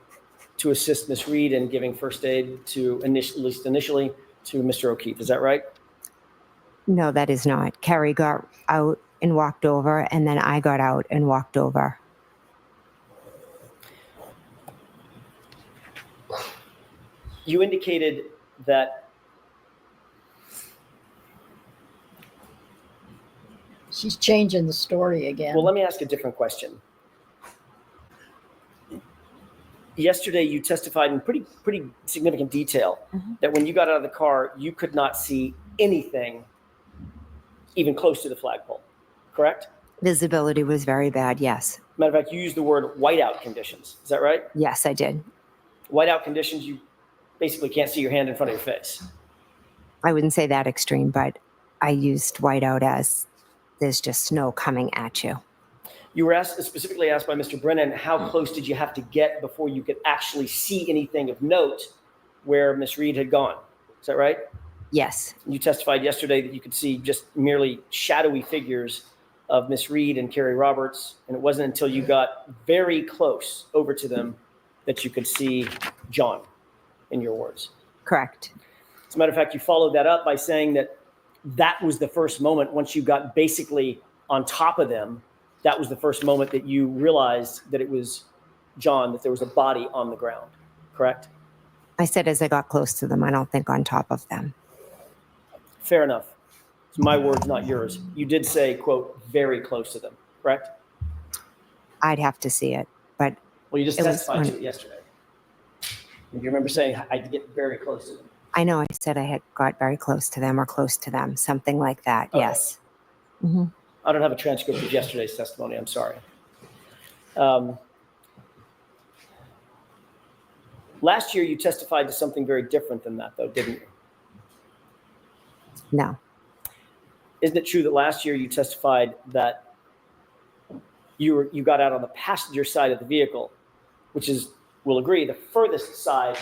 to assist Ms. Reed in giving first aid to, at least initially, to Mr. O'Keefe. Is that right? No, that is not. Carrie got out and walked over, and then I got out and walked over. You indicated that She's changing the story again. well, let me ask a different question. Yesterday, you testified in pretty significant detail that when you got out of the car, you could not see anything even close to the flagpole, correct? Visibility was very bad. Yes. Matter of fact, you used the word whiteout conditions. Is that right? Yes, I did. Whiteout conditions, you basically can't see your hand in front of your face. I wouldn't say that extreme, but I used whiteout as there's just snow coming at you. You were specifically asked by Mr. Brennan, how close did you have to get before you could actually see anything of note where Miss Reed had gone? Is that right? Yes. You testified yesterday that you could see just merely shadowy figures of Miss Reed and Carrie Roberts, and it wasn't until you got very close over to them that you could see John, in your words. Correct. As a matter of fact, you followed that up by saying that that was the first moment, once you got basically on top of them, that was the first moment that you realized that it was John, that there was a body on the ground, correct? I said as I got close to them, I don't think on top of them. Fair enough. It's my words, not yours. You did say, quote, very close to them, correct? I'd have to see it, but Well, you just It was testified on- to it yesterday. You remember saying, I had to get very close to them. I know I said I had got very close to them or close to them, something like that. Okay. Yes. Hmm. I don't have a transcript of yesterday's testimony. I'm sorry. Last year, you testified to something very different than that, though, didn't you? No. Isn't it true that last year you testified that you got out on the passenger side of the vehicle, which is, we'll agree, the furthest side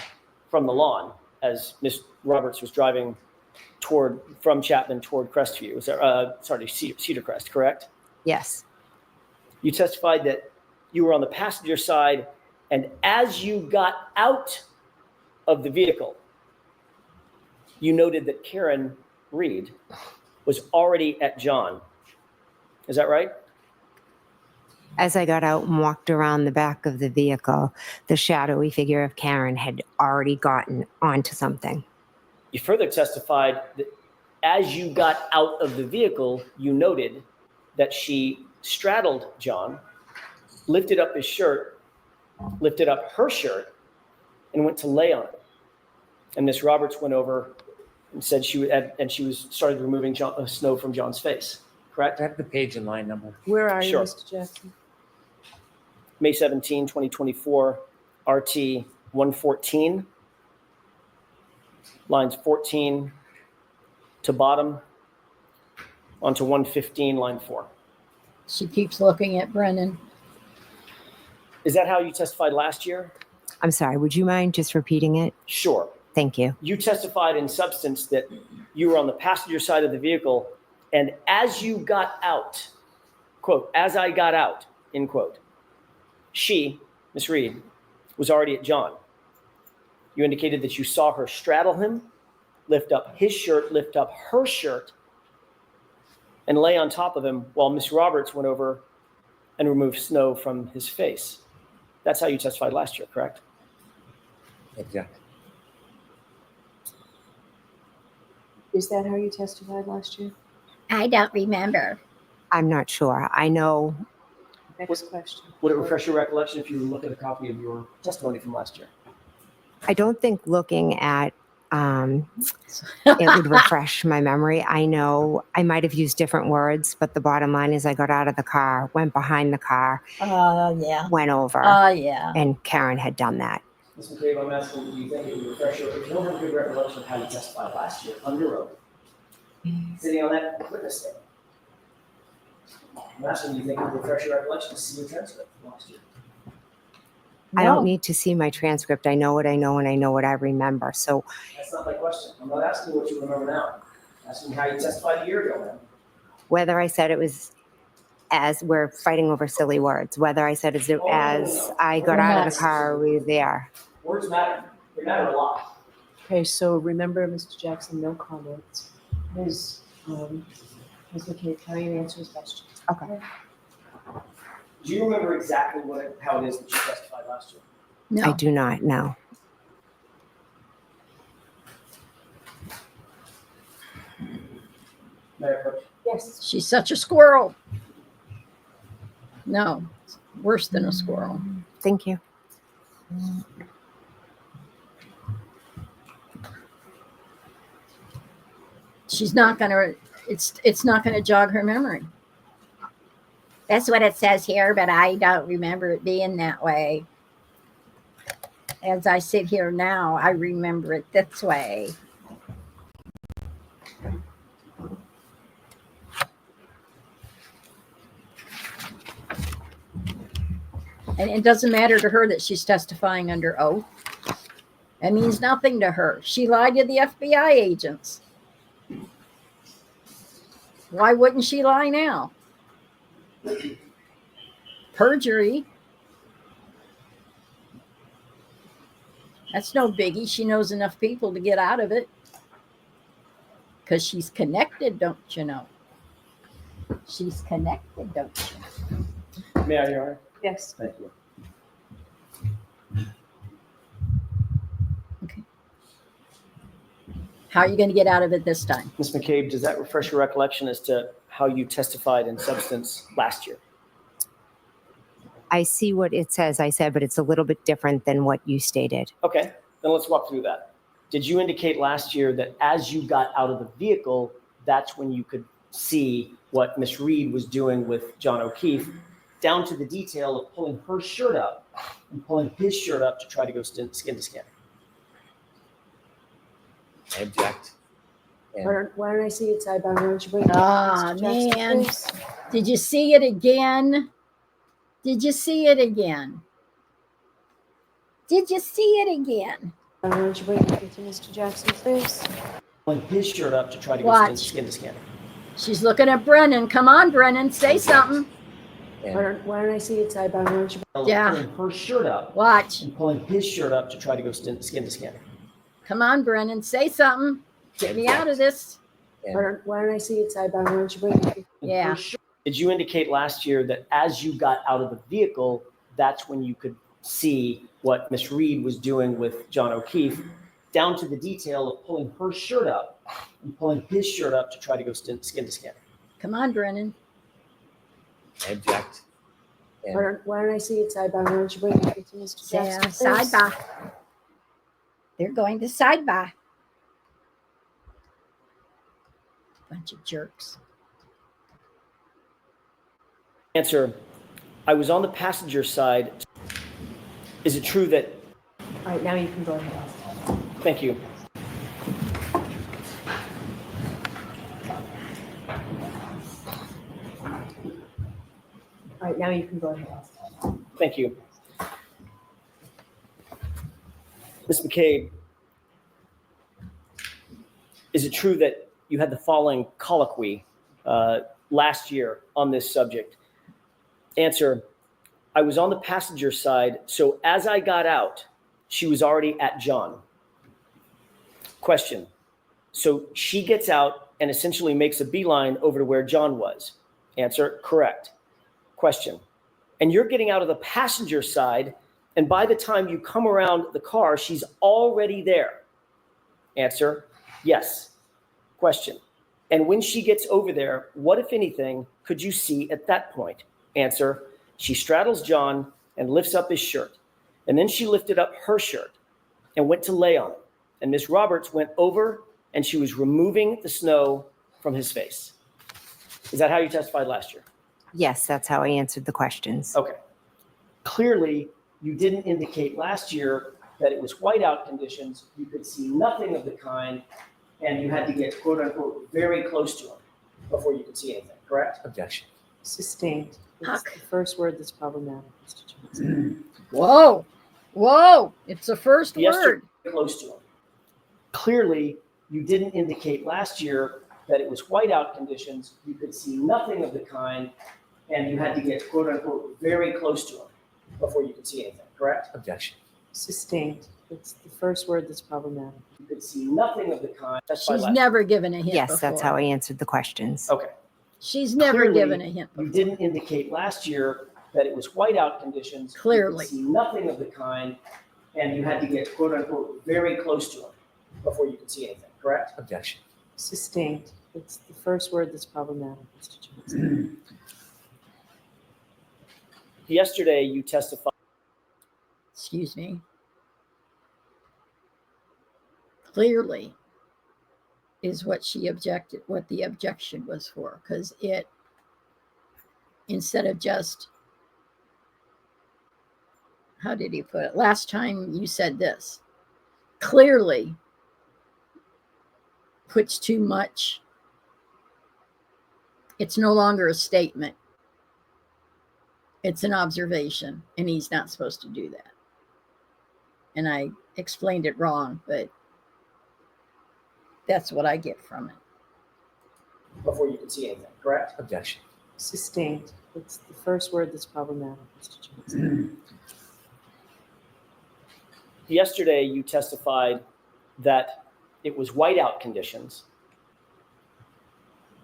from the lawn, as Miss Roberts was driving from Chapman toward Crestview, Cedar Crest, correct? Yes. You testified that you were on the passenger side, and as you got out of the vehicle, you noted that Karen Reed was already at John. Is that right? As I got out and walked around the back of the vehicle, the shadowy figure of Karen had already gotten onto something. You further testified that as you got out of the vehicle, you noted that she straddled John, lifted up her shirt, and went to lay on it. And Miss Roberts went over and said started removing snow from John's face. Correct? Do I have the page and line number? Where are you, Sure. Mr. Jackson? May 17, 2024, RT 114, lines 14 to bottom, onto 115, line 4. She keeps looking at Brennan. Is that how you testified last year? I'm sorry, would you mind just repeating it? Sure. Thank you. You testified in substance that you were on the passenger side of the vehicle, and as you got out, quote, as I got out, end quote, she, Miss Reed, was already at John. You indicated that you saw her straddle him, lift up his shirt, lift up her shirt, and lay on top of him while Miss Roberts went over and removed snow from his face. That's how you testified last year, correct? Exactly. Is that how you testified last year? I don't remember. I'm not sure. I know Next question. Would it refresh your recollection if you look at a copy of your testimony from last year? I don't think looking at it would refresh my memory. I know I might have used different words, but the bottom line is I got out of the car, went behind the car, Yeah. went over, Yeah. and Karen had done that. Ms. McCabe, I'm asking, do you think it would refresh your, if you don't have a good recollection of how you testified last year under oath, sitting on that witness stand? I'm asking, do you think it would refresh your recollection to see your transcript from last year? I don't need to see my transcript. I know what I know and I know what I remember. So That's not my question. I'm not asking what you remember now. I'm asking how you testified a year ago, man. whether I said it was as we're fighting over silly words, whether I said as I got out of the car, we were there. Words matter. They matter a lot. Okay, so remember, Mr. Jackson, no comments. Ms. McKay, how you answer his question? Okay. Do you remember exactly how it is that you testified last year? No. I do not know. Mayor Pro Tem. Yes. She's such a squirrel. No, worse than a squirrel. Thank you. She's not gonna. It's not gonna jog her memory. That's what it says here, but I don't remember it being that way. As I sit here now, I remember it this way. And it doesn't matter to her that she's testifying under oath. It means nothing to her. She lied to the FBI agents. Why wouldn't she lie now? Perjury. That's no biggie. She knows enough people to get out of it. Because she's connected, don't you know? She's connected, don't you? May I, Your Honor? Yes. Thank you. Okay. How are you going to get out of it this time? Ms. McCabe, does that refresh your recollection as to how you testified in substance last year? I see what it says, I said, but it's a little bit different than what you stated. Okay, then let's walk through that. Did you indicate last year that as you got out of the vehicle, that's when you could see what Miss Reed was doing with John O'Keefe, down to the detail of pulling her shirt up and pulling his shirt up to try to go skin to skin? I object. And Why don't I see it sidebar? Why don't you bring it? Ah, Mr. Jackson, man. please? Did you see it again? Did you see it again? Did you see it again? Why don't you bring it to Mr. Jackson, please? Pulling his shirt up to try to go Watch. skin to skin. She's looking at Brennan. Come on, Brennan, say something. and Why don't I see it sidebar? Why don't you? Yeah. Pulling her shirt up Watch. and pulling his shirt up to try to go skin to skin. Come on, Brennan, say something. Get me out of this. Why don't I see it sidebar? Why don't you bring it? Yeah. Did you indicate last year that as you got out of the vehicle, that's when you could see what Miss Reed was doing with John O'Keefe, down to the detail of pulling her shirt up and pulling his shirt up to try to go skin to skin? Come on, Brennan. I object. And Why don't I see it sidebar? Why don't you bring it to Mr. Yeah, Jackson, please? sidebar. They're going to sidebar. Bunch of jerks. Answer, I was on the passenger side. Is it true that, All right, now you can go ahead. thank you. All right, now you can go ahead. Thank you. Ms. McCabe, is it true that you had the following colloquy last year on this subject? Answer, I was on the passenger side, so as I got out, she was already at John. Question, so she gets out and essentially makes a beeline over to where John was. Answer, correct. Question, and you're getting out of the passenger side, and by the time you come around the car, she's already there. Answer, yes. Question, and when she gets over there, what, if anything, could you see at that point? Answer, she straddles John and lifts up his shirt. And then she lifted up her shirt and went to lay on it. And Miss Roberts went over and she was removing the snow from his face. Is that how you testified last year? Yes, that's how I answered the questions. Okay. Clearly, you didn't indicate last year that it was whiteout conditions. You could see nothing of the kind, and you had to get, quote unquote, very close to him before you could see anything, correct? objection. Sustained. It's Huck. the first word that's problematic, Mr. Jackson. Whoa. Whoa. It's the first Yes, word. you're close to him. Clearly, you didn't indicate last year that it was whiteout conditions. You could see nothing of the kind, and you had to get, quote unquote, very close to him before you could see anything, correct? Objection. Sustained. It's the first word that's problematic. You could see nothing of the kind. Testified She's last never given a hint Yes, before. that's how I answered the questions. year. Okay. She's never Clearly, given a hint You before. didn't indicate last year that it was whiteout conditions. Clearly. You could see nothing of the kind, and you had to get, quote unquote, very close to him before you could see anything, correct? Objection. Sustained. It's the first word that's problematic, Mr. Johnson. Yesterday, you testified. Excuse me. Clearly is what she objected, what the objection was for, because it, instead of just, how did he put it? Last time you said this, clearly puts too much. It's no longer a statement. It's an observation, and he's not supposed to do that. And I explained it wrong, but that's what I get from it. Before you could see anything, correct? Objection. Sustained. It's the first word that's problematic, Mr. Johnson. Yesterday, you testified that it was whiteout conditions.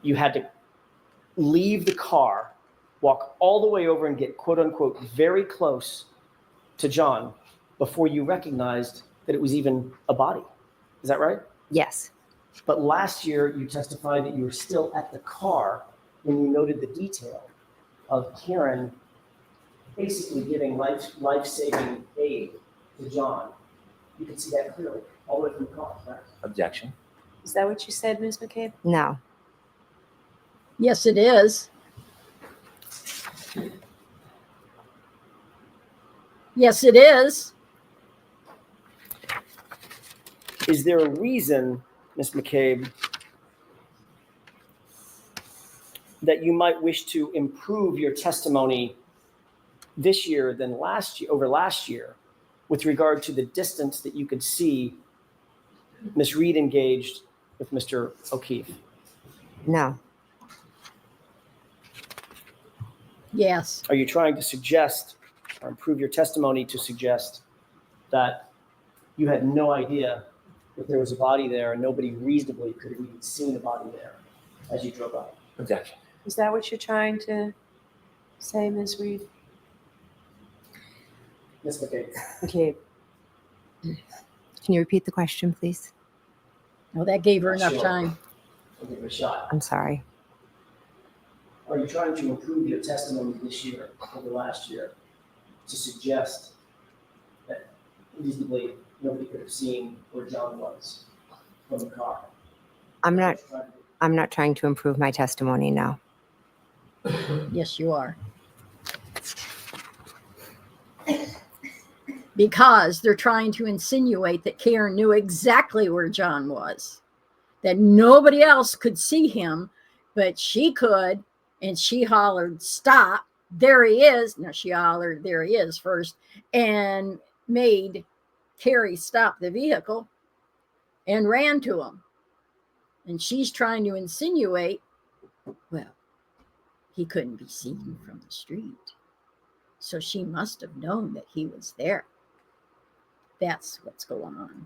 You had to leave the car, walk all the way over and get quote unquote very close to John before you recognized that it was even a body. Is that right? Yes. But last year, you testified that you were still at the car when you noted the detail of Karen basically giving life-saving aid to John. You can see that clearly, all the way from the car, right? Objection. Is that what you said, Ms. McCabe? No. Yes, it is. Yes, it is. Is there a reason, Ms. McCabe, that you might wish to improve your testimony this year than last year, over last year, with regard to the distance that you could see Ms. Reed engaged with Mr. O'Keefe? No. Yes. Are you trying to suggest or improve your testimony to suggest that you had no idea that there was a body there and nobody reasonably could have even seen a body there as you drove by? Objection. Is that what you're trying to say, Ms. Reed? Ms. McCabe. Okay. Can you repeat the question, please? Well, that gave her enough Sure. time. I'll give it a shot. I'm sorry. Are you trying to improve your testimony this year over last year to suggest that reasonably nobody could have seen where John was from the car? I'm not trying to improve my testimony now. Yes, you are. Because they're trying to insinuate that Karen knew exactly where John was, that nobody else could see him, but she could, and she hollered, "Stop, there he is." No, she hollered, "There he is," first, and made Carrie stop the vehicle and ran to him. And she's trying to insinuate, well, he couldn't be seen from the street, so she must have known that he was there. That's what's going on.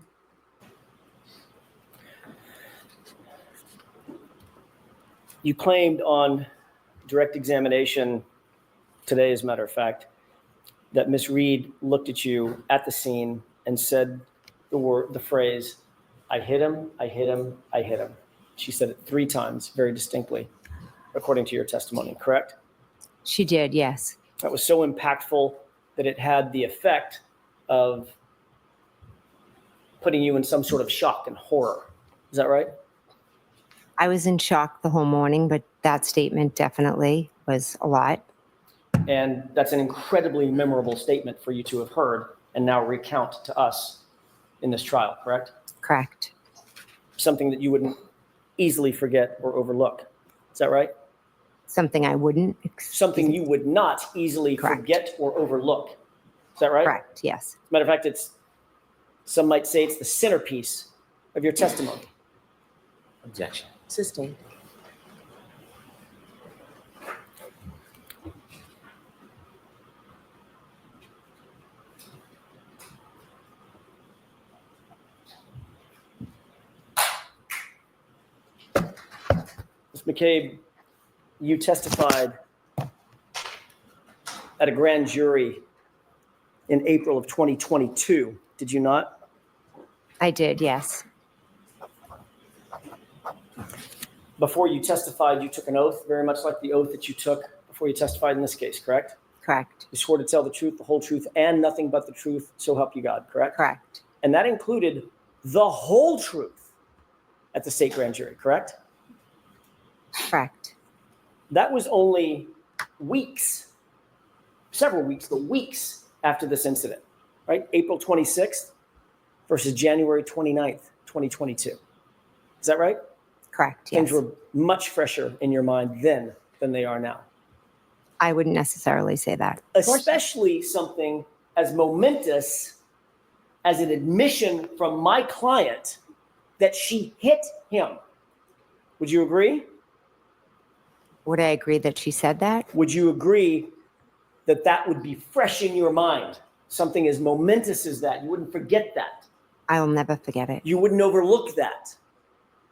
You claimed on direct examination today, as a matter of fact, that Miss Reed looked at you at the scene and said the phrase, "I hit him, I hit him, I hit him." She said it 3 times, very distinctly, according to your testimony, correct? She did, yes. That was so impactful that it had the effect of putting you in some sort of shock and horror. Is that right? I was in shock the whole morning, but that statement definitely was a lot. And that's an incredibly memorable statement for you to have heard and now recount to us in this trial, correct? Correct. Something that you wouldn't easily forget or overlook. Is that right? Something I wouldn't. Something you would not easily Correct. forget or overlook. Is that right? Correct, yes. As a matter of fact, some might say it's the centerpiece of your testimony. Objection. Sustained. Ms. McCabe, you testified at a grand jury in April of 2022, did you not? I did, yes. before you testified, you took an oath, very much like the oath that you took before you testified in this case, correct? Correct. You swore to tell the truth, the whole truth, and nothing but the truth, so help you God, correct? Correct. And that included the whole truth at the state grand jury, correct? Correct. That was only weeks, several weeks, but weeks after this incident, right? April 26th versus January 29th, 2022. Is that right? Correct. Yes. Things were much fresher in your mind then than they are now. I wouldn't necessarily say that. Especially something as momentous as an admission from my client that she hit him. Would you agree? Would I agree that she said that? Would you agree that that would be fresh in your mind? Something as momentous as that. You wouldn't forget that. I will never forget it. You wouldn't overlook that.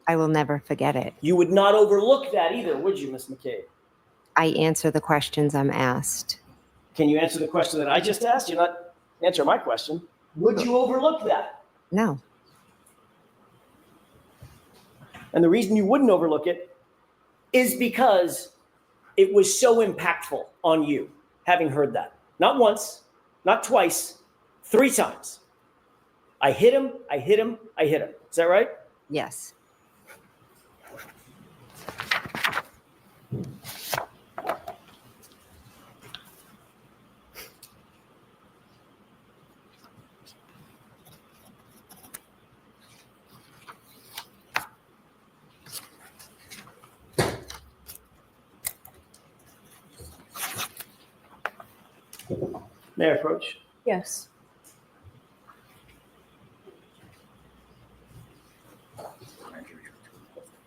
I will never forget it. You would not overlook that either, would you, Ms. McCabe? I answer the questions I'm asked. Can you answer the question that I just asked? You're not answering my question. Would you overlook that? No. And the reason you wouldn't overlook it is because it was so impactful on you, having heard that. Not once, not twice, 3 times. I hit him, I hit him, I hit him. Is that right? Yes. May I approach? Yes.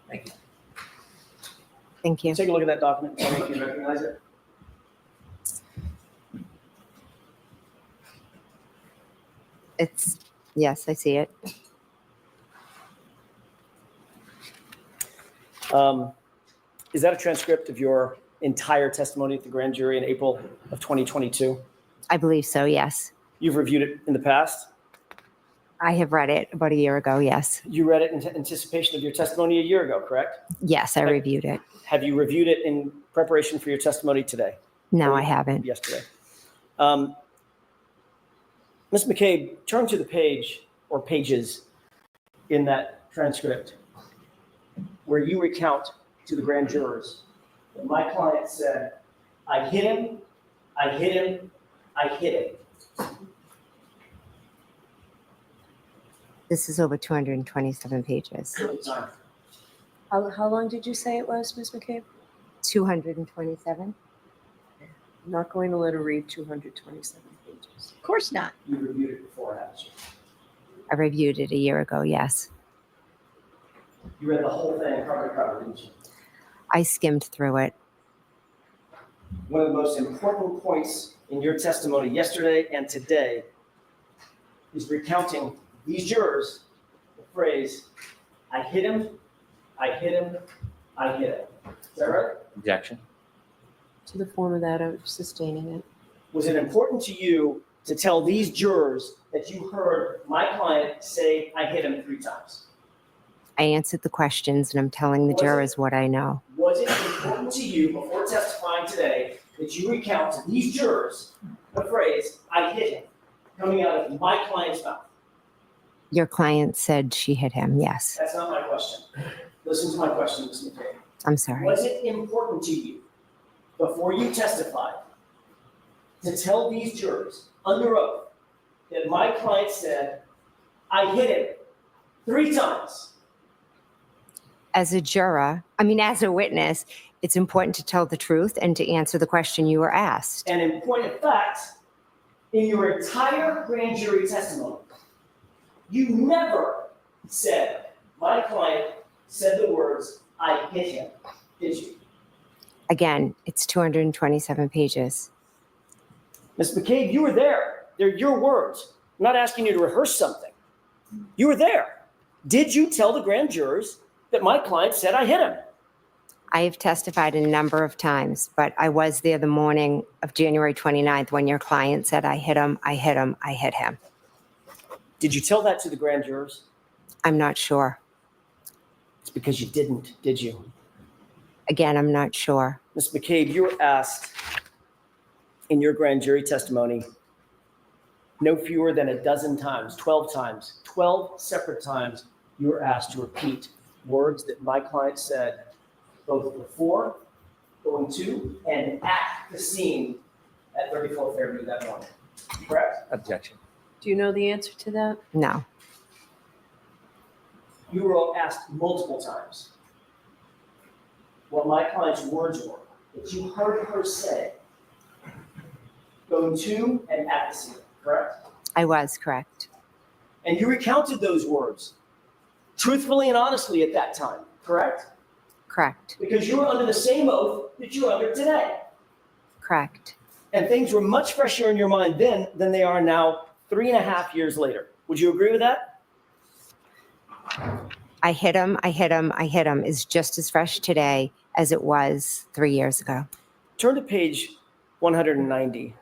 Thank you. Thank you. Take a look at that document. Tell me if you recognize it. Yes, I see it. Is that a transcript of your entire testimony at the grand jury in April of 2022? I believe so, yes. You've reviewed it in the past? I have read it about a year ago, yes. You read it in anticipation of your testimony a year ago, correct? Yes, I reviewed it. Have you reviewed it in preparation for your testimony today? No, I haven't. Yesterday. Ms. McCabe, turn to the page or pages in that transcript where you recount to the grand jurors that my client said, I hit him, I hit him, I hit him. This is over 227 pages. How long did you say it was, Ms. McCabe? 227? I'm not going to let her read 227 pages. Of course not. You reviewed it before, haven't you? I reviewed it a year ago, yes. You read the whole thing cover to cover, didn't you? I skimmed through it. One of the most important points in your testimony yesterday and today is recounting these jurors the phrase, I hit him, I hit him, I hit him. Is that right? Objection. To the form of that, I'm sustaining it. Was it important to you to tell these jurors that you heard my client say, I hit him 3 times? I answered the questions and I'm telling the Was it- jurors what I know. Was it important to you before testifying today that you recount to these jurors the phrase, I hit him, coming out of my client's mouth? Your client said she hit him, yes. That's not my question. Listen to my question, Ms. McCabe. I'm sorry. Was it important to you before you testified to tell these jurors under oath that my client said, I hit him 3 times? As a juror, as a witness, it's important to tell the truth and to answer the question you were asked. And in point of fact, in your entire grand jury testimony, you never said, my client said the words, I hit him, did you? Again, it's 227 pages. Ms. McCabe, you were there. They're your words. I'm not asking you to rehearse something. You were there. Did you tell the grand jurors that my client said I hit him? I have testified a number of times, but I was there the morning of January 29th when your client said, I hit him, I hit him, I hit him. Did you tell that to the grand jurors? I'm not sure. It's because you didn't, did you? Again, I'm not sure. Ms. McCabe, you were asked in your grand jury testimony no fewer than a dozen times, 12 times, 12 separate times, you were asked to repeat words that my client said both before, going to, and at the scene at 34 Fairview that morning. Correct? Objection. Do you know the answer to that? No. You were asked multiple times what my client's words were that you heard her say going to and at the scene, correct? I was correct. And you recounted those words truthfully and honestly at that time, correct? Correct. Because you were under the same oath that you're under today. Correct. And things were much fresher in your mind then than they are now 3.5 years later. Would you agree with that? I hit him is just as fresh today as it was 3 years ago. Turn to page 190,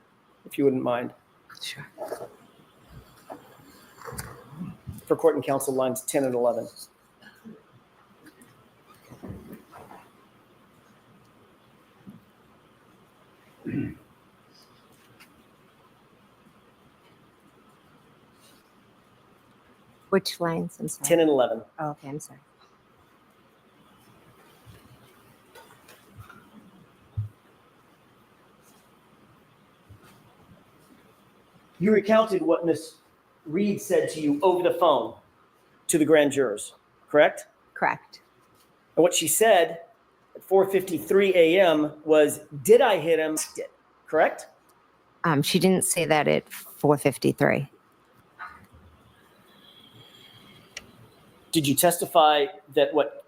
if you wouldn't mind, Sure. for court and counsel lines 10 and 11. Which lines? I'm sorry. 10 and 11. Oh, okay, I'm sorry. You recounted what Ms. Reed said to you over the phone to the grand jurors, correct? Correct. And what she said at 4:53 a.m. was, "Did I hit him?" Correct? She didn't say that at 4:53. Did you testify that what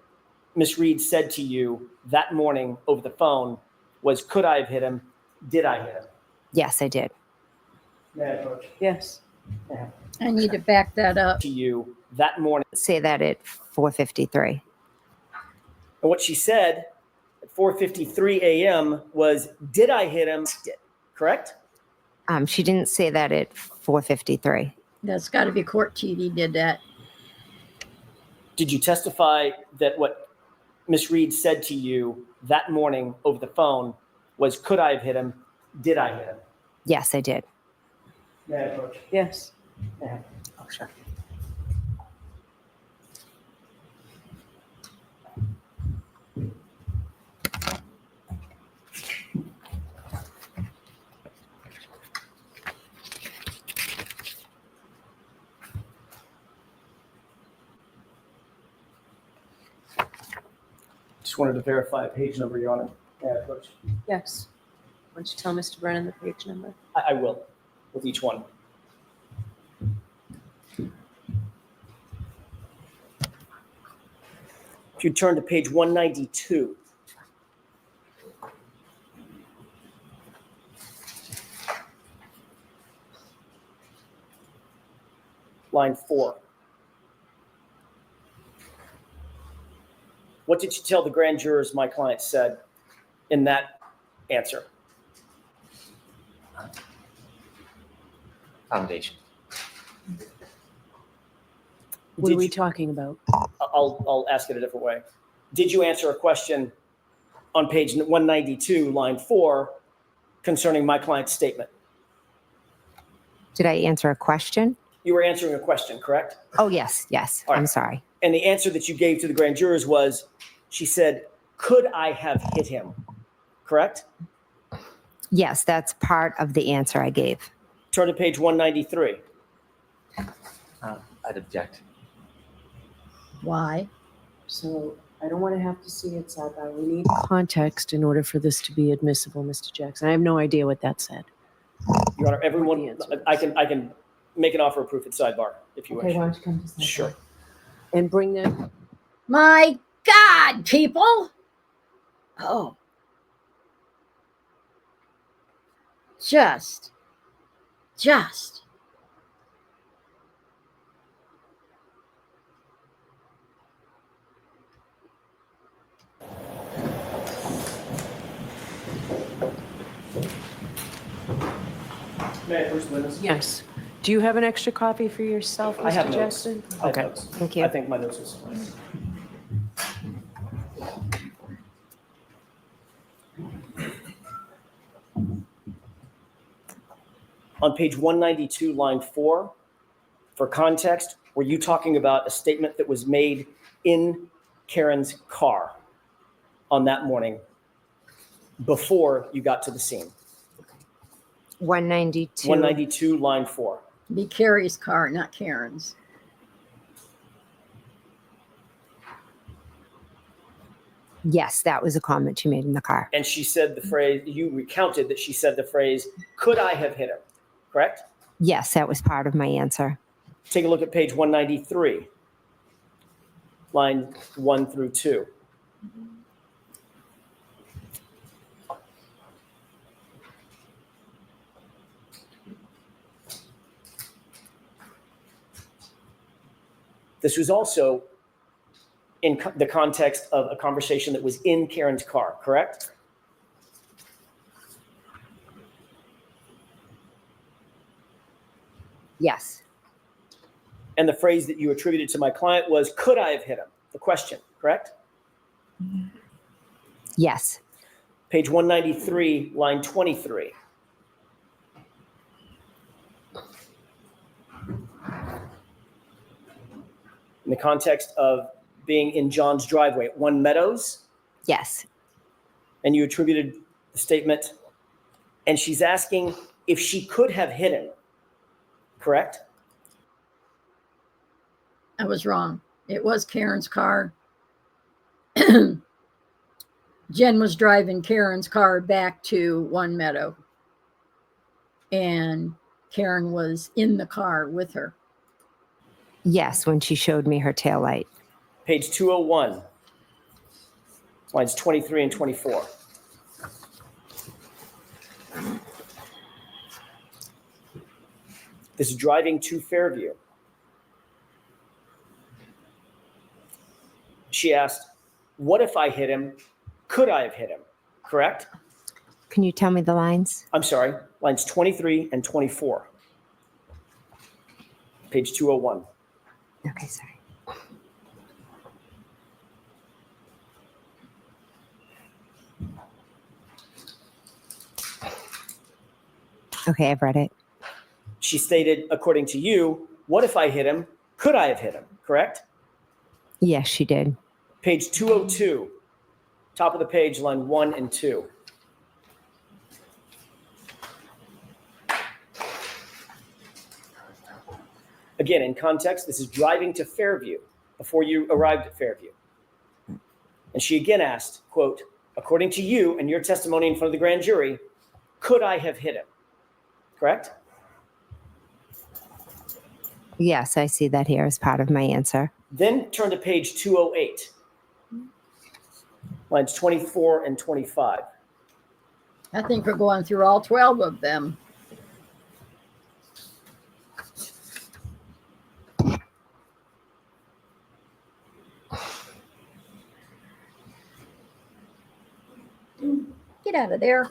Ms. Reed said to you that morning over the phone was, "Could I have hit him? Did I hit him?" Yes, I did. May I approach? Yes. I need to back that up. To you that morning. Say that at 4:53. And what she said at 4:53 a.m. was, "Did I hit him?" Correct? She didn't say that at 4:53. That's got to be court TV did that. Did you testify that what Ms. Reed said to you that morning over the phone was, "Could I have hit him? Did I hit him?" Yes, I did. May I approach? Yes. Oh, sure. Just wanted to verify a page number, Your Honor. May I approach? Yes. Why don't you tell Mr. Brennan the page number? I will, with each one. If you turn to page 192. Line 4. What did you tell the grand jurors my client said in that answer? Foundation. What Did are we you- talking about? I'll ask it a different way. Did you answer a question on page 192, line 4, concerning my client's statement? Did I answer a question? You were answering a question, correct? Oh, yes, yes. All right. I'm sorry. And the answer that you gave to the grand jurors was, she said, "Could I have hit him?" Correct? Yes, that's part of the answer I gave. Turn to page 193. I'd object. Why? So I don't want to have to see it sidebar. We need context in order for this to be admissible, Mr. Jackson. I have no idea what that said. Your Honor, everyone, The answer is- I can make an offer of proof at sidebar if you Okay, wish. why don't you come to sidebar? Sure. And bring them. My God, people. Oh. Just. May I first witness? Yes. Do you have an extra copy for yourself, I have Mr. notes. Jackson? I have Okay. notes. Thank you. I think my notes will suffice. On page 192, line 4, for context, were you talking about a statement that was made in Karen's car on that morning before you got to the scene? 192. 192, line 4. Be Carrie's car, not Karen's. Yes, that was a comment she made in the car. And she said the phrase, you recounted that she said the phrase, could I have hit him? Correct? Yes, that was part of my answer. Take a look at page 193, line 1 through 2. This was also in the context of a conversation that was in Karen's car, correct? Yes. And the phrase that you attributed to my client was, could I have hit him? The question, correct? Yes. Page 193, line 23. In the context of being in John's driveway at One Meadows, Yes. and you attributed the statement, and she's asking if she could have hit him, correct? I was wrong. It was Karen's car. Jen was driving Karen's car back to One Meadow. And Karen was in the car with her. Yes, when she showed me her taillight. Page 201, lines 23 and 24. This is driving to Fairview. She asked, what if I hit him? Could I have hit him? Correct? Can you tell me the lines? I'm sorry, lines 23 and 24. Page 201. Okay, sorry. Okay, I've read it. She stated, according to you, what if I hit him? Could I have hit him? Correct? Yes, she did. Page 202, top of the page, line 1 and 2. Again, in context, this is driving to Fairview before you arrived at Fairview. And she again asked, quote, according to you and your testimony in front of the grand jury, could I have hit him? Correct? Yes, I see that here as part of my answer. Then turn to page 208, lines 24 and 25. I think we're going through all 12 of them. Get out of there.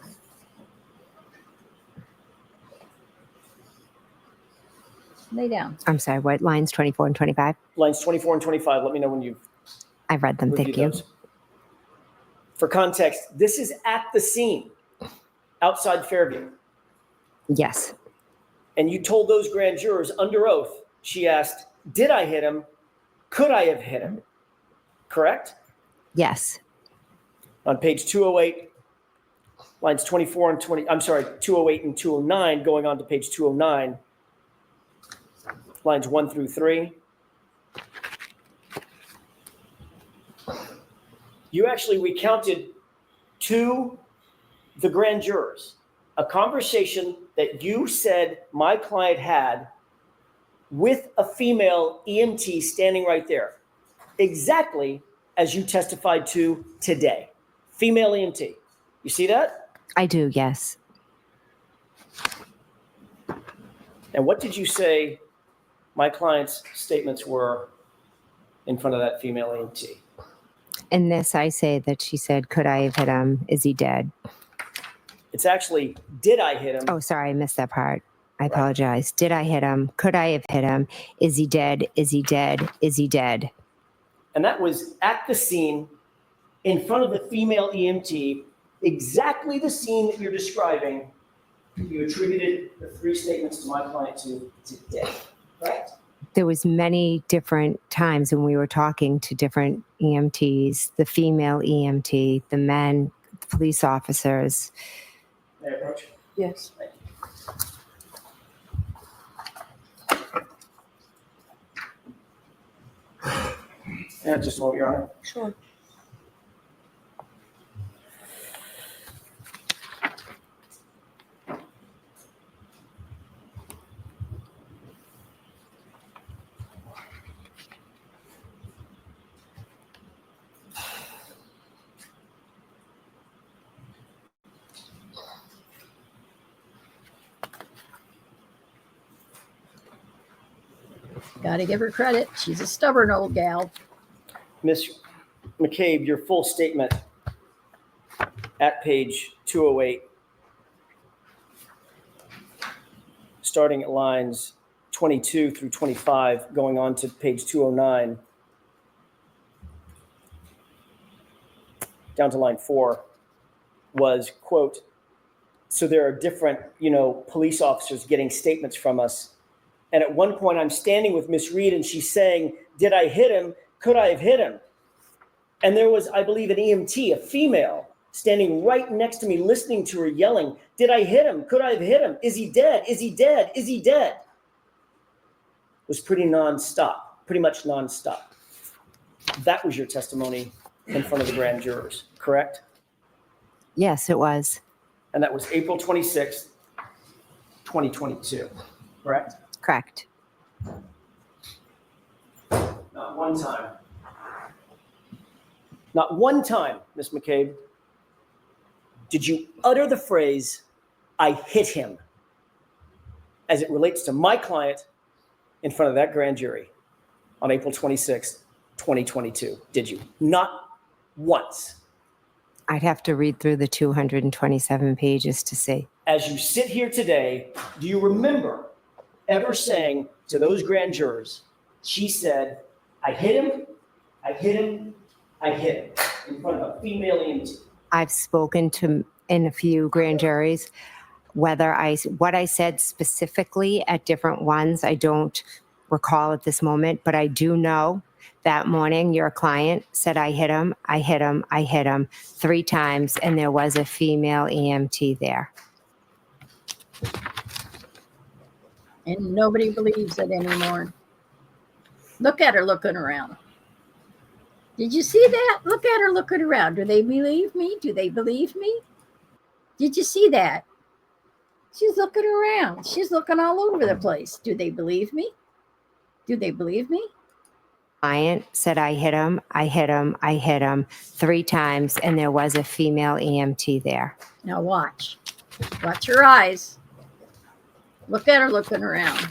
Lay down. I'm sorry, what lines 24 and 25? Lines 24 and 25, let me know when you've I've read them. Thank reviewed you. those. For context, this is at the scene outside Fairview. Yes. And you told those grand jurors under oath, she asked, did I hit him? Could I have hit him? Correct? Yes. On page 208, lines 24 and 20, I'm sorry, 208 and 209, going on to page 209, lines 1 through 3. You actually recounted to the grand jurors a conversation that you said my client had with a female EMT standing right there, exactly as you testified to today. Female EMT. You see that? I do, yes. And what did you say my client's statements were in front of that female EMT? In this, I say that she said, could I have hit him? Is he dead? It's actually, did I hit him? Oh, sorry, I missed that part. I apologize. Did I hit him? Could I have hit him? Is he dead? Is he dead? Is he dead? And that was at the scene in front of the female EMT exactly the scene that you're describing, you attributed the 3 statements to my client to today, right? There was many different times when we were talking to different EMTs, the female EMT, the men, the police officers. May I approach? Yes. Yeah, just a moment, Your Honor. Sure. Got to give her credit. She's a stubborn old gal. Ms. McCabe, your full statement at page 208, starting at lines 22 through 25, going on to page 209, down to line 4, was, quote, so there are different, police officers getting statements from us. And at one point I'm standing with Miss Reed and she's saying, did I hit him? Could I have hit him? And there was, I believe, an EMT, a female, standing right next to me, listening to her yelling, did I hit him? Could I have hit him? Is he dead? Is he dead? Is he dead? It was pretty much nonstop. That was your testimony in front of the grand jurors, correct? Yes, it was. And that was April 26th, 2022, correct? Correct. Not one time. Not one time, Ms. McCabe, did you utter the phrase, I hit him, as it relates to my client in front of that grand jury on April 26th, 2022. Did you? Not once. I'd have to read through the 227 pages to see. As you sit here today, do you remember ever saying to those grand jurors, she said, I hit him, I hit him, I hit him, in front of a female EMT? I've spoken to in a few grand juries. What I said specifically at different ones, I don't recall at this moment, but I do know that morning your client said, I hit him, I hit him, I hit him 3 times, and there was a female EMT there. And nobody believes it anymore. Look at her looking around. Did you see that? Look at her looking around. Do they believe me? Do they believe me? Did you see that? She's looking around. She's looking all over the place. Do they believe me? Do they believe me? Client said, I hit him, I hit him, I hit him 3 times, and there was a female EMT there. Now watch. Watch her eyes. Look at her looking around.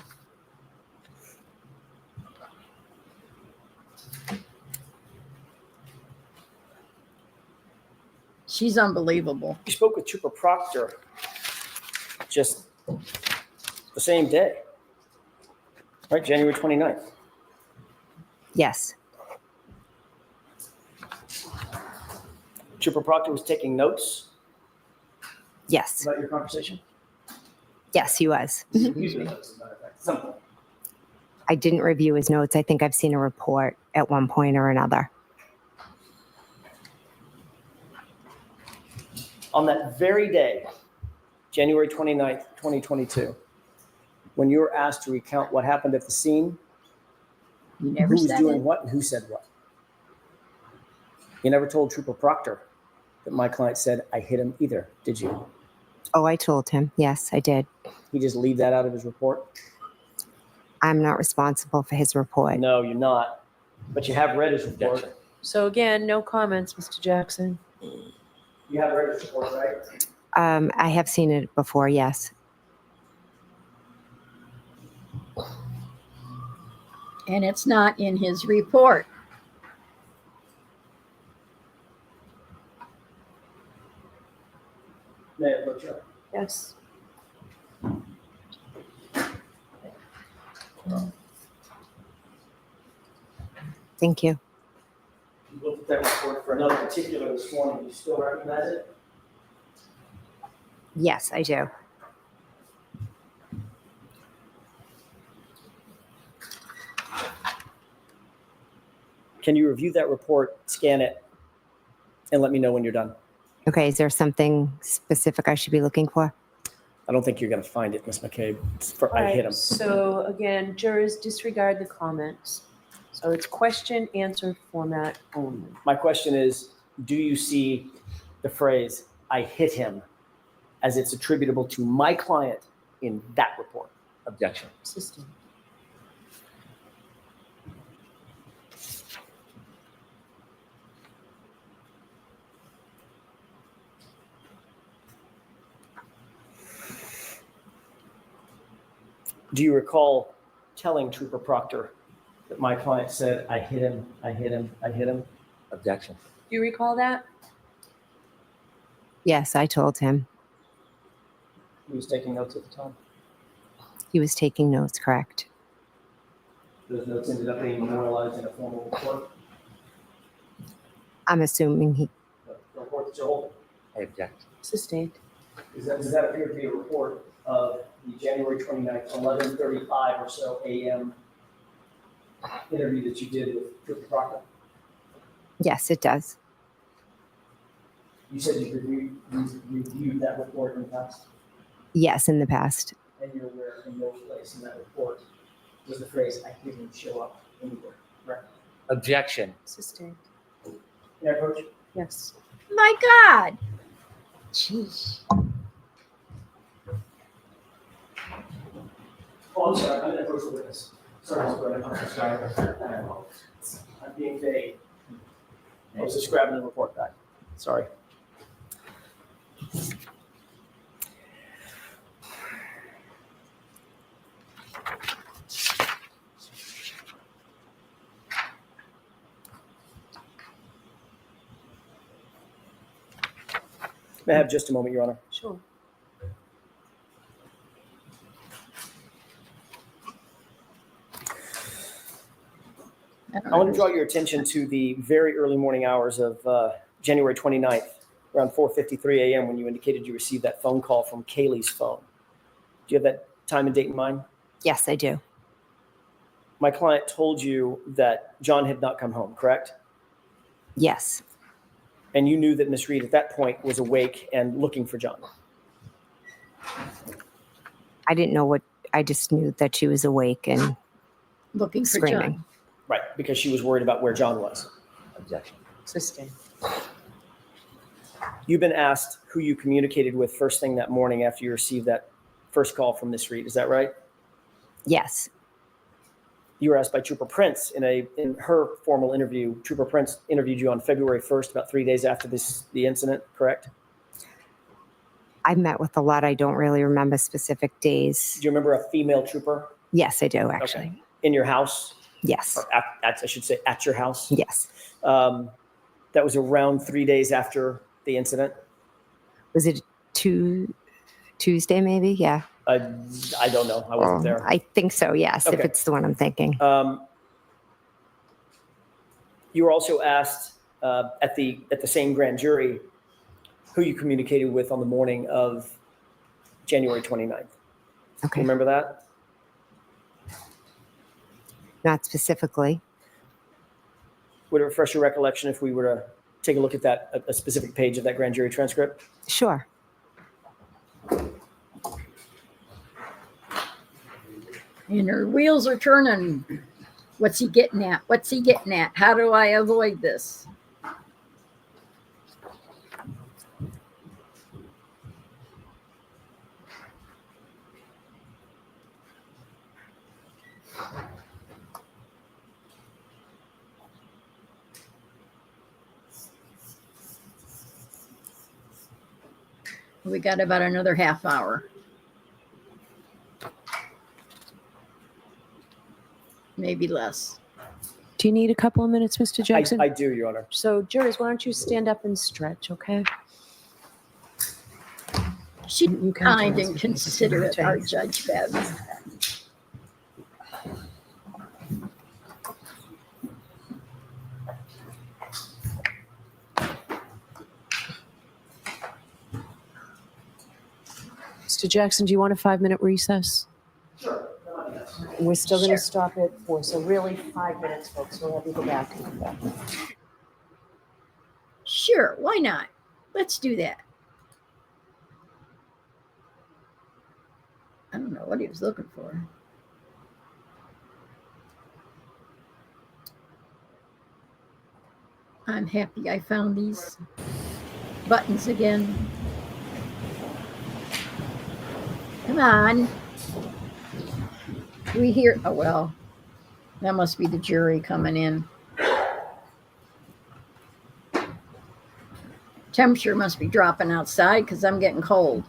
She's unbelievable. You spoke with Trooper Proctor just the same day, right? January 29th. Yes, Trooper Proctor was taking notes yes, about your conversation? yes, he was. Use me notes, as a matter of fact. Something. I didn't review his notes. I think I've seen a report at one point or another. On that very day, January 29th, 2022, when you were asked to recount what happened at the scene, You never who was said doing it. what and who said what. You never told Trooper Proctor that my client said, I hit him either, did you? Oh, I told him. Yes, I did. He just leave that out of his report? I'm not responsible for his report. No, you're not. But you have read his report. Objection. So again, no comments, Mr. Jackson. You have read his report, right? I have seen it before, yes. And it's not in his report. May I approach you? Yes. Thank you. You looked at that report for another particular this morning. Do you still recognize it? Yes, I do. Can you review that report, scan it, and let me know when you're done? Okay, is there something specific I should be looking for? I don't think you're going to find it, Ms. McCabe. All I hit right, him. so again, jurors disregard the comments. So it's question answer format only. My question is, do you see the phrase, "I hit him," as it's attributable to my client in that report? Objection. Sustained. Do you recall telling Trooper Proctor that my client said, "I hit him, I hit him, I hit him"? Objection. Do you recall that? Yes, I told him. He was taking notes at the time. He was taking notes, correct? Those notes ended up being memorialized in a formal report. I'm assuming he, The report that you're holding. I object. Sustained. Does that appear to be a report of the January 29th, 11:35 or so a.m. interview that you did with Trooper Proctor? yes, it does. You said you reviewed that report in the past, Yes, in the past. and you're aware in no place in that report does the phrase "I hit him" show up anywhere, correct? Objection. Sustained. Can I approach? Yes. My God. Jeez. Oh, I'm sorry, I'm going to approach the witness. Sorry, Mr. Brennan, I'm sorry. I'm being vague. I was just grabbing the report back. Sorry. May I have just a moment, Your Honor? Sure. I want to draw your attention to the very early morning hours of January 29th, around 4:53 a.m. when you indicated you received that phone call from Kaylee's phone. Do you have that time and date in mind? Yes, I do. My client told you that John had not come home, correct? Yes, And you knew that Miss Reed at that point was awake and looking for John. I didn't know what, I just knew that she was awake and Looking for screaming. John. Right, because she was worried about where John was. Objection. Sustained. You've been asked who you communicated with first thing that morning after you received that first call from Miss Reed. Is that right? Yes, You were asked by Trooper Prince in her formal interview. Trooper Prince interviewed you on February 1st, about 3 days after the incident, correct? I met with a lot. I don't really remember specific days. Do you remember a female trooper Yes, I do, actually. in your house? Yes, Or I should say at your house? yes. That was around 3 days after the incident? Was it Tuesday, maybe? Yeah. I don't know. I wasn't there. I think so, yes, if Okay. it's the one I'm thinking. You were also asked at the same grand jury who you communicated with on the morning of January 29th. You Okay, remember that? not specifically. Would it refresh your recollection if we were to take a look at that, a specific page of that grand jury transcript? Sure. And her wheels are turning. What's he getting at? What's he getting at? How do I avoid this? We got about another half hour. Maybe less. Do you need a couple of minutes, Mr. Jackson? I do, Your Honor. So jurors, why don't you stand up and stretch, okay? She's You can kind join and us. considerate, our Judge Bev. Mr. Jackson, do you want a 5-minute recess? Sure. We're still going to stop at 4, so really 5 minutes, folks. We'll have you go back and come back. Sure, why not? Let's do that. I don't know what he was looking for. I'm happy I found these buttons again. Come on. We hear, oh well, that must be the jury coming in. Temperature must be dropping outside because I'm getting cold.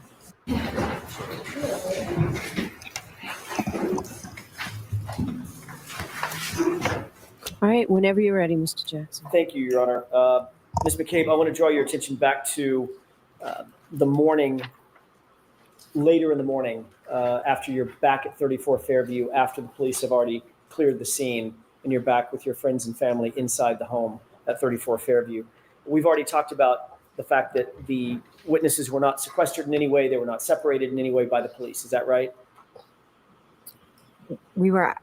All right, whenever you're ready, Mr. Jackson. Thank you, Your Honor. Ms. McCabe, I want to draw your attention back to the morning, later in the morning, after you're back at 34 Fairview, after the police have already cleared the scene, and you're back with your friends and family inside the home at 34 Fairview. We've already talked about the fact that the witnesses were not sequestered in any way. They were not separated in any way by the police. Is that right? We were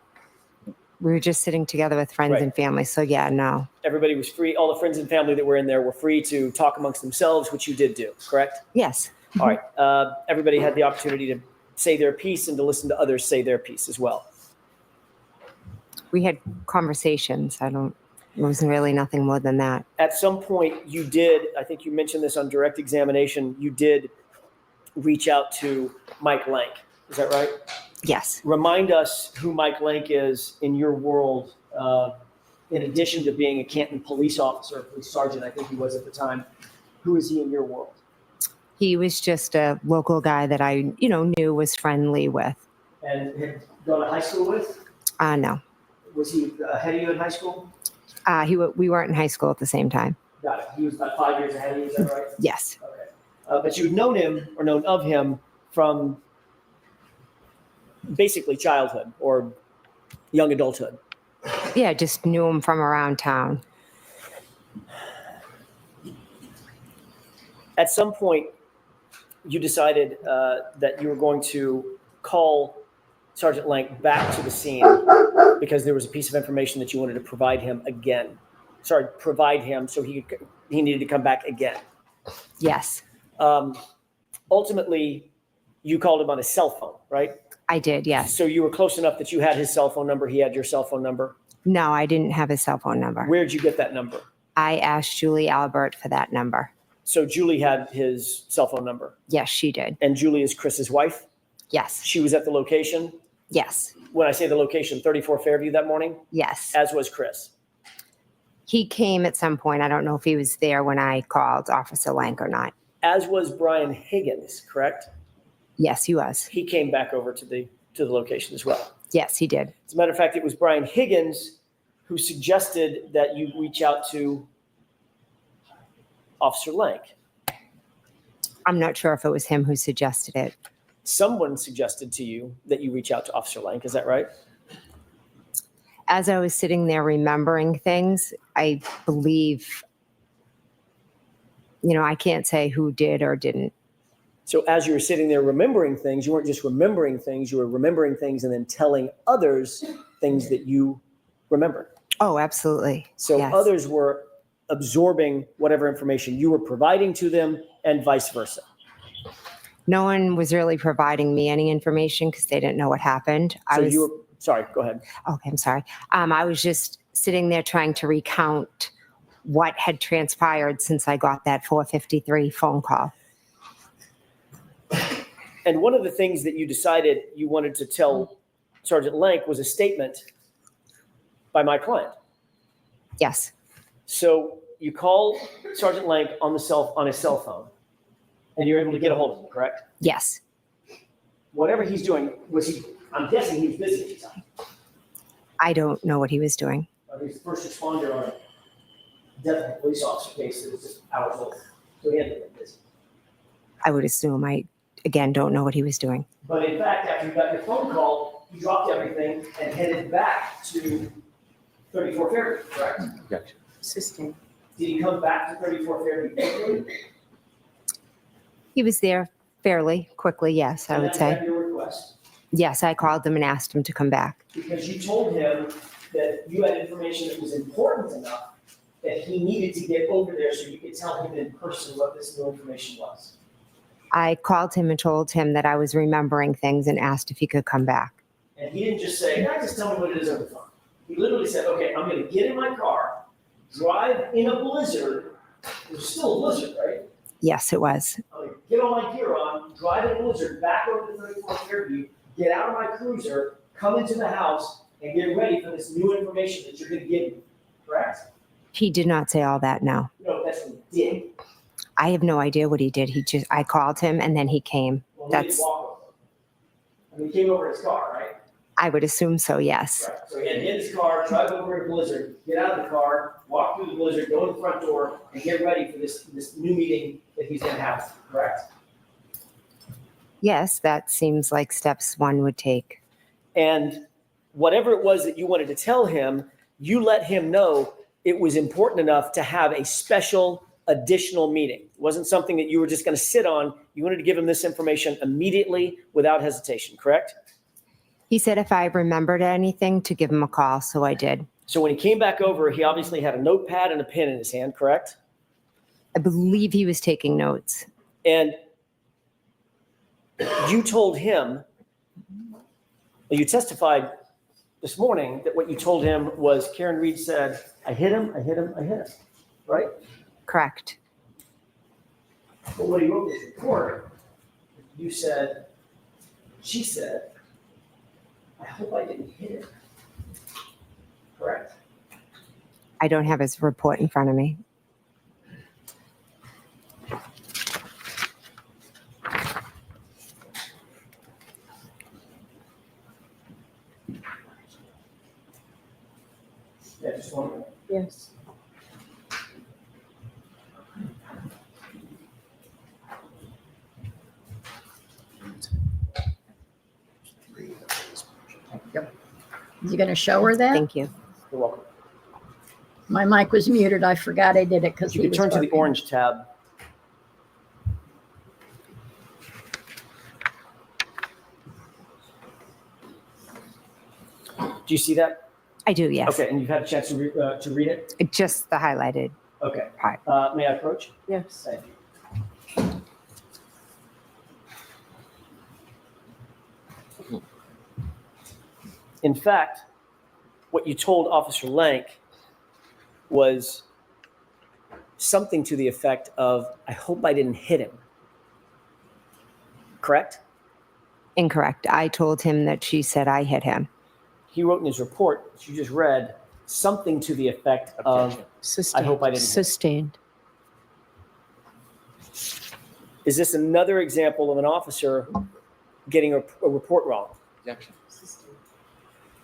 just sitting together with friends Right. and family. So yeah, no. Everybody was free. All the friends and family that were in there were free to talk amongst themselves, which you did do, correct? Yes. All right. Everybody had the opportunity to say their piece and to listen to others say their piece as well. We had conversations. It was really nothing more than that. At some point, you did, I think you mentioned this on direct examination, you did reach out to Mike Lank. Is that right? Yes. Remind us who Mike Lank is in your world, in addition to being a Canton police officer, police sergeant, I think he was at the time. Who is he in your world? He was just a local guy that I, knew, was friendly with. And had gone to high school with? No. Was he ahead of you in high school? We weren't in high school at the same time. Got it. He was about 5 years ahead of you, is that right? Yes. Okay. But you'd known him or known of him from basically childhood or young adulthood. Yeah, just knew him from around town. At some point, you decided that you were going to call Sergeant Lank back to the scene because there was a piece of information that you wanted to provide him again. Provide him so he needed to come back again. Yes, Ultimately, you called him on his cell phone, right? I did. Yes. So you were close enough that you had his cell phone number. He had your cell phone number. No, I didn't have his cell phone number. Where'd you get that number? I asked Julie Albert for that number. So Julie had his cell phone number. Yes, she did. And Julie is Chris's wife. Yes. She was at the location. Yes. When I say the location, 34 Fairview that morning, Yes. as was Chris. He came at some point. I don't know if he was there when I called Officer Lank or not. As was Brian Higgins, correct? Yes, he was. He came back over to the location as well. Yes, he did. As a matter of fact, it was Brian Higgins who suggested that you reach out to Officer Lank. I'm not sure if it was him who suggested it. Someone suggested to you that you reach out to Officer Lank. Is that right? As I was sitting there remembering things, I believe, I can't say who did or didn't. So as you were sitting there remembering things, you weren't just remembering things, you were remembering things and then telling others things that you remembered. Oh, absolutely. So Yes. others were absorbing whatever information you were providing to them and vice versa. No one was really providing me any information because they didn't know what happened. Sorry, go ahead. Okay, I'm sorry. I was just sitting there trying to recount what had transpired since I got that 4:53 phone call. And one of the things that you decided you wanted to tell Sergeant Lank was a statement by my client. Yes. So you call Sergeant Lank on his cell phone, and you're able to get a hold of him, correct? Yes. Whatever he's doing, I'm guessing he was busy at the time. I don't know what he was doing. He's the first responder on a death of a police officer case that was just hours old. So he had to be busy. I would assume. I, again, don't know what he was doing. But in fact, after you got your phone call, you dropped everything and headed back to 34 Fairview, correct? Objection. Assisting. Did he come back to 34 Fairview quickly? He was there Fairly quickly, yes, I And would that was say. at your request, Yes, I called him and asked him to come back. because you told him that you had information that was important enough that he needed to get over there so you could tell him in person what this new information was. I called him and told him that I was remembering things and asked if he could come back. And he didn't just say, "Guys, just tell me what it is over the phone." He literally said, "Okay, I'm gonna get in my car, drive in a blizzard." It was still a blizzard, right? Yes, it was. I'm gonna get all my gear on, drive in a blizzard back over to 34 Fairview, get out of my cruiser, come into the house, and get ready for this new information that you're gonna give me, correct? He did not say all that, no. No, that's what he did. I have no idea what he did. I called him and then he came. Well, he didn't That's, walk over. I mean, he came over in his car, right? I would assume so, yes. Right. So he had to get in his car, drive over in a blizzard, get out of the car, walk through the blizzard, go in the front door, and get ready for this new meeting that he's gonna have, correct? Yes, that seems like steps one would take. And whatever it was that you wanted to tell him, you let him know it was important enough to have a special additional meeting. It wasn't something that you were just going to sit on. You wanted to give him this information immediately without hesitation, correct? He said if I remembered anything to give him a call, so I did. So when he came back over, he obviously had a notepad and a pen in his hand, correct? I believe he was taking notes. And you told him, you testified this morning that what you told him was Karen Reed said, "I hit him, I hit him, I hit him," right? Correct. But when he wrote this report, you said, she said, "I hope I didn't hit him." Correct? I don't have his report in front of me. Yeah, just one minute. Yes. Is he going to show her that? Thank you. You're welcome. My mic was muted. I forgot I did it because You he can was turn to the working. orange tab. Do you see that? I do, yes. Okay, and you've had a chance to read it? Just the highlighted Okay. part. May I approach? Yes. Thank you. In fact, what you told Officer Lank was something to the effect of, "I hope I didn't hit him." Correct? Incorrect. I told him that she said I hit him. He wrote in his report, that you just read, something to the effect of, Objection. Sustained. I hope I didn't. Sustained. is this another example of an officer getting a report wrong? Objection.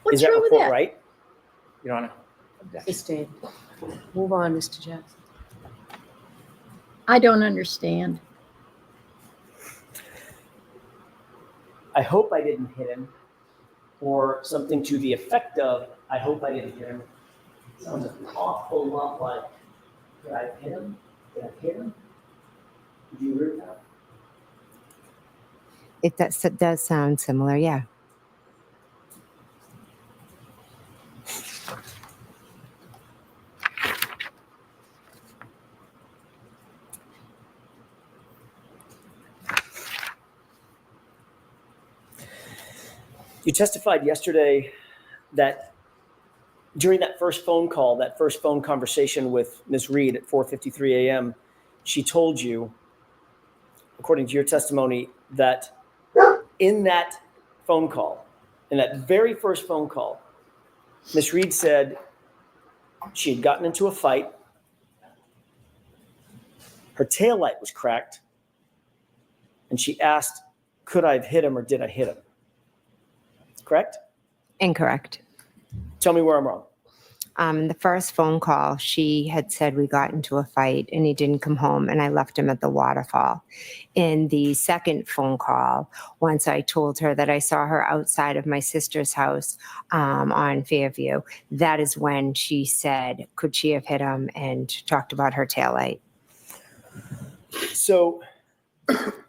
What's Is that wrong with report that? right? Your Honor. Objection. Sustained. Move on, Mr. Jackson. I don't understand. I hope I didn't hit him, or something to the effect of, I hope I didn't hit him. Sounds an awful lot like, did I hit him? Did I hit him? Did you agree with that? It does sound similar, yeah. You testified yesterday that during that first phone call, that first phone conversation with Ms. Reed at 4:53 a.m., she told you, according to your testimony, that in that phone call, in that very first phone call, Ms. Reed said she had gotten into a fight, her taillight was cracked, and she asked, could I have hit him or did I hit him? Correct? Incorrect. Tell me where I'm wrong. The first phone call, she had said we got into a fight and he didn't come home and I left him at the waterfall. In the second phone call, once I told her that I saw her outside of my sister's house on Fairview, that is when she said, could she have hit him, and talked about her taillight. So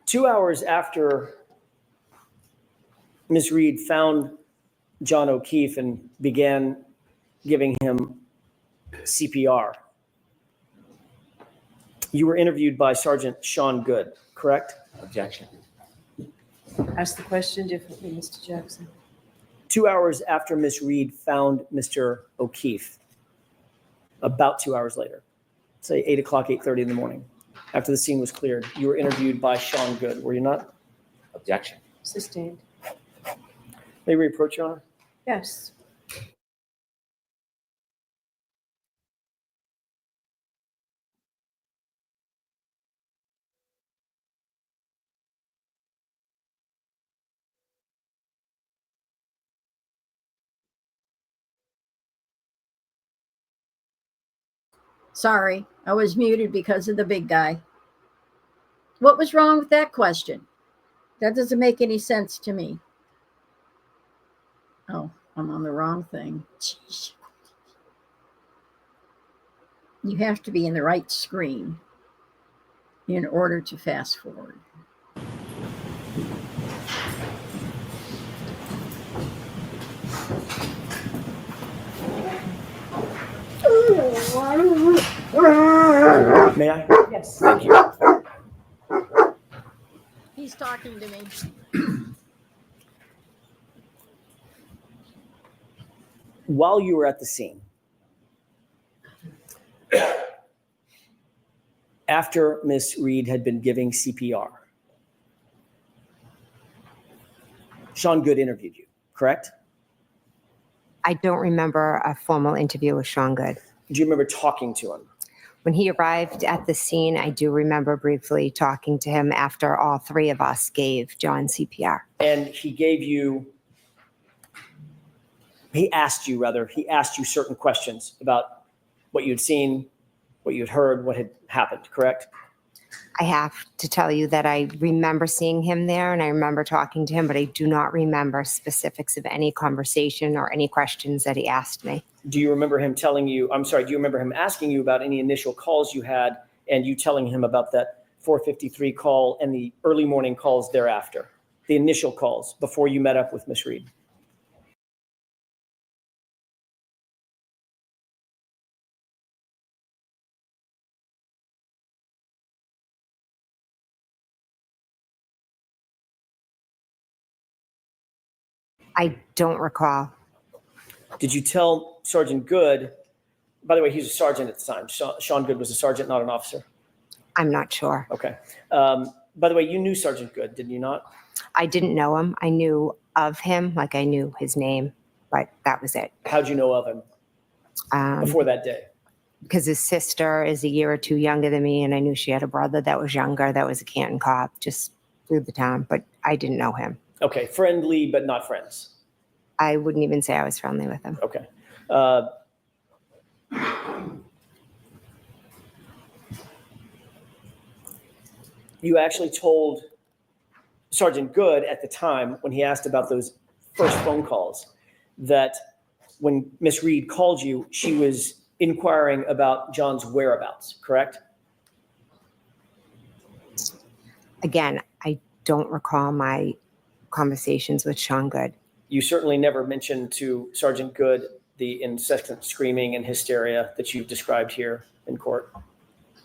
2 hours after Ms. Reed found John O'Keefe and began giving him CPR, you were interviewed by Sergeant Sean Good, correct? Objection. Ask the question differently, Mr. Jackson. 2 hours after Ms. Reed found Mr. O'Keefe, about 2 hours later, say 8 o'clock, 8:30 in the morning, after the scene was cleared, you were interviewed by Sean Good, were you not? Objection. Sustained. May we approach, Your Honor? Yes. Sorry, I was muted because of the big guy. What was wrong with that question? That doesn't make any sense to me. Oh, I'm on the wrong thing. Jeez. You have to be in the right screen in order to fast forward. May I? Yes. Thank you. He's talking to me. While you were at the scene, after Miss Reed had been giving CPR, Sean Good interviewed you, correct? I don't remember a formal interview with Sean Good. Do you remember talking to him? When he arrived at the scene, I do remember briefly talking to him after all three of us gave John CPR. And he asked you certain questions about what you'd seen, what you'd heard, what had happened, correct? I have to tell you that I remember seeing him there and I remember talking to him, but I do not remember specifics of any conversation or any questions that he asked me. Do you remember him do you remember him asking you about any initial calls you had and you telling him about that 4:53 call and the early morning calls thereafter, the initial calls before you met up with Miss Reed? I don't recall. Did you tell Sergeant Good, by the way, he was a sergeant at the time. Sean Good was a sergeant, not an officer. I'm not sure. Okay. By the way, you knew Sergeant Good, did you not? I didn't know him. I knew of him, like I knew his name, but that was it. How'd you know of him before that day? Because his sister is a year or two younger than me, and I knew she had a brother that was younger, that was a Canton cop, just through the town, but I didn't know him. Okay, friendly but not friends. I wouldn't even say I was friendly with him. Okay. You actually told Sergeant Good at the time when he asked about those first phone calls that when Miss Reed called you, she was inquiring about John's whereabouts, correct? Again, I don't recall my conversations with Sean Good. You certainly never mentioned to Sergeant Good the incessant screaming and hysteria that you've described here in court.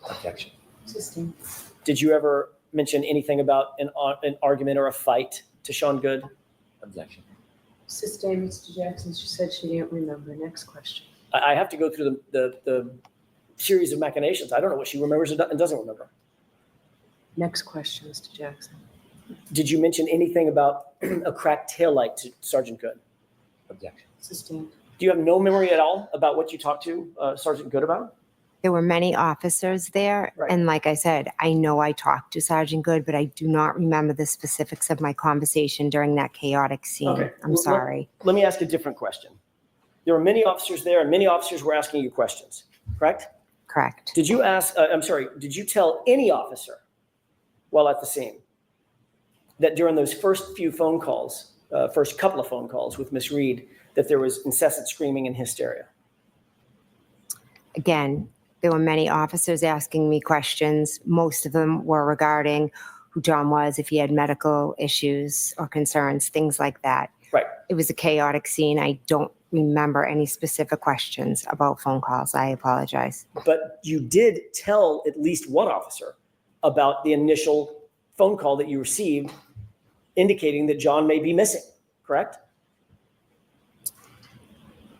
Objection. Sustained. Did you ever mention anything about an argument or a fight to Sean Good? Objection. Sustained, Mr. Jackson. She said she didn't remember. Next question. I have to go through the series of machinations. I don't know what she remembers and doesn't remember. Next question, Mr. Jackson. Did you mention anything about a cracked taillight to Sergeant Good? Objection. Sustained. Do you have no memory at all about what you talked to Sergeant Good about? There were many officers there, Right. and like I said, I know I talked to Sergeant Good, but I do not remember the specifics of my conversation during that chaotic scene. Okay. I'm Well, sorry. Let me ask a different question. There were many officers there and many officers were asking you questions, correct? Correct. Did you did you tell any officer while at the scene that during those first few phone calls, first couple of phone calls with Miss Reed, that there was incessant screaming and hysteria? Again, there were many officers asking me questions. Most of them were regarding who John was, if he had medical issues or concerns, things like that. Right. It was a chaotic scene. I don't remember any specific questions about phone calls. I apologize. But you did tell at least one officer about the initial phone call that you received indicating that John may be missing, correct?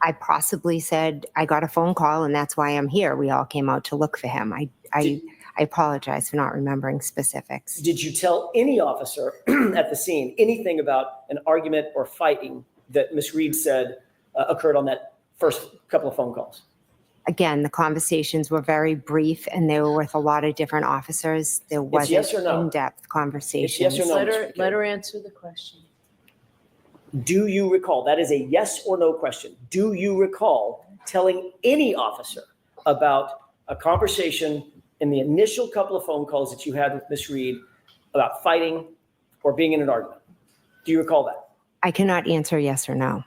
I possibly said, I got a phone call and that's why I'm here. We all came out to look for him. I apologize for not remembering specifics. Did you tell any officer at the scene anything about an argument or fighting that Ms. Reed said occurred on that first couple of phone calls? Again, the conversations were very brief and they were with a lot of different officers. There wasn't yes or no? in-depth conversations. yes or no? Let her answer the question. Do you recall? That is a yes or no question. Do you recall telling any officer about a conversation in the initial couple of phone calls that you had with Ms. Reed about fighting or being in an argument? Do you recall that? I cannot answer yes or no.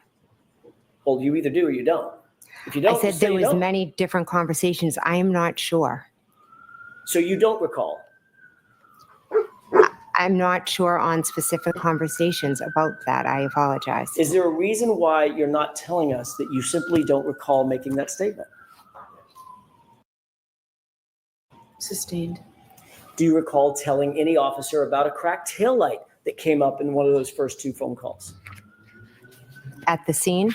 Well, you either do or you don't. If you don't, I said just say there you was don't. many different conversations. I am not sure. So you don't recall. I'm not sure on specific conversations about that. I apologize. Is there a reason why you're not telling us that you simply don't recall making that statement? Sustained. Do you recall telling any officer about a cracked taillight that came up in one of those first two phone calls At the scene,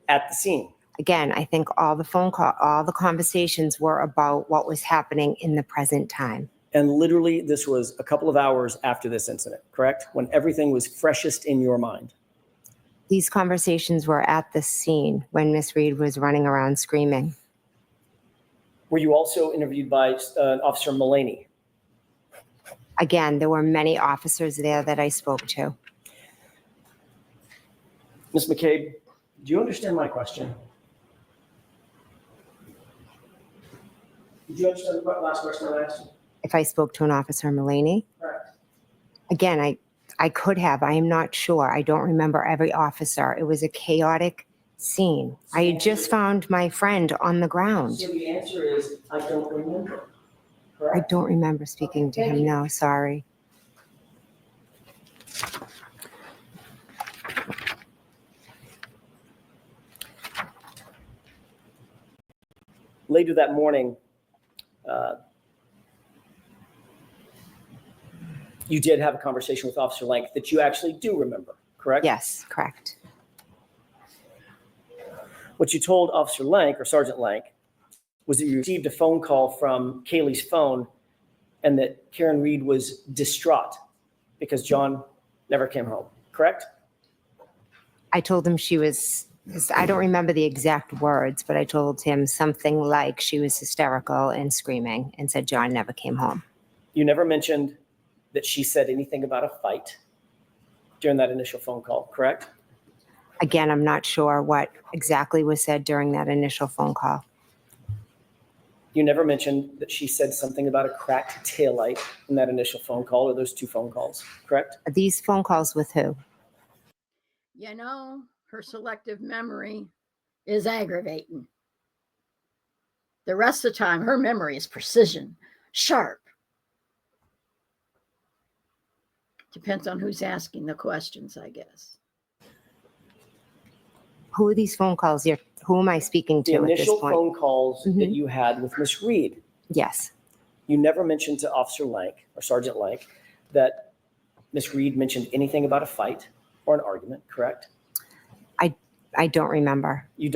at the scene? again, I think all the conversations were about what was happening in the present time. And literally, this was a couple of hours after this incident, correct? When everything was freshest in your mind. These conversations were at the scene when Miss Reed was running around screaming. Were you also interviewed by Officer Mullaney? Again, there were many officers there that I spoke to. Ms. McCabe, do you understand my question? Did you understand the last question I asked you? If I spoke to an officer, Mullaney, Correct. again, I could have. I am not sure. I don't remember every officer. It was a chaotic scene. I had just found my friend on the ground. So the answer is, I don't remember. I Correct? don't remember speaking to him. No, sorry. Later that morning, you did have a conversation with Officer Lank that you actually do remember, correct? Yes, correct. What you told Officer Lank or Sergeant Lank was that you received a phone call from Kaylee's phone and that Karen Reed was distraught because John never came home, correct? I told him she was, I don't remember the exact words, but I told him something like she was hysterical and screaming and said John never came home. You never mentioned that she said anything about a fight during that initial phone call, correct? Again, I'm not sure what exactly was said during that initial phone call. You never mentioned that she said something about a cracked taillight in that initial phone call or those two phone calls, correct? Are these phone calls with who? You know, her selective memory is aggravating. The rest of the time, her memory is precision, sharp. Depends on who's asking the questions, I guess. Who are these phone calls? Who am I speaking The to at this initial point? phone calls that you had with Miss Reed, Yes. you never mentioned to Officer Lank or Sergeant Lank that Miss Reed mentioned anything about a fight or an argument, correct? I don't remember. You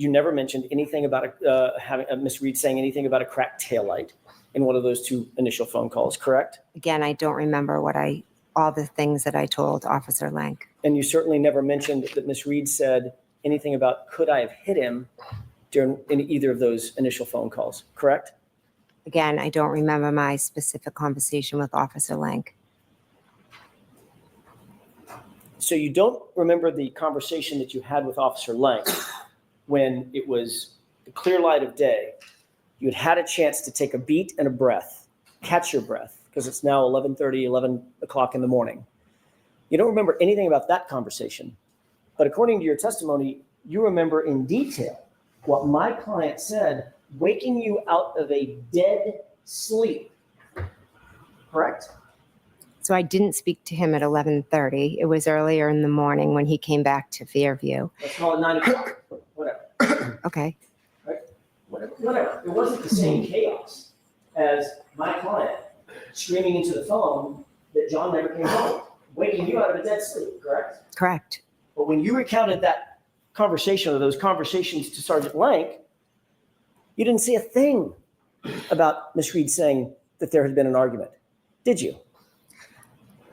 never mentioned anything about having Miss Reed saying anything about a cracked taillight in one of those two initial phone calls, correct? Again, I don't remember all the things that I told Officer Lank. And you certainly never mentioned that Miss Reed said anything about could I have hit him in either of those initial phone calls, correct? Again, I don't remember my specific conversation with Officer Lank. So you don't remember the conversation that you had with Officer Lank when it was the clear light of day. You had a chance to take a beat and a breath, catch your breath, because it's now 11 o'clock in the morning. You don't remember anything about that conversation. But according to your testimony, you remember in detail what my client said, waking you out of a dead sleep. Correct? So I didn't speak to him at 11:30. It was earlier in the morning when he came back to Fairview. Let's call it 9 o'clock, whatever. Okay. Whatever. It wasn't the same chaos as my client screaming into the phone that John never came home, waking you out of a dead sleep, correct? Correct. But when you recounted that conversation or those conversations to Sergeant Blank, you didn't say a thing about Miss Reed saying that there had been an argument, did you?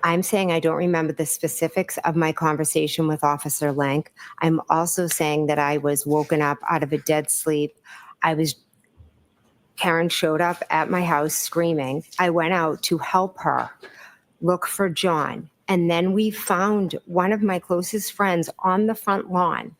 I'm saying I don't remember the specifics of my conversation with Officer Lank. I'm also saying that I was woken up out of a dead sleep. Karen showed up at my house screaming. I went out to help her look for John. And then we found one of my closest friends on the front lawn.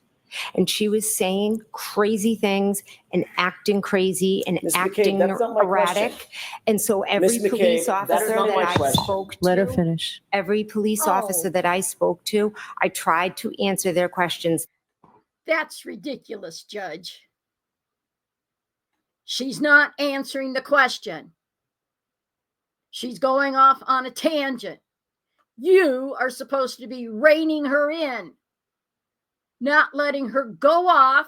And she was saying crazy things and acting crazy and Ms. McCabe, acting that's not my erratic. question. And so every Ms. McCabe, police that is officer not that my I question. spoke Let her to, finish. every police officer that I spoke to, I tried to answer their questions. That's ridiculous, Judge. She's not answering the question. She's going off on a tangent. You are supposed to be reining her in, not letting her go off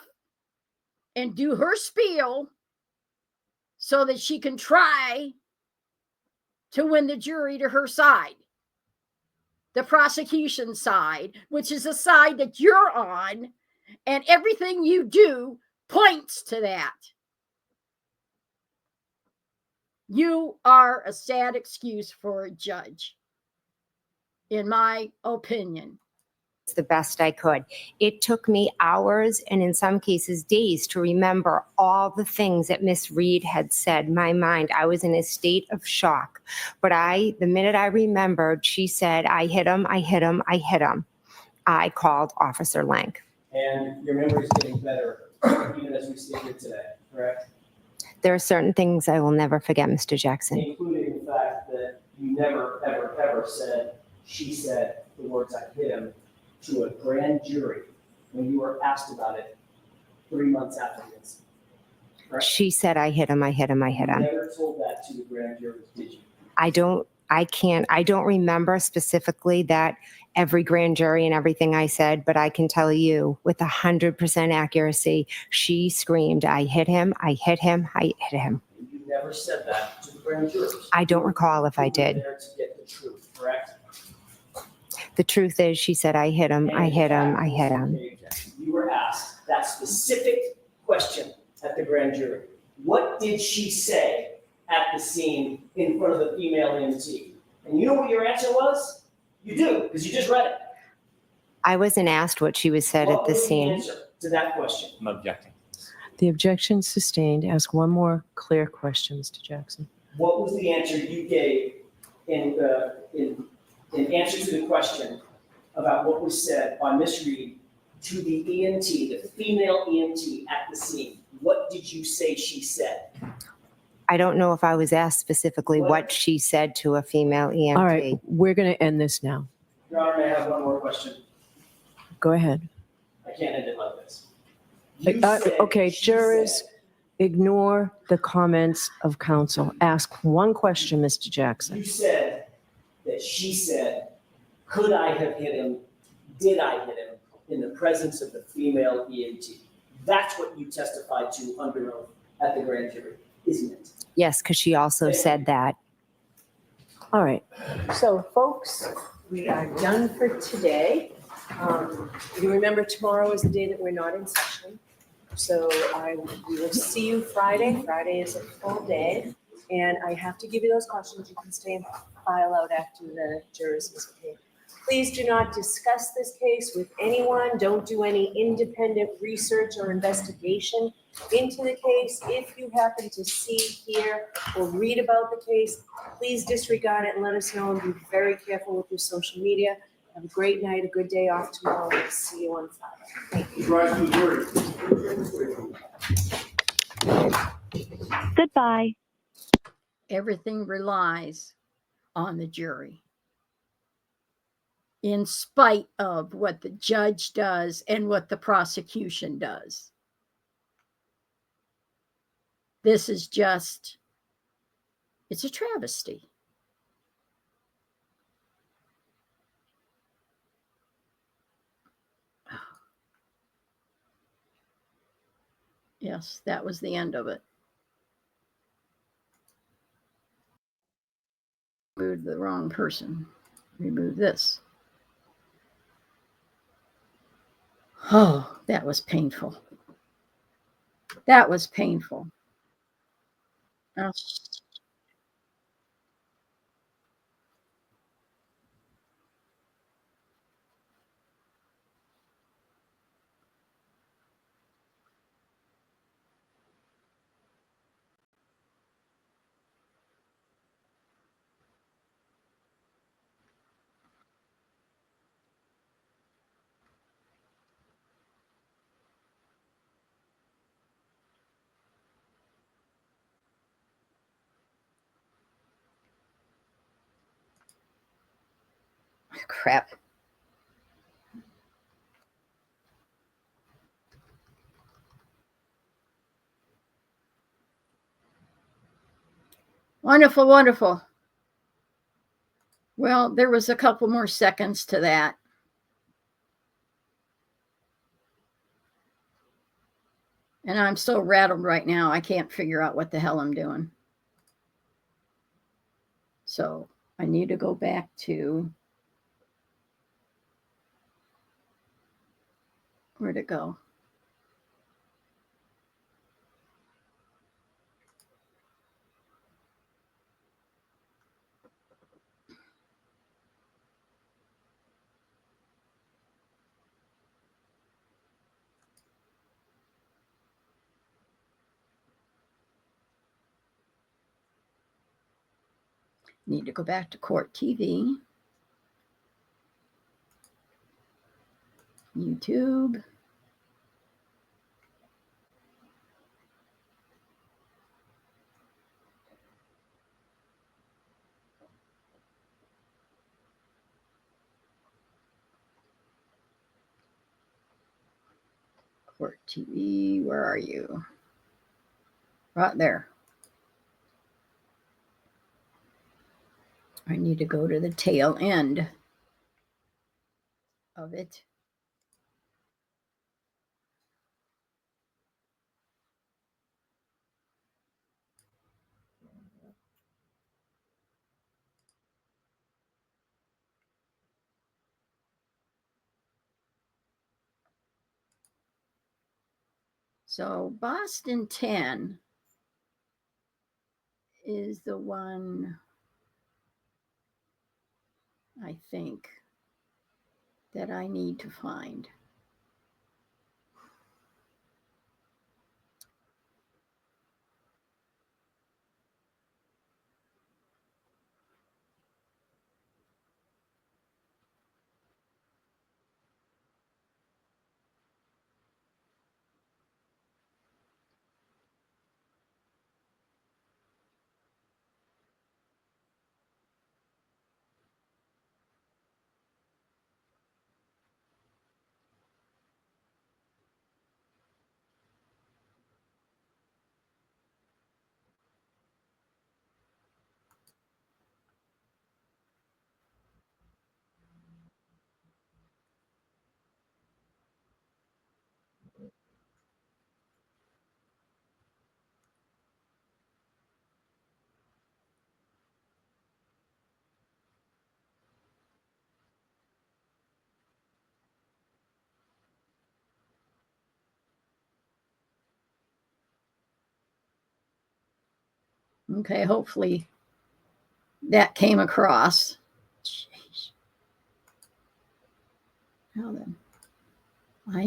and do her spiel so that she can try to win the jury to her side. The prosecution side, which is the side that you're on, and everything you do points to that. You are a sad excuse for a judge, in my opinion. The best I could. It took me hours and in some cases days to remember all the things that Miss Reed had said. My mind, I was in a state of shock. But the minute I remembered, she said, I hit him, I hit him, I hit him. I called Officer Lank. And your memory is getting better even as we sit here today, correct? There are certain things I will never forget, Mr. Jackson. Including the fact that you never, ever, ever said, she said the words I hit him to a grand jury when you were asked about it 3 months after the incident. Correct? She said, I hit him, I hit him, I hit You him. never told that to the grand jury, did you? I don't remember specifically that every grand jury and everything I said, but I can tell you with 100% accuracy, she screamed, I hit him, I hit him, I hit him. You never said that to the grand jurors. I don't recall if I You were did. there to get the truth, correct? The truth is, she said, I hit him, I hit him, I hit him. You were asked that specific question at the grand jury. What did she say at the scene in front of the female EMT? And you know what your answer was? You do, because you just read it. I wasn't asked what she was said at What the was the scene. answer to that question? I'm objecting. The objection sustained. Ask one more clear question, Mr. Jackson. What was the answer you gave in answer to the question about what was said by Miss Reed to the EMT, the female EMT at the scene? What did you say she said? I don't know if I was asked specifically what she said to a female EMT. All right, we're going to end this now. Your Honor, may I have one more question? Go ahead. I can't end it like this. You said Okay, she jurors, said- ignore the comments of counsel. Ask one question, Mr. Jackson. You said that she said, could I have hit him? Did I hit him in the presence of the female EMT? That's what you testified to under oath at the grand jury, isn't it? Yes, because she also said that. All right. So, folks, we are done for today. You remember tomorrow is the day that we're not in session. So we will see you Friday. Friday is a full day. And I have to give you those cautions. You can stay and file out after the jurors misbehave. Please do not discuss this case with anyone. Don't do any independent research or investigation into the case. If you happen to see, hear, or read about the case, please disregard it and let us know, and be very careful with your social media. Have a great night, a good day off tomorrow. We'll see you on Friday. Goodbye. Everything relies on the jury, in spite of what the judge does and what the prosecution does. This is just, it's a travesty. Yes, that was the end of it. Remove the wrong person. Remove this. Oh, that was painful. That was painful. Oh, crap. Wonderful, wonderful. Well, there was a couple more seconds to that. And I'm so rattled right now, I can't figure out what the hell I'm doing. So I need to go back to, where'd it go? Need to go back to Court TV, YouTube. Court TV, where are you? Right there. I need to go to the tail end of it. So Boston 10 is the one, I think, that I need to find. Okay, hopefully that came across. Jeez. Now then, I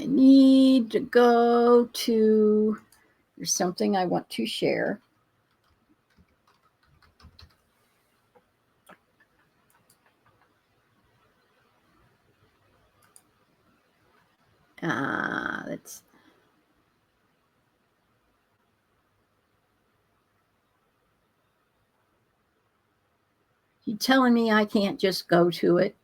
need to go to, there's something I want to share. That's, you telling me I can't just go to it?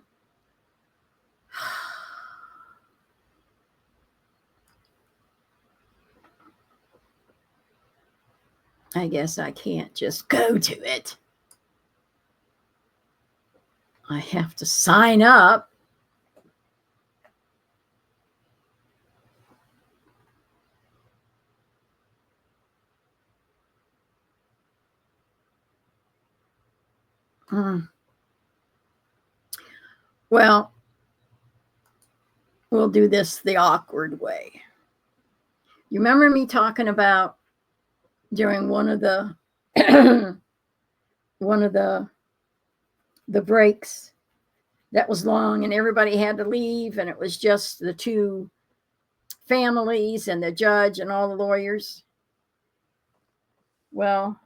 I guess I can't just go to it. I have to sign up. Well, we'll do this the awkward way. You remember me talking about during one of the one of the breaks that was long and everybody had to leave and it was just the two families and the judge and all the lawyers? Well,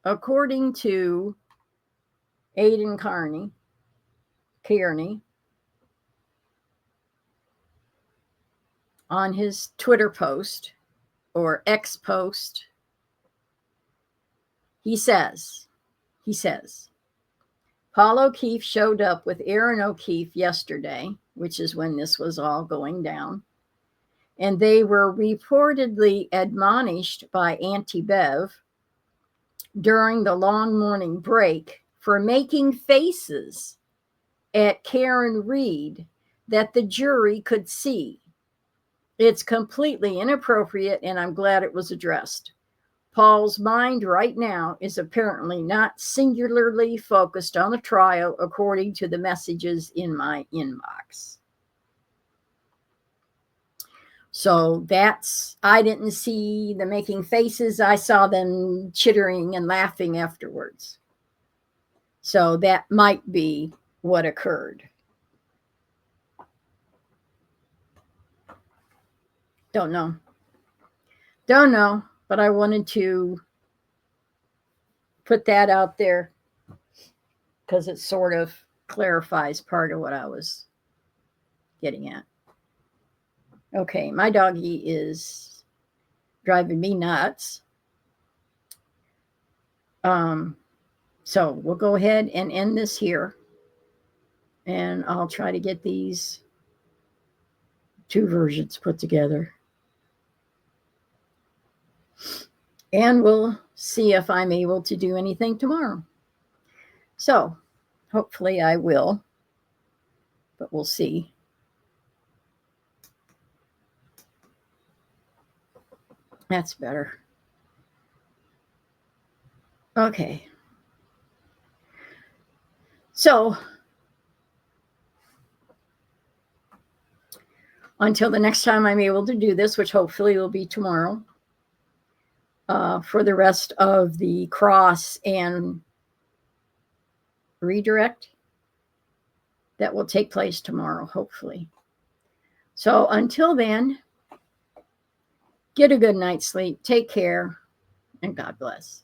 according to Aidan Kearney, on his Twitter post or X post, he says, Paul O'Keefe showed up with Aaron O'Keefe yesterday, which is when this was all going down, and they were reportedly admonished by Auntie Bev during the long morning break for making faces at Karen Reed that the jury could see. It's completely inappropriate, and I'm glad it was addressed. Paul's mind right now is apparently not singularly focused on the trial, according to the messages in my inbox. So I didn't see the making faces. I saw them chittering and laughing afterwards. So that might be what occurred. Don't know, but I wanted to put that out there because it sort of clarifies part of what I was getting at. Okay, my doggy is driving me nuts. So we'll go ahead and end this here. And I'll try to get these two versions put together. And we'll see if I'm able to do anything tomorrow. So hopefully I will, but we'll see. That's better. Okay. So until the next time I'm able to do this, which hopefully will be tomorrow, for the rest of the cross and redirect that will take place tomorrow, hopefully. So until then, get a good night's sleep, take care, and God bless.